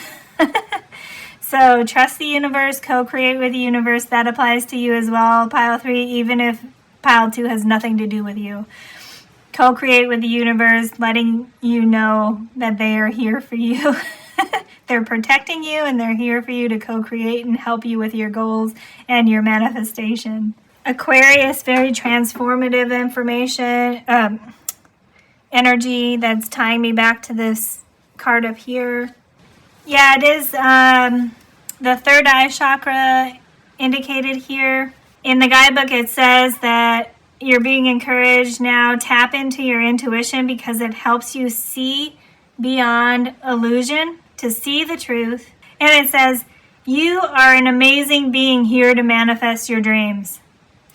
So trust the universe, co-create with the universe. That applies to you as well, pile 3, even if pile 2 has nothing to do with you. Co-create with the universe, letting you know that they are here for you. They're protecting you, and they're here for you to co-create and help you with your goals and your manifestation. Aquarius, very transformative energy that's tying me back to this card up here. Yeah, it is the third eye chakra indicated here. In the guidebook, it says that you're being encouraged now, tap into your intuition because it helps you see beyond illusion, to see the truth. And it says, you are an amazing being here to manifest your dreams.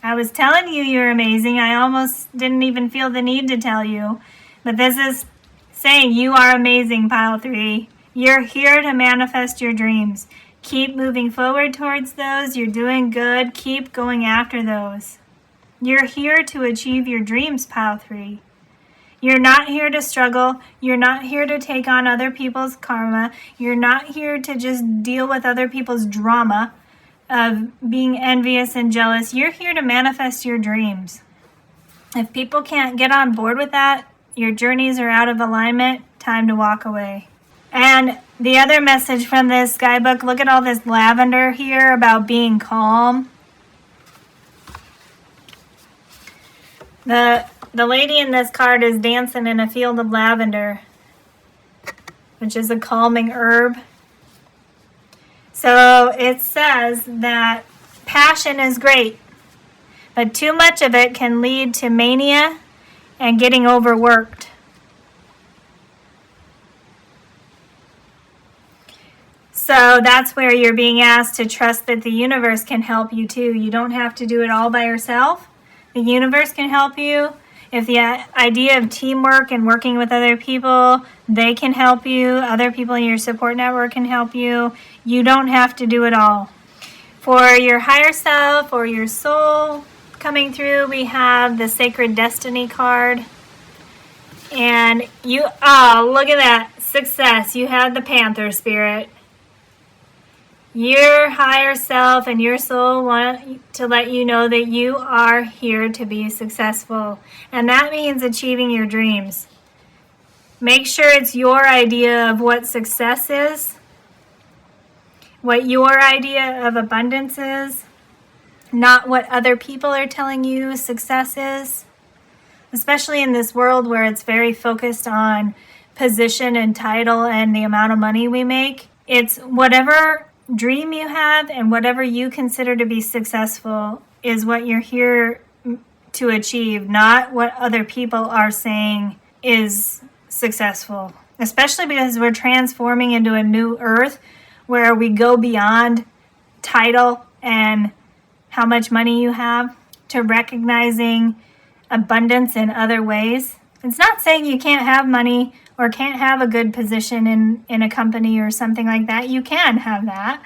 I was telling you you're amazing. I almost didn't even feel the need to tell you. But this is saying you are amazing, pile 3. You're here to manifest your dreams. Keep moving forward towards those. You're doing good. Keep going after those. You're here to achieve your dreams, pile 3. You're not here to struggle. You're not here to take on other people's karma. You're not here to just deal with other people's drama of being envious and jealous. You're here to manifest your dreams. If people can't get on board with that, your journeys are out of alignment, time to walk away. And the other message from this guidebook, look at all this lavender here about being calm. The lady in this card is dancing in a field of lavender, which is a calming herb. So it says that passion is great, but too much of it can lead to mania and getting overworked. So that's where you're being asked to trust that the universe can help you too. You don't have to do it all by yourself. The universe can help you. If the idea of teamwork and working with other people, they can help you. Other people in your support network can help you. You don't have to do it all. For your higher self or your soul coming through, we have the Sacred Destiny card. And you, oh, look at that. Success. You have the Panther spirit. Your higher self and your soul want to let you know that you are here to be successful. And that means achieving your dreams. Make sure it's your idea of what success is, what your idea of abundance is, not what other people are telling you success is. Especially in this world where it's very focused on position and title and the amount of money we make. It's whatever dream you have and whatever you consider to be successful is what you're here to achieve, not what other people are saying is successful. Especially because we're transforming into a new earth where we go beyond title and how much money you have to recognizing abundance in other ways. It's not saying you can't have money or can't have a good position in a company or something like that. You can have that.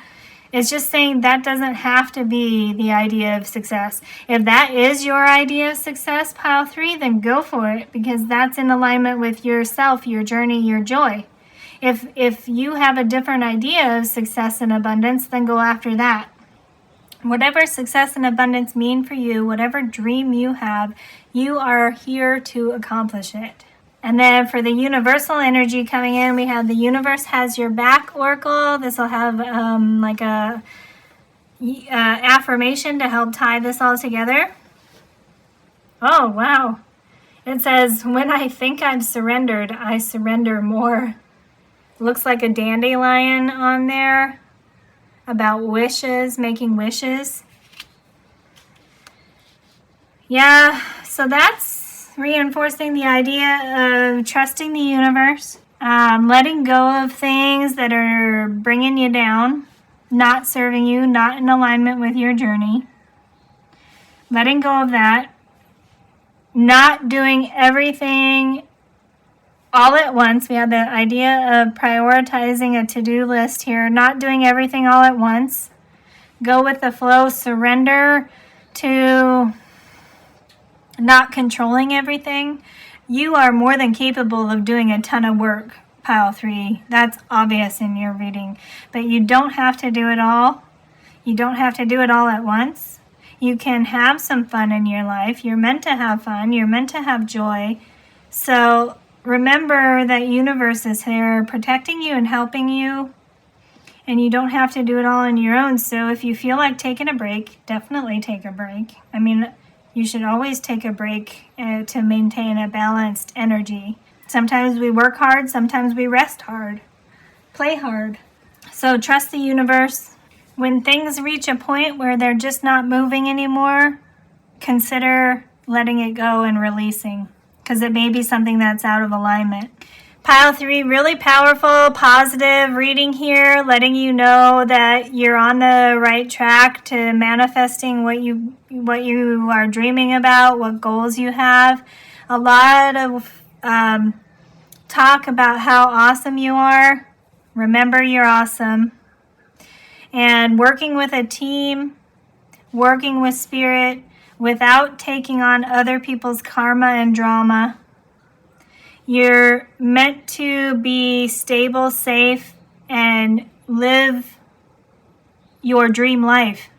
It's just saying that doesn't have to be the idea of success. If that is your idea of success, pile 3, then go for it, because that's in alignment with yourself, your journey, your joy. If you have a different idea of success and abundance, then go after that. Whatever success and abundance mean for you, whatever dream you have, you are here to accomplish it. And then for the universal energy coming in, we have the Universe Has Your Back Oracle. This will have like a affirmation to help tie this all together. Oh, wow. It says, when I think I've surrendered, I surrender more. Looks like a dandelion on there about wishes, making wishes. Yeah, so that's reinforcing the idea of trusting the universe, letting go of things that are bringing you down, not serving you, not in alignment with your journey. Letting go of that, not doing everything all at once. We have the idea of prioritizing a to-do list here, not doing everything all at once. Go with the flow, surrender to not controlling everything. You are more than capable of doing a ton of work, pile 3. That's obvious in your reading. But you don't have to do it all. You don't have to do it all at once. You can have some fun in your life. You're meant to have fun. You're meant to have joy. So remember that universe is here protecting you and helping you. And you don't have to do it all on your own. So if you feel like taking a break, definitely take a break. I mean, you should always take a break to maintain a balanced energy. Sometimes we work hard, sometimes we rest hard, play hard. So trust the universe. When things reach a point where they're just not moving anymore, consider letting it go and releasing, because it may be something that's out of alignment. Pile 3, really powerful, positive reading here, letting you know that you're on the right track to manifesting what you are dreaming about, what goals you have. A lot of talk about how awesome you are. Remember, you're awesome. And working with a team, working with spirit, without taking on other people's karma and drama. You're meant to be stable, safe, and live your dream life.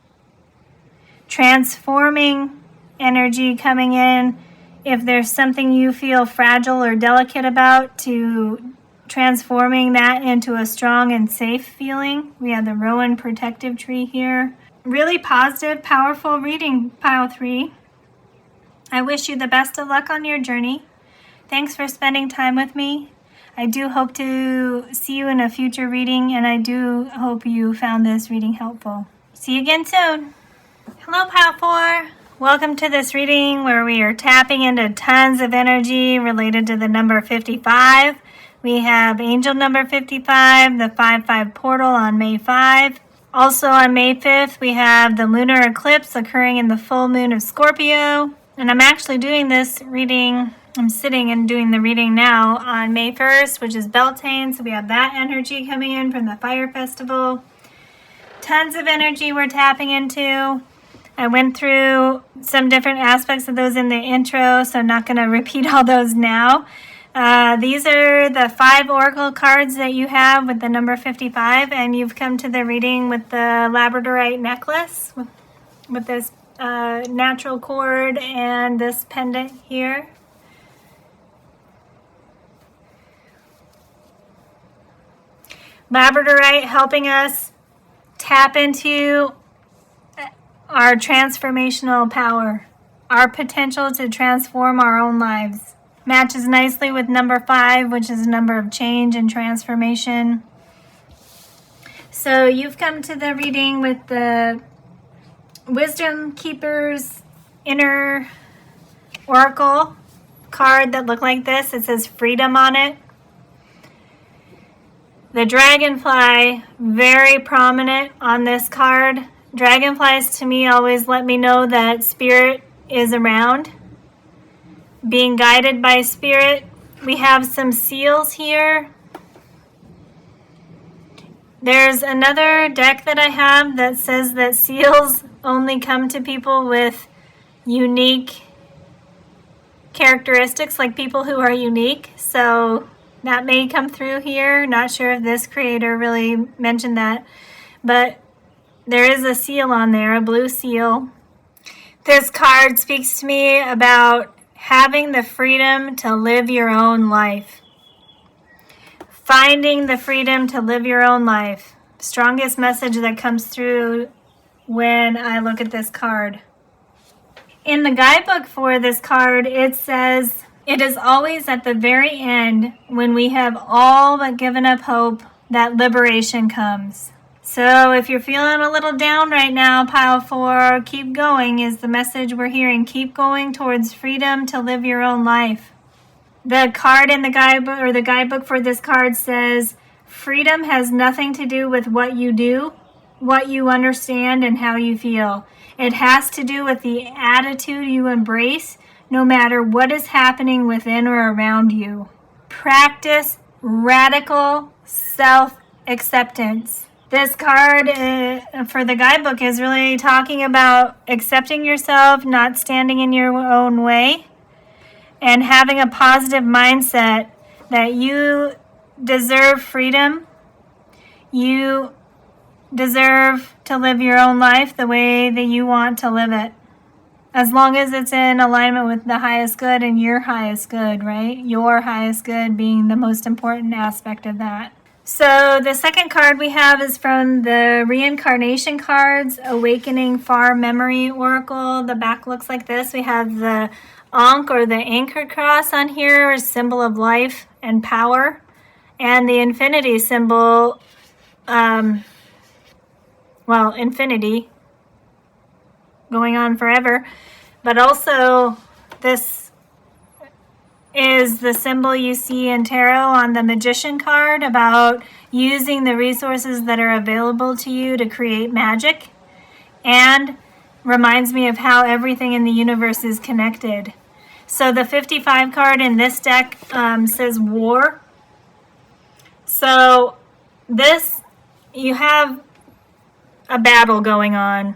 Transforming energy coming in. if there's something you feel fragile or delicate about, to transforming that into a strong and safe feeling. We have the Rowan protective tree here. Really positive, powerful reading, pile 3. I wish you the best of luck on your journey. Thanks for spending time with me. I do hope to see you in a future reading, and I do hope you found this reading helpful. See you again soon. Hello, pile 4. Welcome to this reading where we are tapping into tons of energy related to the number 55. We have angel number 55, the 5-5 portal on May 5. Also on May 5th, we have the lunar eclipse occurring in the full moon of Scorpio. And I'm actually doing this reading, I'm sitting and doing the reading now on May 1st, which is Beltane. So we have that energy coming in from the fire festival. Tons of energy we're tapping into. I went through some different aspects of those in the intro, so I'm not going to repeat all those now. These are the 5 oracle cards that you have with the number 55, and you've come to the reading with the labradorite necklace with this natural cord and this pendant here. Labradorite helping us tap into our transformational power, our potential to transform our own lives. Matches nicely with number 5, which is a number of change and transformation. So you've come to the reading with the Wisdom Keeper's inner oracle card that look like this. It says freedom on it. The dragonfly, very prominent on this card. Dragonflies to me always let me know that spirit is around, being guided by spirit. We have some seals here. There's another deck that I have that says that seals only come to people with unique characteristics, like people who are unique. So that may come through here. Not sure if this creator really mentioned that, but there is a seal on there, a blue seal. This card speaks to me about having the freedom to live your own life. Finding the freedom to live your own life. Strongest message that comes through when I look at this card. In the guidebook for this card, it says, it is always at the very end when we have all but given up hope that liberation comes. So if you're feeling a little down right now, pile 4, keep going is the message we're hearing. Keep going towards freedom to live your own life. The card in the guidebook, or the guidebook for this card, says, freedom has nothing to do with what you do, what you understand, and how you feel. It has to do with the attitude you embrace, no matter what is happening within or around you. Practice radical self-acceptance. This card for the guidebook is really talking about accepting yourself, not standing in your own way, and having a positive mindset that you deserve freedom. You deserve to live your own life the way that you want to live it. As long as it's in alignment with the highest good and your highest good, right? Your highest good being the most important aspect of that. So the second card we have is from the Reincarnation cards, Awakening Far Memory Oracle. The back looks like this. We have the Ankh, or the anchor cross, on here, a symbol of life and power. And the infinity symbol, infinity, going on forever. But also, this is the symbol you see in tarot on the Magician card about using the resources that are available to you to create magic, and reminds me of how everything in the universe is connected. So the 55 card in this deck says war. So this, you have a battle going on.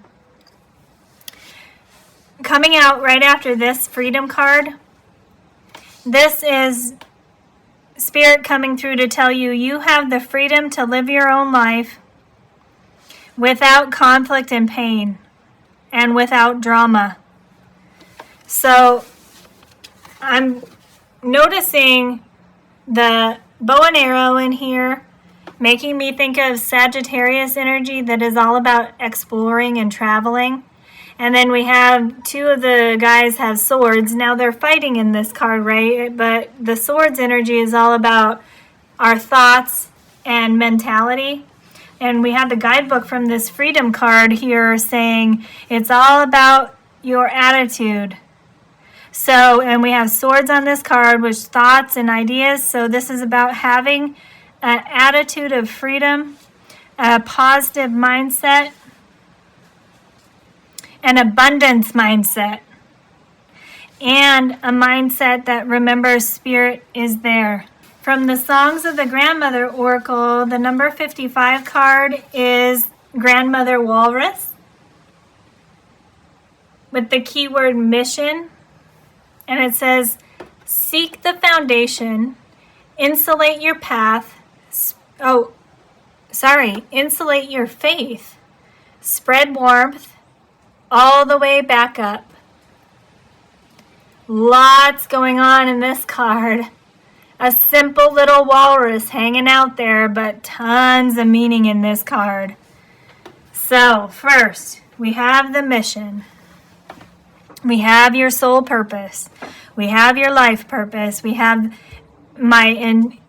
Coming out right after this freedom card, this is Spirit coming through to tell you you have the freedom to live your own life without conflict and pain and without drama. So I'm noticing the bow and arrow in here, making me think of Sagittarius energy that is all about exploring and traveling. And then we have two of the guys have swords. Now they're fighting in this card, right? But the swords energy is all about our thoughts and mentality. And we have the guidebook from this freedom card here saying it's all about your attitude. So, and we have swords on this card, which thoughts and ideas. So this is about having an attitude of freedom, a positive mindset, an abundance mindset, and a mindset that remembers spirit is there. From the Songs of the Grandmother Oracle, the number 55 card is Grandmother Walrus with the keyword mission. And it says, seek the foundation, insulate your path, insulate your faith, spread warmth all the way back up. Lots going on in this card. A simple little walrus hanging out there, but tons of meaning in this card. So, first, we have the mission. We have your soul purpose. We have your life purpose. We have my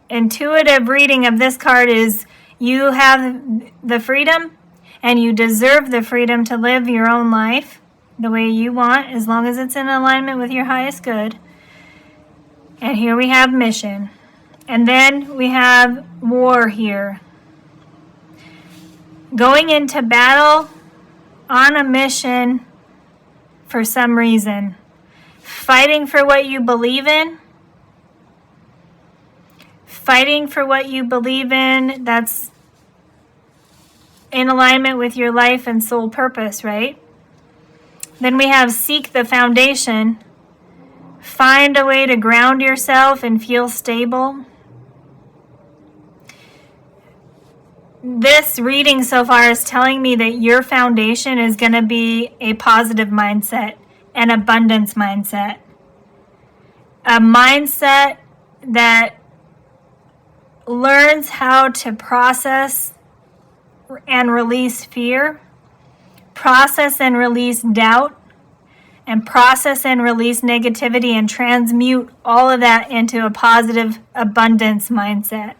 intuitive reading of this card is you have the freedom and you deserve the freedom to live your own life the way you want, as long as it's in alignment with your highest good. And here we have mission. And then we have war here. Going into battle on a mission for some reason. Fighting for what you believe in. Fighting for what you believe in that's in alignment with your life and soul purpose, right? Then we have seek the foundation. Find a way to ground yourself and feel stable. This reading so far is telling me that your foundation is going to be a positive mindset, an abundance mindset. A mindset that learns how to process and release fear, process and release doubt, and process and release negativity and transmute all of that into a positive abundance mindset.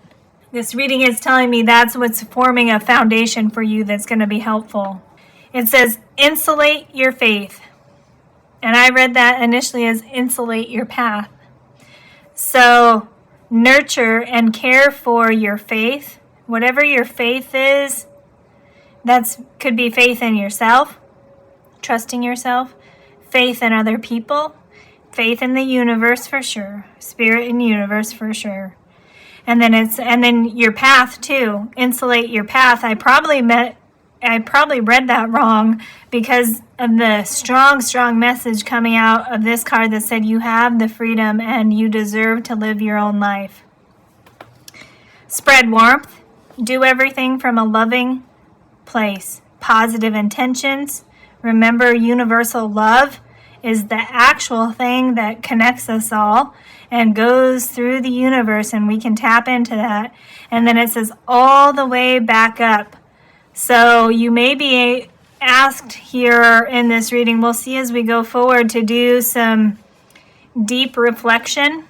This reading is telling me that's what's forming a foundation for you that's going to be helpful. It says, insulate your faith. And I read that initially as insulate your path. So, nurture and care for your faith. Whatever your faith is, that could be faith in yourself, trusting yourself, faith in other people, faith in the universe for sure, spirit and universe for sure. And then your path too. Insulate your path. I probably read that wrong because of the strong message coming out of this card that said you have the freedom and you deserve to live your own life. Spread warmth. Do everything from a loving place. Positive intentions. Remember, universal love is the actual thing that connects us all and goes through the universe, and we can tap into that. And then it says all the way back up. So you may be asked here in this reading, we'll see as we go forward, to do some deep reflection.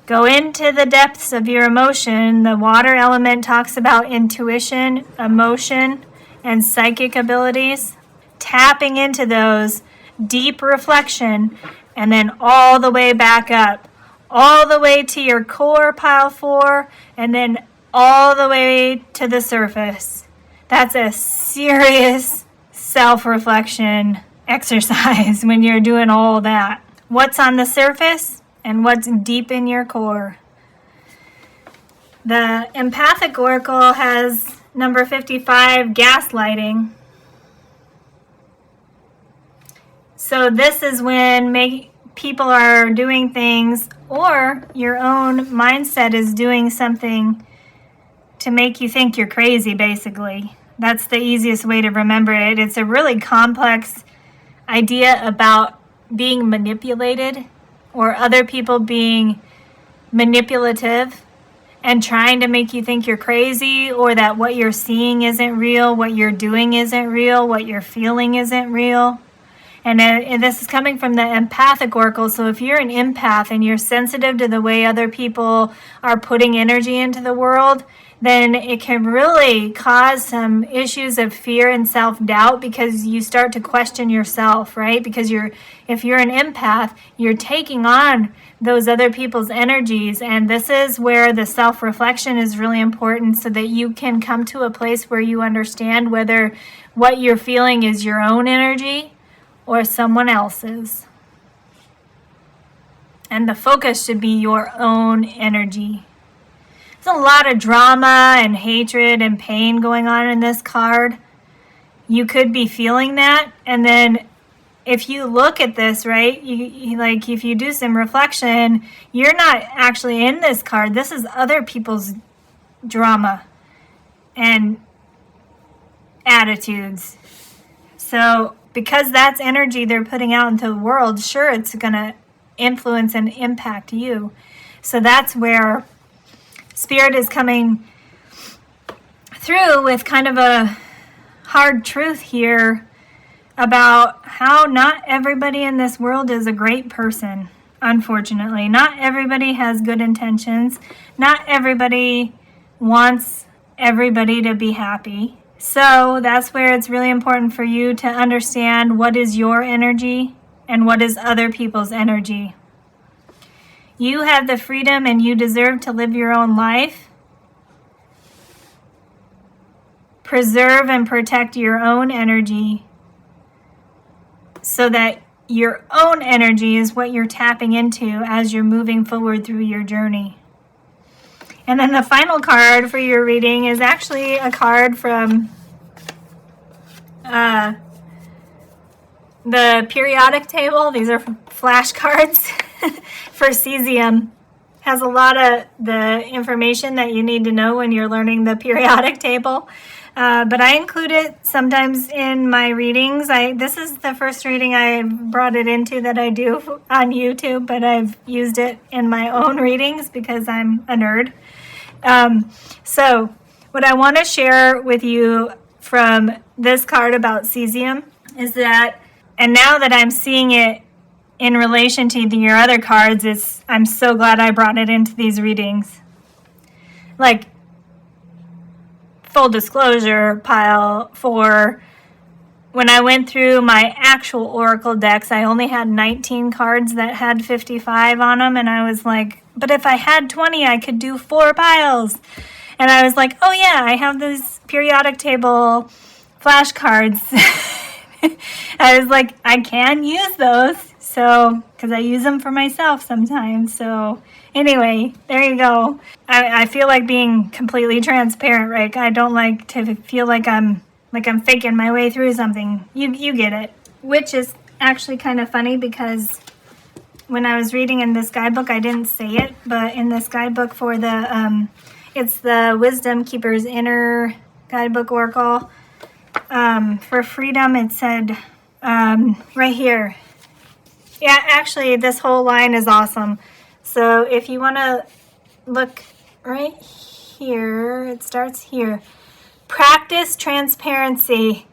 Go into the depths of your emotion. The water element talks about intuition, emotion, and psychic abilities. Tapping into those, deep reflection, and then all the way back up. All the way to your core, pile 4, and then all the way to the surface. That's a serious self-reflection exercise when you're doing all that. What's on the surface and what's deep in your core. The empathic oracle has number 55, gaslighting. So this is when people are doing things, or your own mindset is doing something to make you think you're crazy, basically. That's the easiest way to remember it. It's a really complex idea about being manipulated or other people being manipulative and trying to make you think you're crazy, or that what you're seeing isn't real, what you're doing isn't real, what you're feeling isn't real. And this is coming from the empathic oracle. So if you're an empath and you're sensitive to the way other people are putting energy into the world, then it can really cause some issues of fear and self-doubt, because you start to question yourself, right? Because if you're an empath, you're taking on those other people's energies. And this is where the self-reflection is really important, so that you can come to a place where you understand whether what you're feeling is your own energy or someone else's. And the focus should be your own energy. There's a lot of drama and hatred and pain going on in this card. You could be feeling that. And then if you look at this, right, you like if you do some reflection, you're not actually in this card. This is other people's drama and attitudes. So because that's energy they're putting out into the world, sure, it's going to influence and impact you. So that's where Spirit is coming through with kind of a hard truth here about how not everybody in this world is a great person, unfortunately. Not everybody has good intentions. Not everybody wants everybody to be happy. So that's where it's really important for you to understand what is your energy and what is other people's energy. You have the freedom and you deserve to live your own life. Preserve and protect your own energy, so that your own energy is what you're tapping into as you're moving forward through your journey. And then the final card for your reading is actually a card from the periodic table. These are flashcards for cesium. Has a lot of the information that you need to know when you're learning the periodic table. But I include it sometimes in my readings. This is the first reading I brought it into that I do on YouTube, but I've used it in my own readings because I'm a nerd. So what I want to share with you from this card about cesium is that, and now that I'm seeing it in relation to your other cards, I'm so glad I brought it into these readings. Like, full disclosure, pile, for when I went through my actual oracle decks, I only had 19 cards that had 55 on them, and I was like, but if I had 20, I could do 4 piles. And I was like, oh yeah, I have these periodic table flashcards. I was like, I can use those, so, because I use them for myself sometimes. So anyway, there you go. I feel like being completely transparent, right? I don't like to feel like I'm faking my way through something. You get it. Which is actually kind of funny, because when I was reading in this guidebook, I didn't say it, but in this guidebook for the, it's the Wisdom Keeper's Inner Guidebook Oracle, for freedom, it said, right here. Yeah, actually, this whole line is awesome. So if you want to look right here, it starts here. Practice transparency,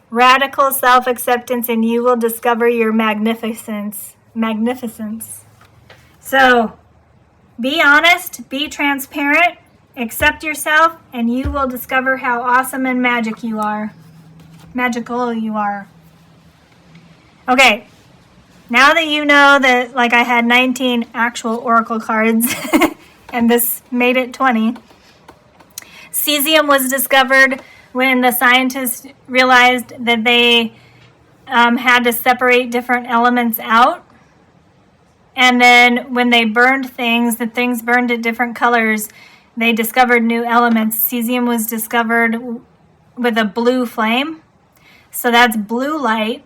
radical self-acceptance, and you will discover your magnificence. So be honest, be transparent, accept yourself, and you will discover how awesome and magical you are. Okay. Now that you know that, like, I had 19 actual oracle cards and this made it 20. Cesium was discovered when the scientists realized that they had to separate different elements out. And then when they burned things, the things burned at different colors, they discovered new elements. Cesium was discovered with a blue flame. So that's blue light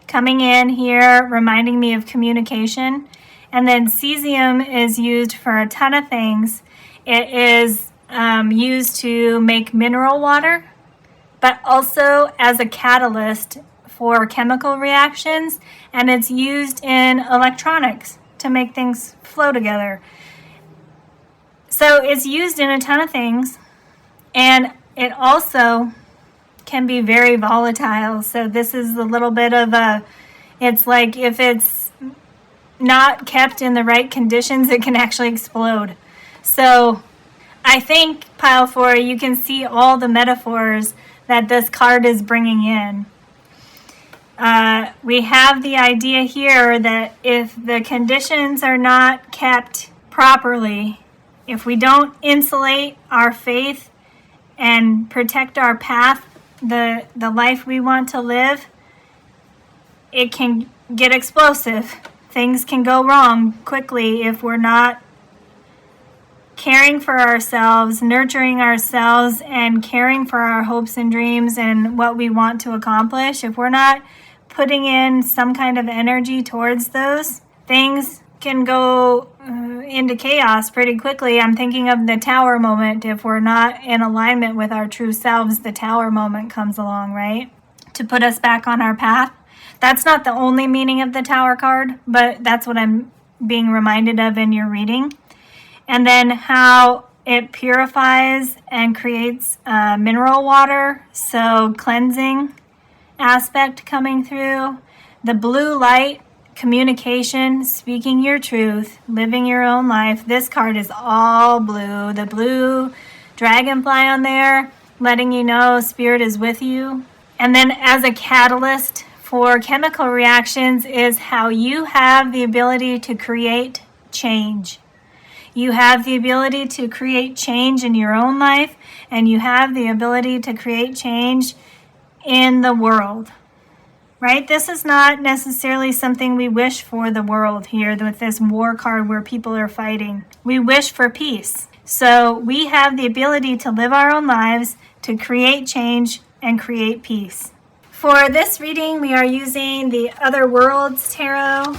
coming in here, reminding me of communication. And then cesium is used for a ton of things. It is used to make mineral water, but also as a catalyst for chemical reactions, and it's used in electronics to make things flow together. So it's used in a ton of things, and it also can be very volatile. So this is a little bit of it's like if it's not kept in the right conditions, it can actually explode. So I think, Pile 4, you can see all the metaphors that this card is bringing in. We have the idea here that if the conditions are not kept properly, if we don't insulate our faith and protect our path, the life we want to live, it can get explosive. Things can go wrong quickly if we're not caring for ourselves, nurturing ourselves, and caring for our hopes and dreams and what we want to accomplish. If we're not putting in some kind of energy towards those, things can go into chaos pretty quickly. I'm thinking of the tower moment. If we're not in alignment with our true selves, the tower moment comes along, right? To put us back on our path. That's not the only meaning of the tower card, but that's what I'm being reminded of in your reading. And then how it purifies and creates mineral water, so cleansing aspect coming through. The blue light, communication, speaking your truth, living your own life. This card is all blue. The blue dragonfly on there, letting you know Spirit is with you. And then as a catalyst for chemical reactions is how you have the ability to create change. You have the ability to create change in your own life, and you have the ability to create change in the world. Right? This is not necessarily something we wish for the world here with this war card where people are fighting. We wish for peace. So we have the ability to live our own lives, to create change and create peace. For this reading, we are using the Otherworlds Tarot.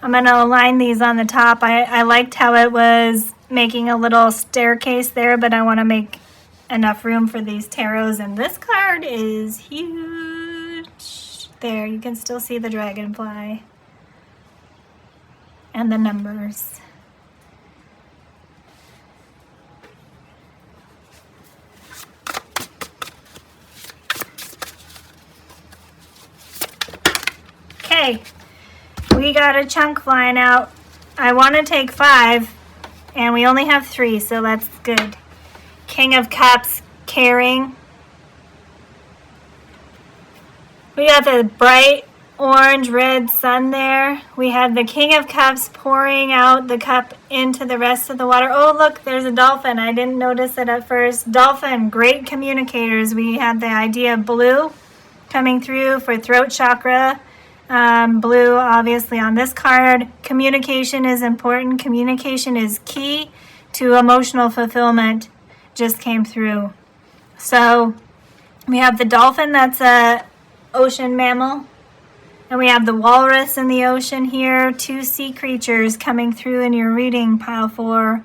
I'm going to align these on the top. I liked how it was making a little staircase there, but I want to make enough room for these tarots. And this card is huge. There, you can still see the dragonfly and the numbers. Okay. We got a chunk flying out. I want to take 5, and we only have 3, so that's good. King of Cups, caring. We got the bright orange-red sun there. We have the King of Cups pouring out the cup into the rest of the water. Oh, look, there's a dolphin. I didn't notice it at first. Dolphin, great communicators. We have the idea of blue coming through for throat chakra. Blue, obviously, on this card. Communication is important. Communication is key to emotional fulfillment. Just came through. So we have the dolphin, that's a ocean mammal. And we have the walrus in the ocean here. 2 sea creatures coming through in your reading, Pile 4.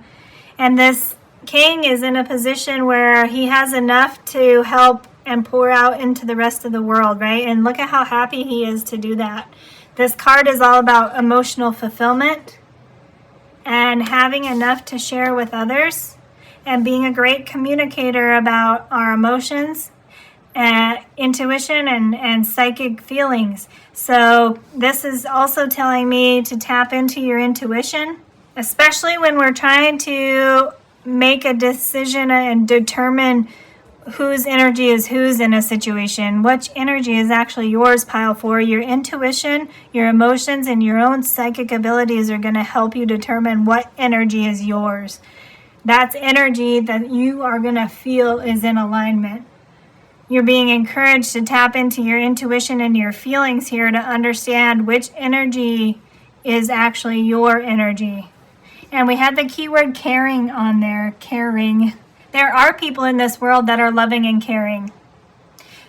And this king is in a position where he has enough to help and pour out into the rest of the world, right? And look at how happy he is to do that. This card is all about emotional fulfillment and having enough to share with others and being a great communicator about our emotions, intuition, and psychic feelings. So this is also telling me to tap into your intuition, especially when we're trying to make a decision and determine whose energy is whose in a situation. Which energy is actually yours, Pile 4? Your intuition, your emotions, and your own psychic abilities are going to help you determine what energy is yours. That's energy that you are going to feel is in alignment. You're being encouraged to tap into your intuition and your feelings here to understand which energy is actually your energy. And we had the keyword caring on there, caring. There are people in this world that are loving and caring.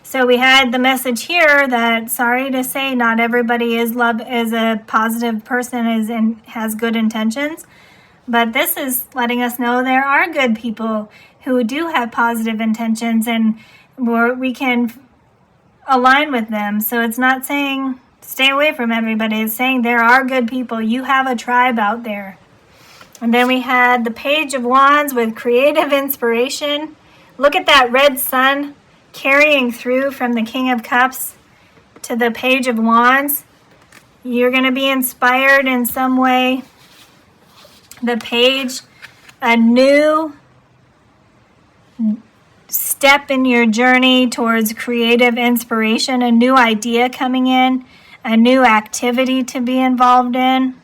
So we had the message here that, sorry to say, not everybody is a positive person and has good intentions. But this is letting us know there are good people who do have positive intentions, and we can align with them. So it's not saying stay away from everybody. It's saying there are good people. You have a tribe out there. And then we had the Page of Wands with creative inspiration. Look at that red sun carrying through from the King of Cups to the Page of Wands. You're going to be inspired in some way. The Page, a new step in your journey towards creative inspiration, a new idea coming in, a new activity to be involved in.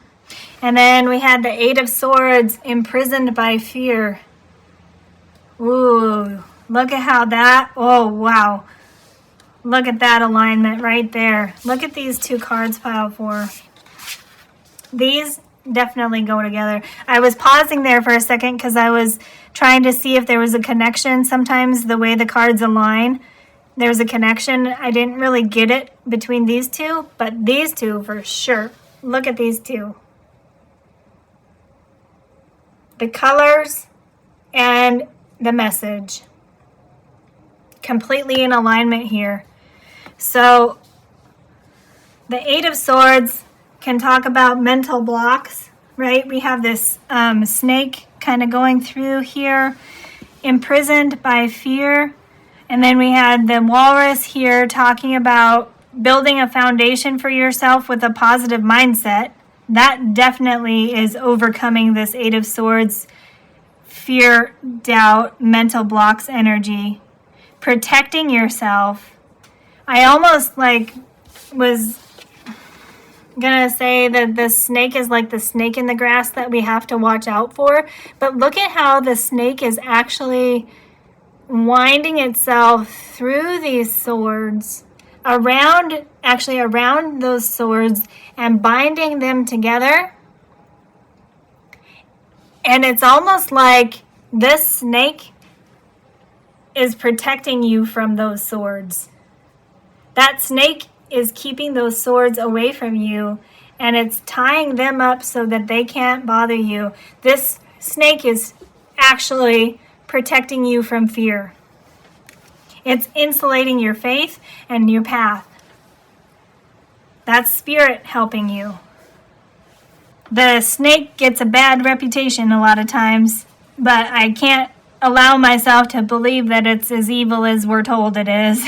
And then we had the Eight of Swords, imprisoned by fear. Ooh, look at how that, oh wow. Look at that alignment right there. Look at these two cards, pile 4. These definitely go together. I was pausing there for a second because I was trying to see if there was a connection. Sometimes the way the cards align, there's a connection. I didn't really get it between these two, but these two for sure. Look at these two. The colors and the message. Completely in alignment here. So the Eight of Swords can talk about mental blocks, right? We have this snake kind of going through here, imprisoned by fear. And then we had the walrus here talking about building a foundation for yourself with a positive mindset. That definitely is overcoming this Eight of Swords, fear, doubt, mental blocks energy. Protecting yourself. I almost was gonna say that the snake is like the snake in the grass that we have to watch out for. But look at how the snake is actually winding itself through these swords, around those swords and binding them together. And it's almost like this snake is protecting you from those swords. That snake is keeping those swords away from you, and it's tying them up so that they can't bother you. This snake is actually protecting you from fear. It's insulating your faith and your path. That's spirit helping you. The snake gets a bad reputation a lot of times, but I can't allow myself to believe that it's as evil as we're told it is.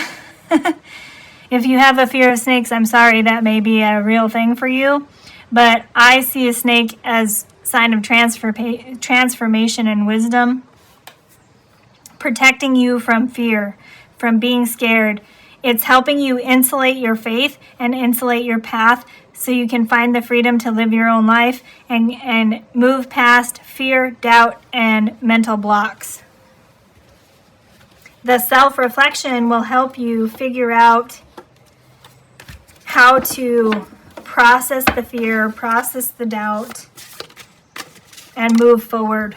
If you have a fear of snakes, I'm sorry, that may be a real thing for you. But I see a snake as a sign of transformation and wisdom. Protecting you from fear, from being scared. It's helping you insulate your faith and insulate your path so you can find the freedom to live your own life and move past fear, doubt, and mental blocks. The self-reflection will help you figure out how to process the fear, process the doubt, and move forward.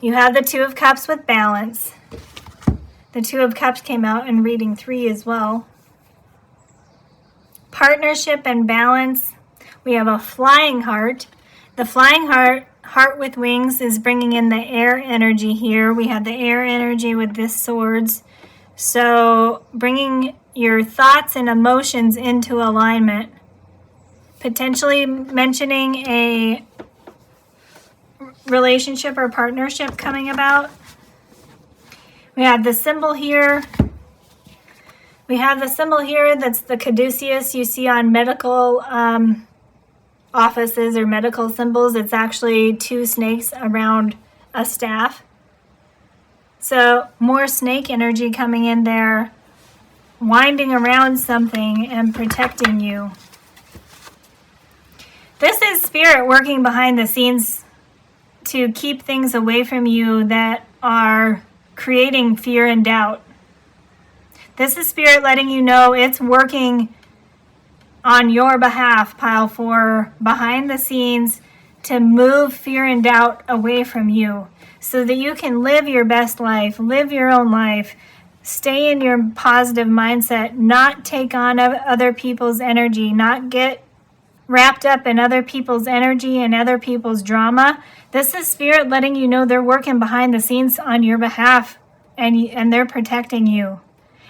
You have the Two of Cups with balance. The Two of Cups came out in reading 3 as well. Partnership and balance. We have a flying heart. The flying heart with wings, is bringing in the air energy here. We have the air energy with this swords. So bringing your thoughts and emotions into alignment. Potentially mentioning a relationship or partnership coming about. We have the symbol here. We have the symbol here that's the caduceus you see on medical offices or medical symbols. It's actually 2 snakes around a staff. So more snake energy coming in there, winding around something and protecting you. This is spirit working behind the scenes to keep things away from you that are creating fear and doubt. This is spirit letting you know it's working on your behalf, pile 4, behind the scenes to move fear and doubt away from you so that you can live your best life, live your own life, Stay in your positive mindset, not take on other people's energy, not get wrapped up in other people's energy and other people's drama. This is Spirit letting you know they're working behind the scenes on your behalf, and they're protecting you.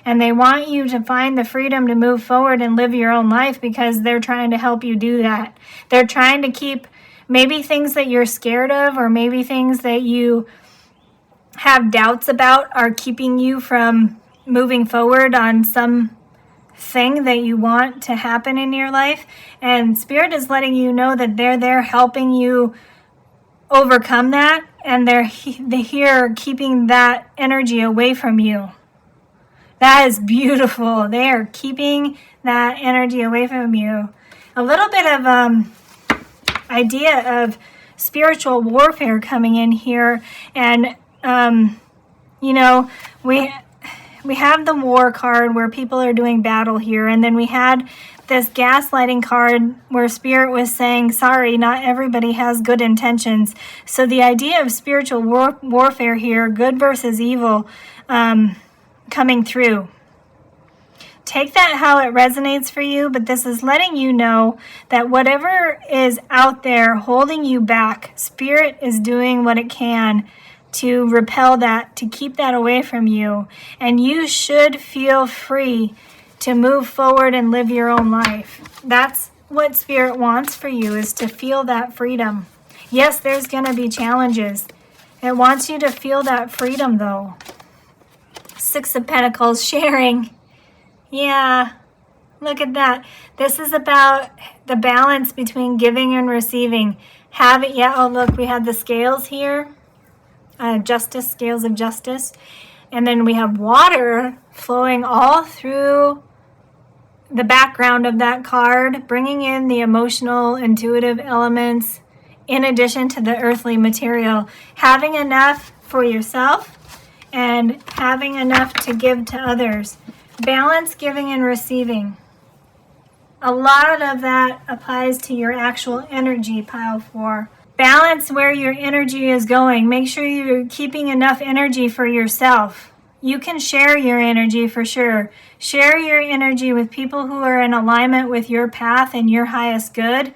And they want you to find the freedom to move forward and live your own life because they're trying to help you do that. They're trying to keep maybe things that you're scared of, or maybe things that you have doubts about are keeping you from moving forward on some thing that you want to happen in your life. And Spirit is letting you know that they're there helping you overcome that, and they're here keeping that energy away from you. That is beautiful. They are keeping that energy away from you. A little bit of idea of spiritual warfare coming in here, and we have the war card where people are doing battle here, and then we had this gaslighting card where Spirit was saying, sorry, not everybody has good intentions. So the idea of spiritual warfare here, good versus evil, coming through. Take that how it resonates for you, but this is letting you know that whatever is out there holding you back, Spirit is doing what it can to repel that, to keep that away from you. And you should feel free to move forward and live your own life. That's what Spirit wants for you, is to feel that freedom. Yes, there's going to be challenges. It wants you to feel that freedom, though. Six of Pentacles, sharing. Yeah, look at that. This is about the balance between giving and receiving. Look, we have the scales here. Justice, scales of justice. And then we have water flowing all through the background of that card, bringing in the emotional, intuitive elements in addition to the earthly material. Having enough for yourself and having enough to give to others. Balance, giving, and receiving. A lot of that applies to your actual energy, pile 4. Balance where your energy is going. Make sure you're keeping enough energy for yourself. You can share your energy for sure. Share your energy with people who are in alignment with your path and your highest good.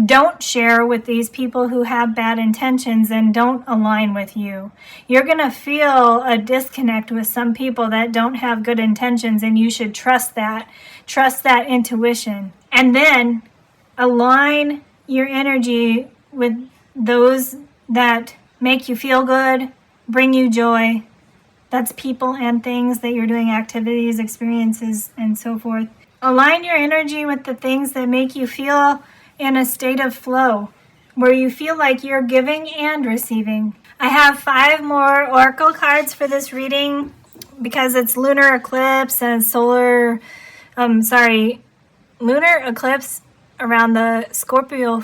Don't share with these people who have bad intentions and don't align with you. You're going to feel a disconnect with some people that don't have good intentions, and you should trust that. Trust that intuition. And then align your energy with those that make you feel good, bring you joy. That's people and things that you're doing, activities, experiences, and so forth. Align your energy with the things that make you feel in a state of flow, where you feel like you're giving and receiving. I have 5 more oracle cards for this reading because it's lunar eclipse and lunar eclipse around the Scorpio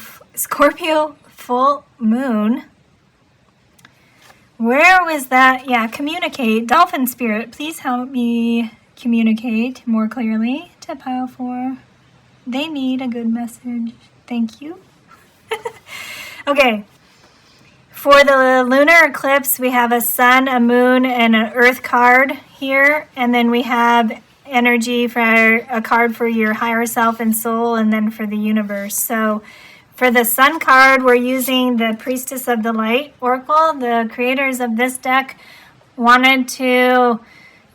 full moon. Where was that? Yeah, communicate. Dolphin Spirit, please help me communicate more clearly to pile 4. They need a good message. Thank you. Okay. For the lunar eclipse, we have a sun, a moon, and an earth card here. And then we have energy for a card for your higher self and soul, and then for the universe. So for the sun card, we're using the Priestess of the Light Oracle. The creators of this deck wanted to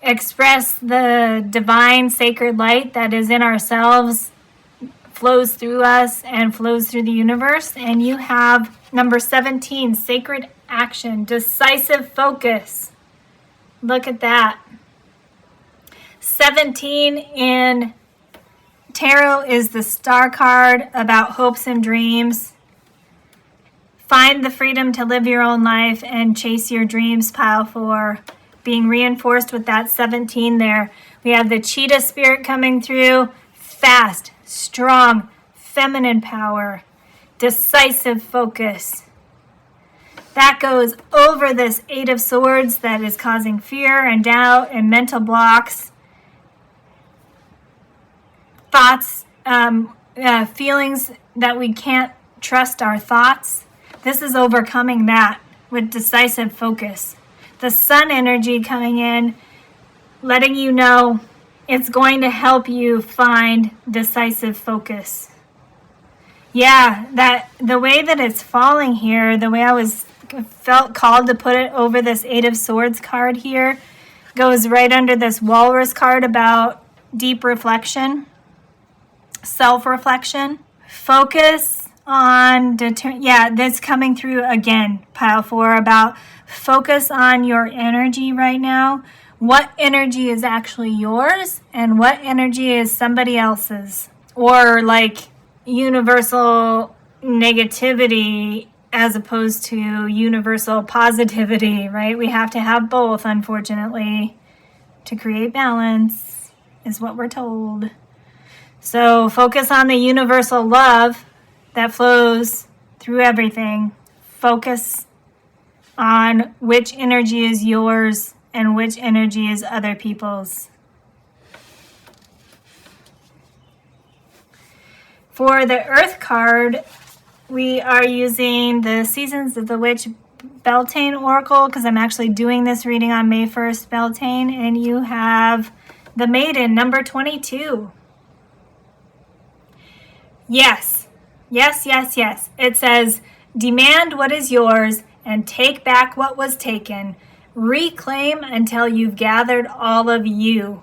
express the divine sacred light that is in ourselves, flows through us, and flows through the universe. And you have number 17, sacred action, decisive focus. Look at that. 17 in Tarot is the star card, about hopes and dreams. Find the freedom to live your own life and chase your dreams, pile 4. Being reinforced with that 17 there. We have the cheetah spirit coming through. Fast, strong, feminine power, decisive focus. That goes over this 8 of Swords that is causing fear and doubt and mental blocks. Thoughts, feelings that we can't trust our thoughts. This is overcoming that with decisive focus. The sun energy coming in letting you know it's going to help you find decisive focus. Yeah, that the way that it's falling here, the way I felt called to put it over this Eight of Swords card here, goes right under this Walrus card about deep reflection, self-reflection. Focus on, that's coming through again, pile 4, about focus on your energy right now. What energy is actually yours and what energy is somebody else's? Or like universal negativity as opposed to universal positivity, right? We have to have both, unfortunately, to create balance, is what we're told. So focus on the universal love that flows through everything. Focus on which energy is yours and which energy is other people's. For the Earth card, we are using the Seasons of the Witch Beltane Oracle, because I'm actually doing this reading on May 1st, Beltane, and you have the Maiden, number 22. Yes. It says, demand what is yours and take back what was taken. Reclaim until you've gathered all of you.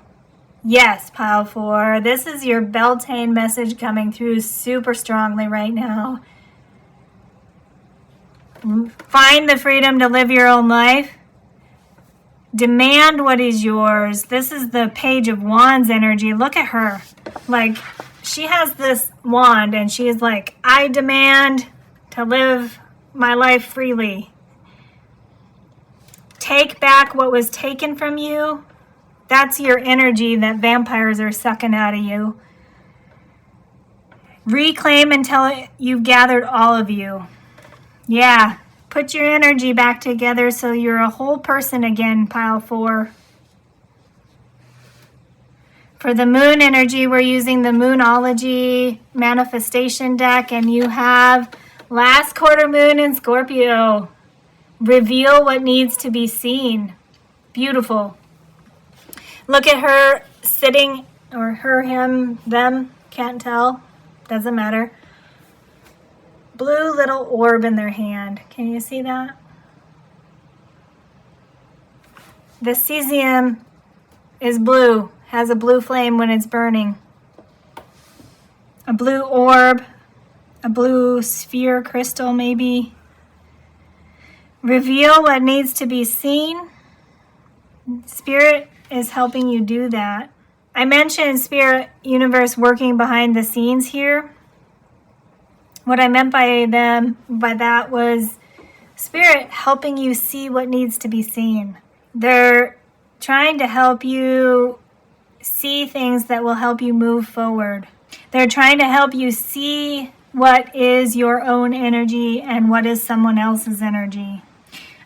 Yes, pile 4. This is your Beltane message coming through super strongly right now. Find the freedom to live your own life. Demand what is yours. This is the Page of Wands energy. Look at her. Like, she has this wand and she is like, I demand to live my life freely. Take back what was taken from you. That's your energy that vampires are sucking out of you. Reclaim until you've gathered all of you. Yeah, put your energy back together so you're a whole person again, pile 4. For the moon energy, we're using the Moonology manifestation deck, and you have last quarter moon in Scorpio. Reveal what needs to be seen. Beautiful. Look at her sitting, or her, him, them, can't tell, doesn't matter. Blue little orb in their hand. Can you see that? The cesium is blue, has a blue flame when it's burning. A blue orb, a blue sphere crystal maybe. Reveal what needs to be seen. Spirit is helping you do that. I mentioned Spirit Universe working behind the scenes here. What I meant by that was Spirit helping you see what needs to be seen. They're trying to help you see things that will help you move forward. They're trying to help you see what is your own energy and what is someone else's energy.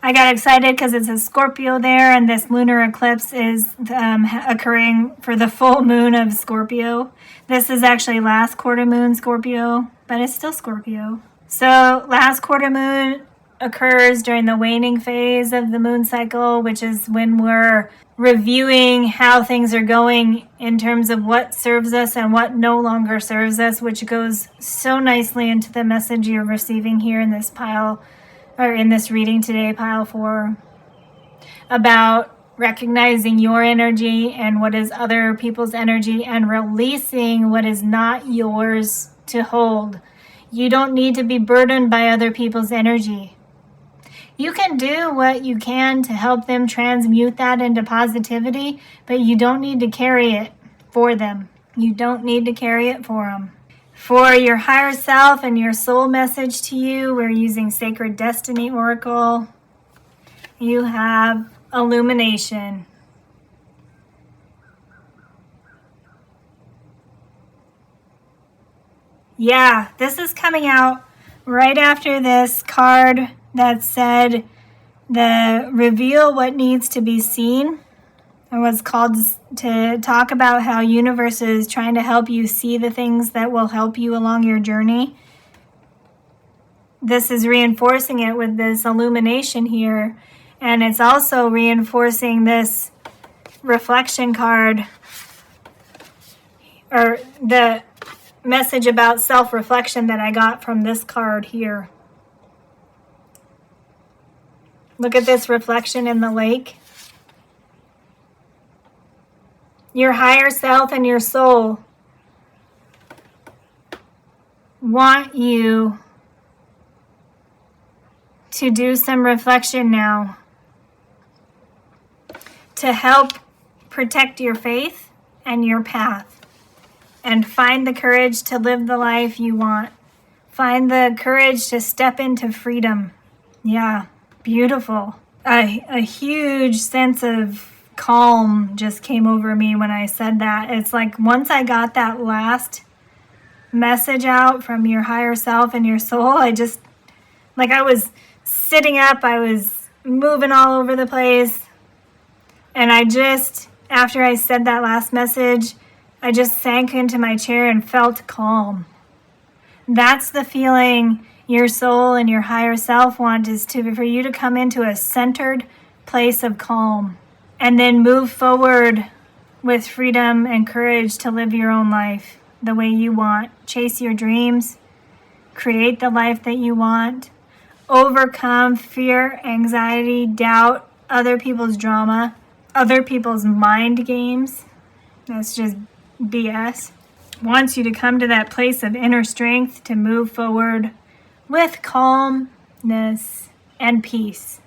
I got excited because it's a Scorpio there, and this lunar eclipse is occurring for the full moon of Scorpio. This is actually last quarter moon Scorpio, but it's still Scorpio. So last quarter moon occurs during the waning phase of the moon cycle, which is when we're reviewing how things are going in terms of what serves us and what no longer serves us, which goes so nicely into the message you're receiving here in this pile, or in this reading today, pile 4, about recognizing your energy and what is other people's energy and releasing what is not yours to hold. You don't need to be burdened by other people's energy. You can do what you can to help them transmute that into positivity, but you don't need to carry it for them. You don't need to carry it for them. For your higher self and your soul message to you, we're using Sacred Destiny Oracle. You have Illumination. Yeah, this is coming out right after this card that said the reveal what needs to be seen. It was called to talk about how universe is trying to help you see the things that will help you along your journey. This is reinforcing it with this illumination here. And it's also reinforcing this reflection card, or the message about self-reflection that I got from this card here. Look at this reflection in the lake. Your higher self and your soul want you to do some reflection now to help protect your faith and your path, and find the courage to live the life you want. Find the courage to step into freedom. Yeah, beautiful. A huge sense of calm just came over me when I said that. It's like once I got that last message out from your higher self and your soul, I just, like, I was sitting up, I was moving all over the place, and I just, after I said that last message, I just sank into my chair and felt calm. That's the feeling your soul and your higher self want, is for you to come into a centered place of calm and then move forward with freedom and courage to live your own life the way you want. Chase your dreams, create the life that you want, overcome fear, anxiety, doubt, other people's drama, other people's mind games. That's just BS. Wants you to come to that place of inner strength to move forward with calmness and peace.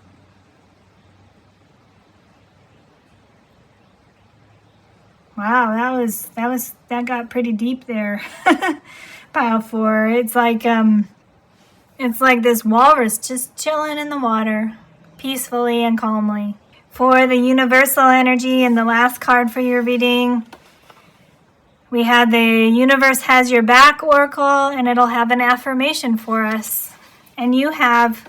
Wow, that got pretty deep there. Pile 4. It's like this walrus just chilling in the water, peacefully and calmly. For the universal energy and the last card for your reading, we had the Universe Has Your Back Oracle, and it'll have an affirmation for us. And you have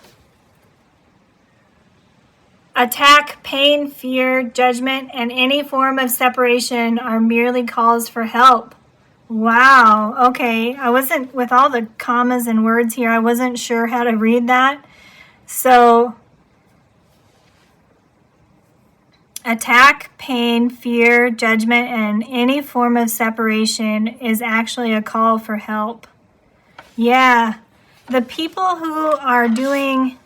attack, pain, fear, judgment, and any form of separation are merely calls for help. Wow. Okay. I wasn't, with all the commas and words here, I wasn't sure how to read that. So, attack, pain, fear, judgment, and any form of separation is actually a call for help. Yeah. The people who are doing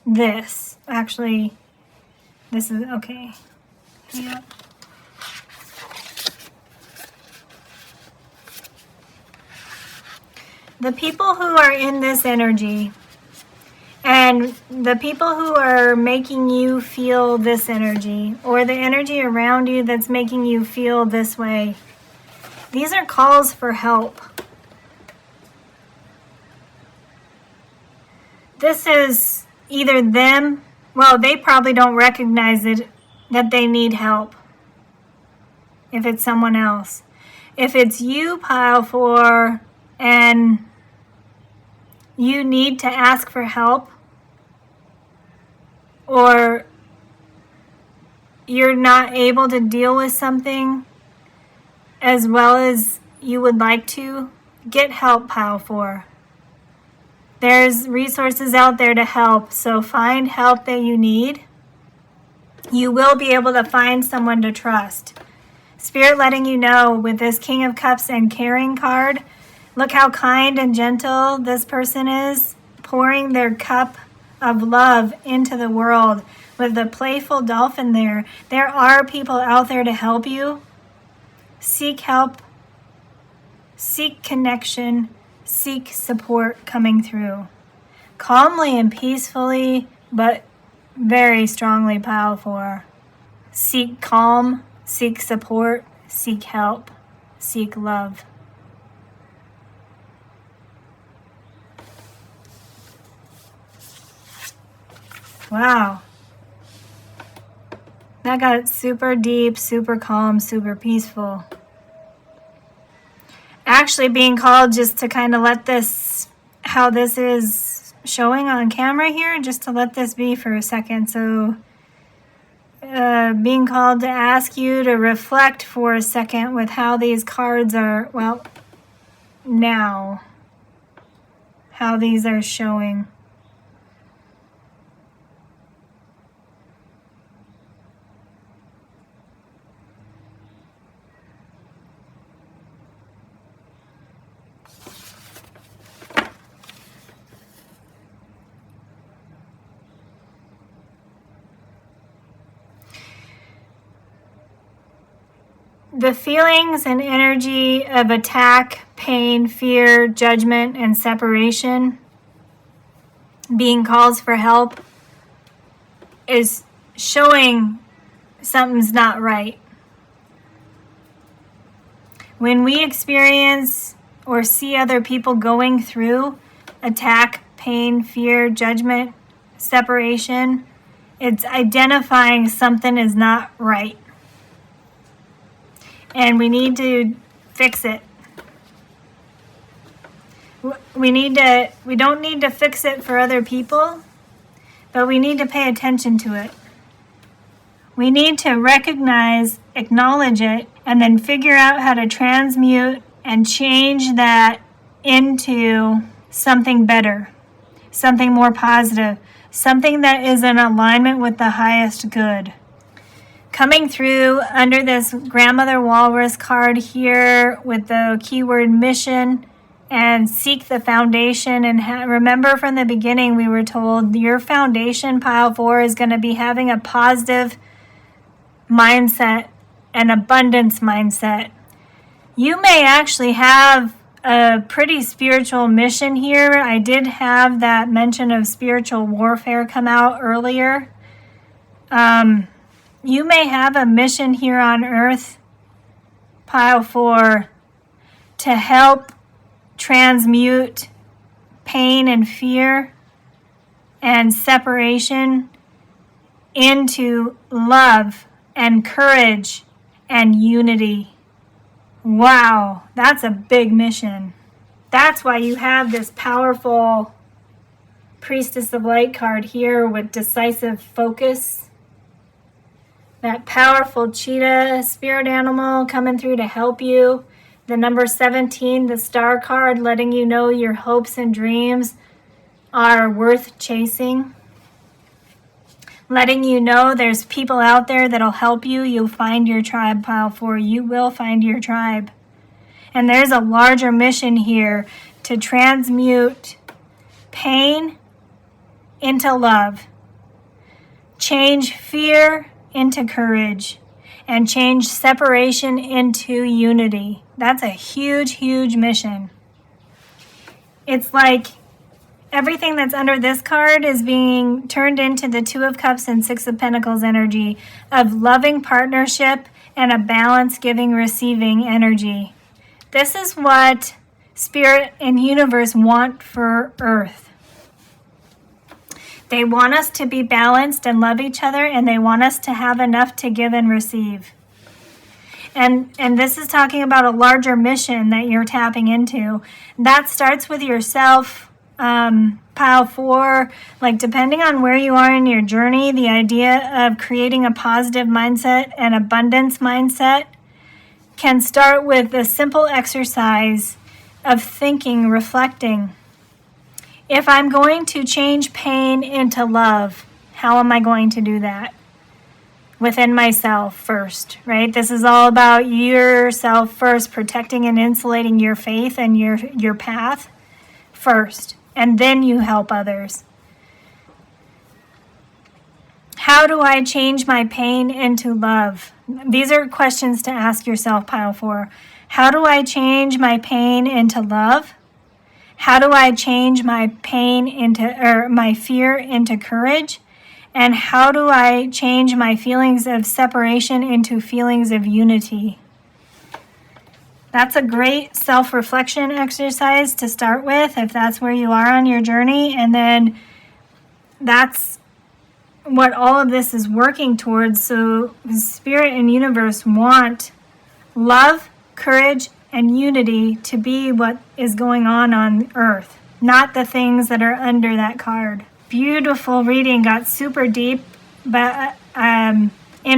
this, actually, this is, okay. Yep. The people who are in this energy and the people who are making you feel this energy, or the energy around you that's making you feel this way, these are calls for help. This is either them, well, they probably don't recognize it, that they need help. If it's someone else. If it's you, pile 4, and you need to ask for help, or you're not able to deal with something as well as you would like to, get help, pile 4. There's resources out there to help, so find help that you need. You will be able to find someone to trust. Spirit letting you know with this King of Cups and Caring card, look how kind and gentle this person is, pouring their cup of love into the world with the playful dolphin there. There are people out there to help you. Seek help, seek connection, seek support coming through. Calmly and peacefully, but very strongly, pile 4. Seek calm, seek support, seek help, seek love. Wow. That got super deep, super calm, super peaceful. Actually being called just to kind of let this, how this is showing on camera here, just to let this be for a second. So being called to ask you to reflect for a second with how these cards are, well, now, how these are showing. the feelings and energy of attack, pain, fear, judgment, and separation, being calls for help, is showing something's not right. When we experience or see other people going through attack, pain, fear, judgment, separation, it's identifying something is not right. And we need to fix it. We don't need to fix it for other people, but we need to pay attention to it. We need to recognize, acknowledge it, and then figure out how to transmute and change that into something better, something more positive, something that is in alignment with the highest good. Coming through under this Grandmother Walrus card here with the keyword mission and seek the foundation. And remember from the beginning we were told your foundation, pile 4, is going to be having a positive mindset, an abundance mindset. You may actually have a pretty spiritual mission here. I did have that mention of spiritual warfare come out earlier. You may have a mission here on Earth, pile 4, to help transmute pain and fear and separation into love and courage and unity. Wow, that's a big mission. That's why you have this powerful Priestess of Light card here with decisive focus. That powerful cheetah spirit animal coming through to help you. The number 17, the star card, letting you know your hopes and dreams are worth chasing. Letting you know there's people out there that'll help you. You'll find your tribe, pile 4. You will find your tribe. And there's a larger mission here to transmute pain into love. Change fear into courage, and change separation into unity. That's a huge, huge mission. It's like everything that's under this card is being turned into the 2 of Cups and 6 of Pentacles energy of loving partnership and a balance giving, receiving energy. This is what Spirit and Universe want for Earth. They want us to be balanced and love each other, and they want us to have enough to give and receive. And this is talking about a larger mission that you're tapping into. That starts with yourself, pile 4. Like, depending on where you are in your journey, the idea of creating a positive mindset and abundance mindset can start with a simple exercise of thinking, reflecting. If I'm going to change pain into love, how am I going to do that? Within myself first, right? This is all about yourself first, protecting and insulating your faith and your path first, and then you help others. How do I change my pain into love? These are questions to ask yourself, pile 4. How do I change my pain into love? How do I change my pain my fear into courage? And how do I change my feelings of separation into feelings of unity? That's a great self-reflection exercise to start with if that's where you are on your journey. And then that's what all of this is working towards. So Spirit and Universe want love, courage, and unity to be what is going on Earth, not the things that are under that card. Beautiful reading, got super deep, but in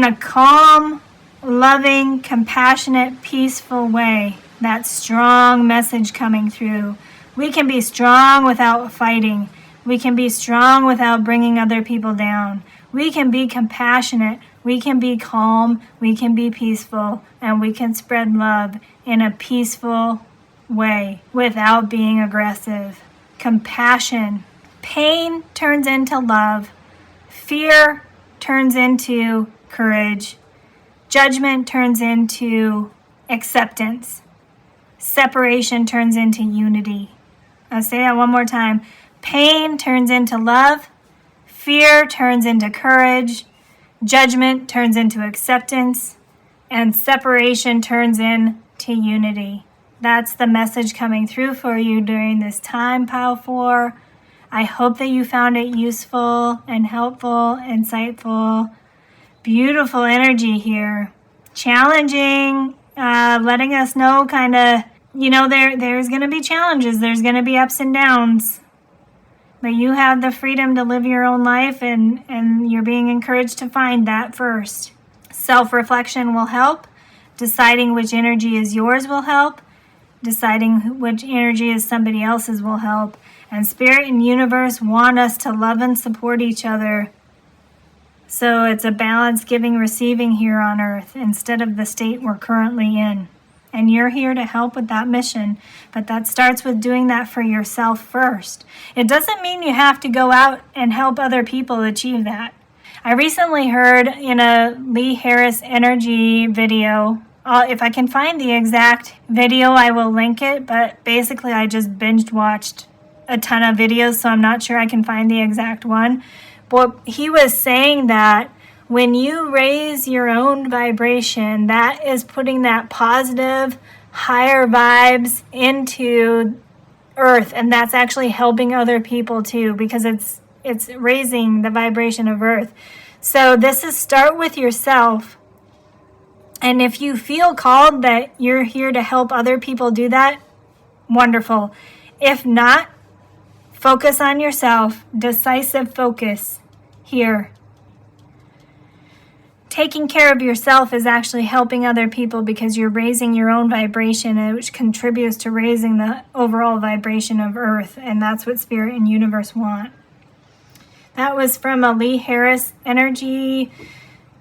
a calm, loving, compassionate, peaceful way. That strong message coming through. We can be strong without fighting. We can be strong without bringing other people down. We can be compassionate. We can be calm. We can be peaceful. And we can spread love in a peaceful way without being aggressive. Compassion. Pain turns into love. Fear turns into courage. Judgment turns into acceptance. Separation turns into unity. I'll say that one more time. Pain turns into love. Fear turns into courage. Judgment turns into acceptance. And separation turns into unity. That's the message coming through for you during this time, Pile 4. I hope that you found it useful and helpful, insightful. Beautiful energy here. Challenging, letting us know kind of, there's going to be challenges. There's going to be ups and downs. But you have the freedom to live your own life, and you're being encouraged to find that first. Self-reflection will help. Deciding which energy is yours will help. Deciding which energy is somebody else's will help. And Spirit and Universe want us to love and support each other. So it's a balance giving, receiving here on Earth instead of the state we're currently in. And you're here to help with that mission. But that starts with doing that for yourself first. It doesn't mean you have to go out and help other people achieve that. I recently heard in a Lee Harris energy video, if I can find the exact video, I will link it. But basically, I just binge watched a ton of videos, so I'm not sure I can find the exact one. But he was saying that when you raise your own vibration, that is putting that positive, higher vibes into Earth, and that's actually helping other people too, because it's raising the vibration of Earth. So this is start with yourself. And if you feel called that you're here to help other people do that, wonderful. If not, focus on yourself. Decisive focus here. Taking care of yourself is actually helping other people because you're raising your own vibration, which contributes to raising the overall vibration of Earth. And that's what Spirit and Universe want. That was from a Lee Harris energy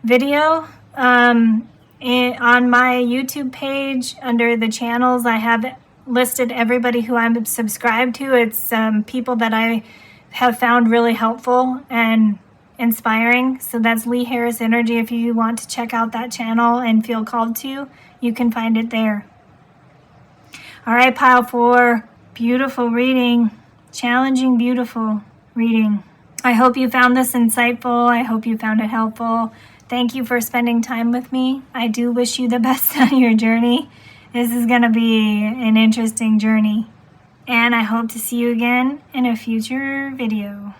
video. On my YouTube page, under the channels, I have listed everybody who I'm subscribed to. It's people that I have found really helpful and inspiring. So that's Lee Harris Energy. If you want to check out that channel and feel called to, you can find it there. All right, Pile 4. Beautiful reading. Challenging, beautiful reading. I hope you found this insightful. I hope you found it helpful. Thank you for spending time with me. I do wish you the best on your journey. This is going to be an interesting journey. And I hope to see you again in a future video.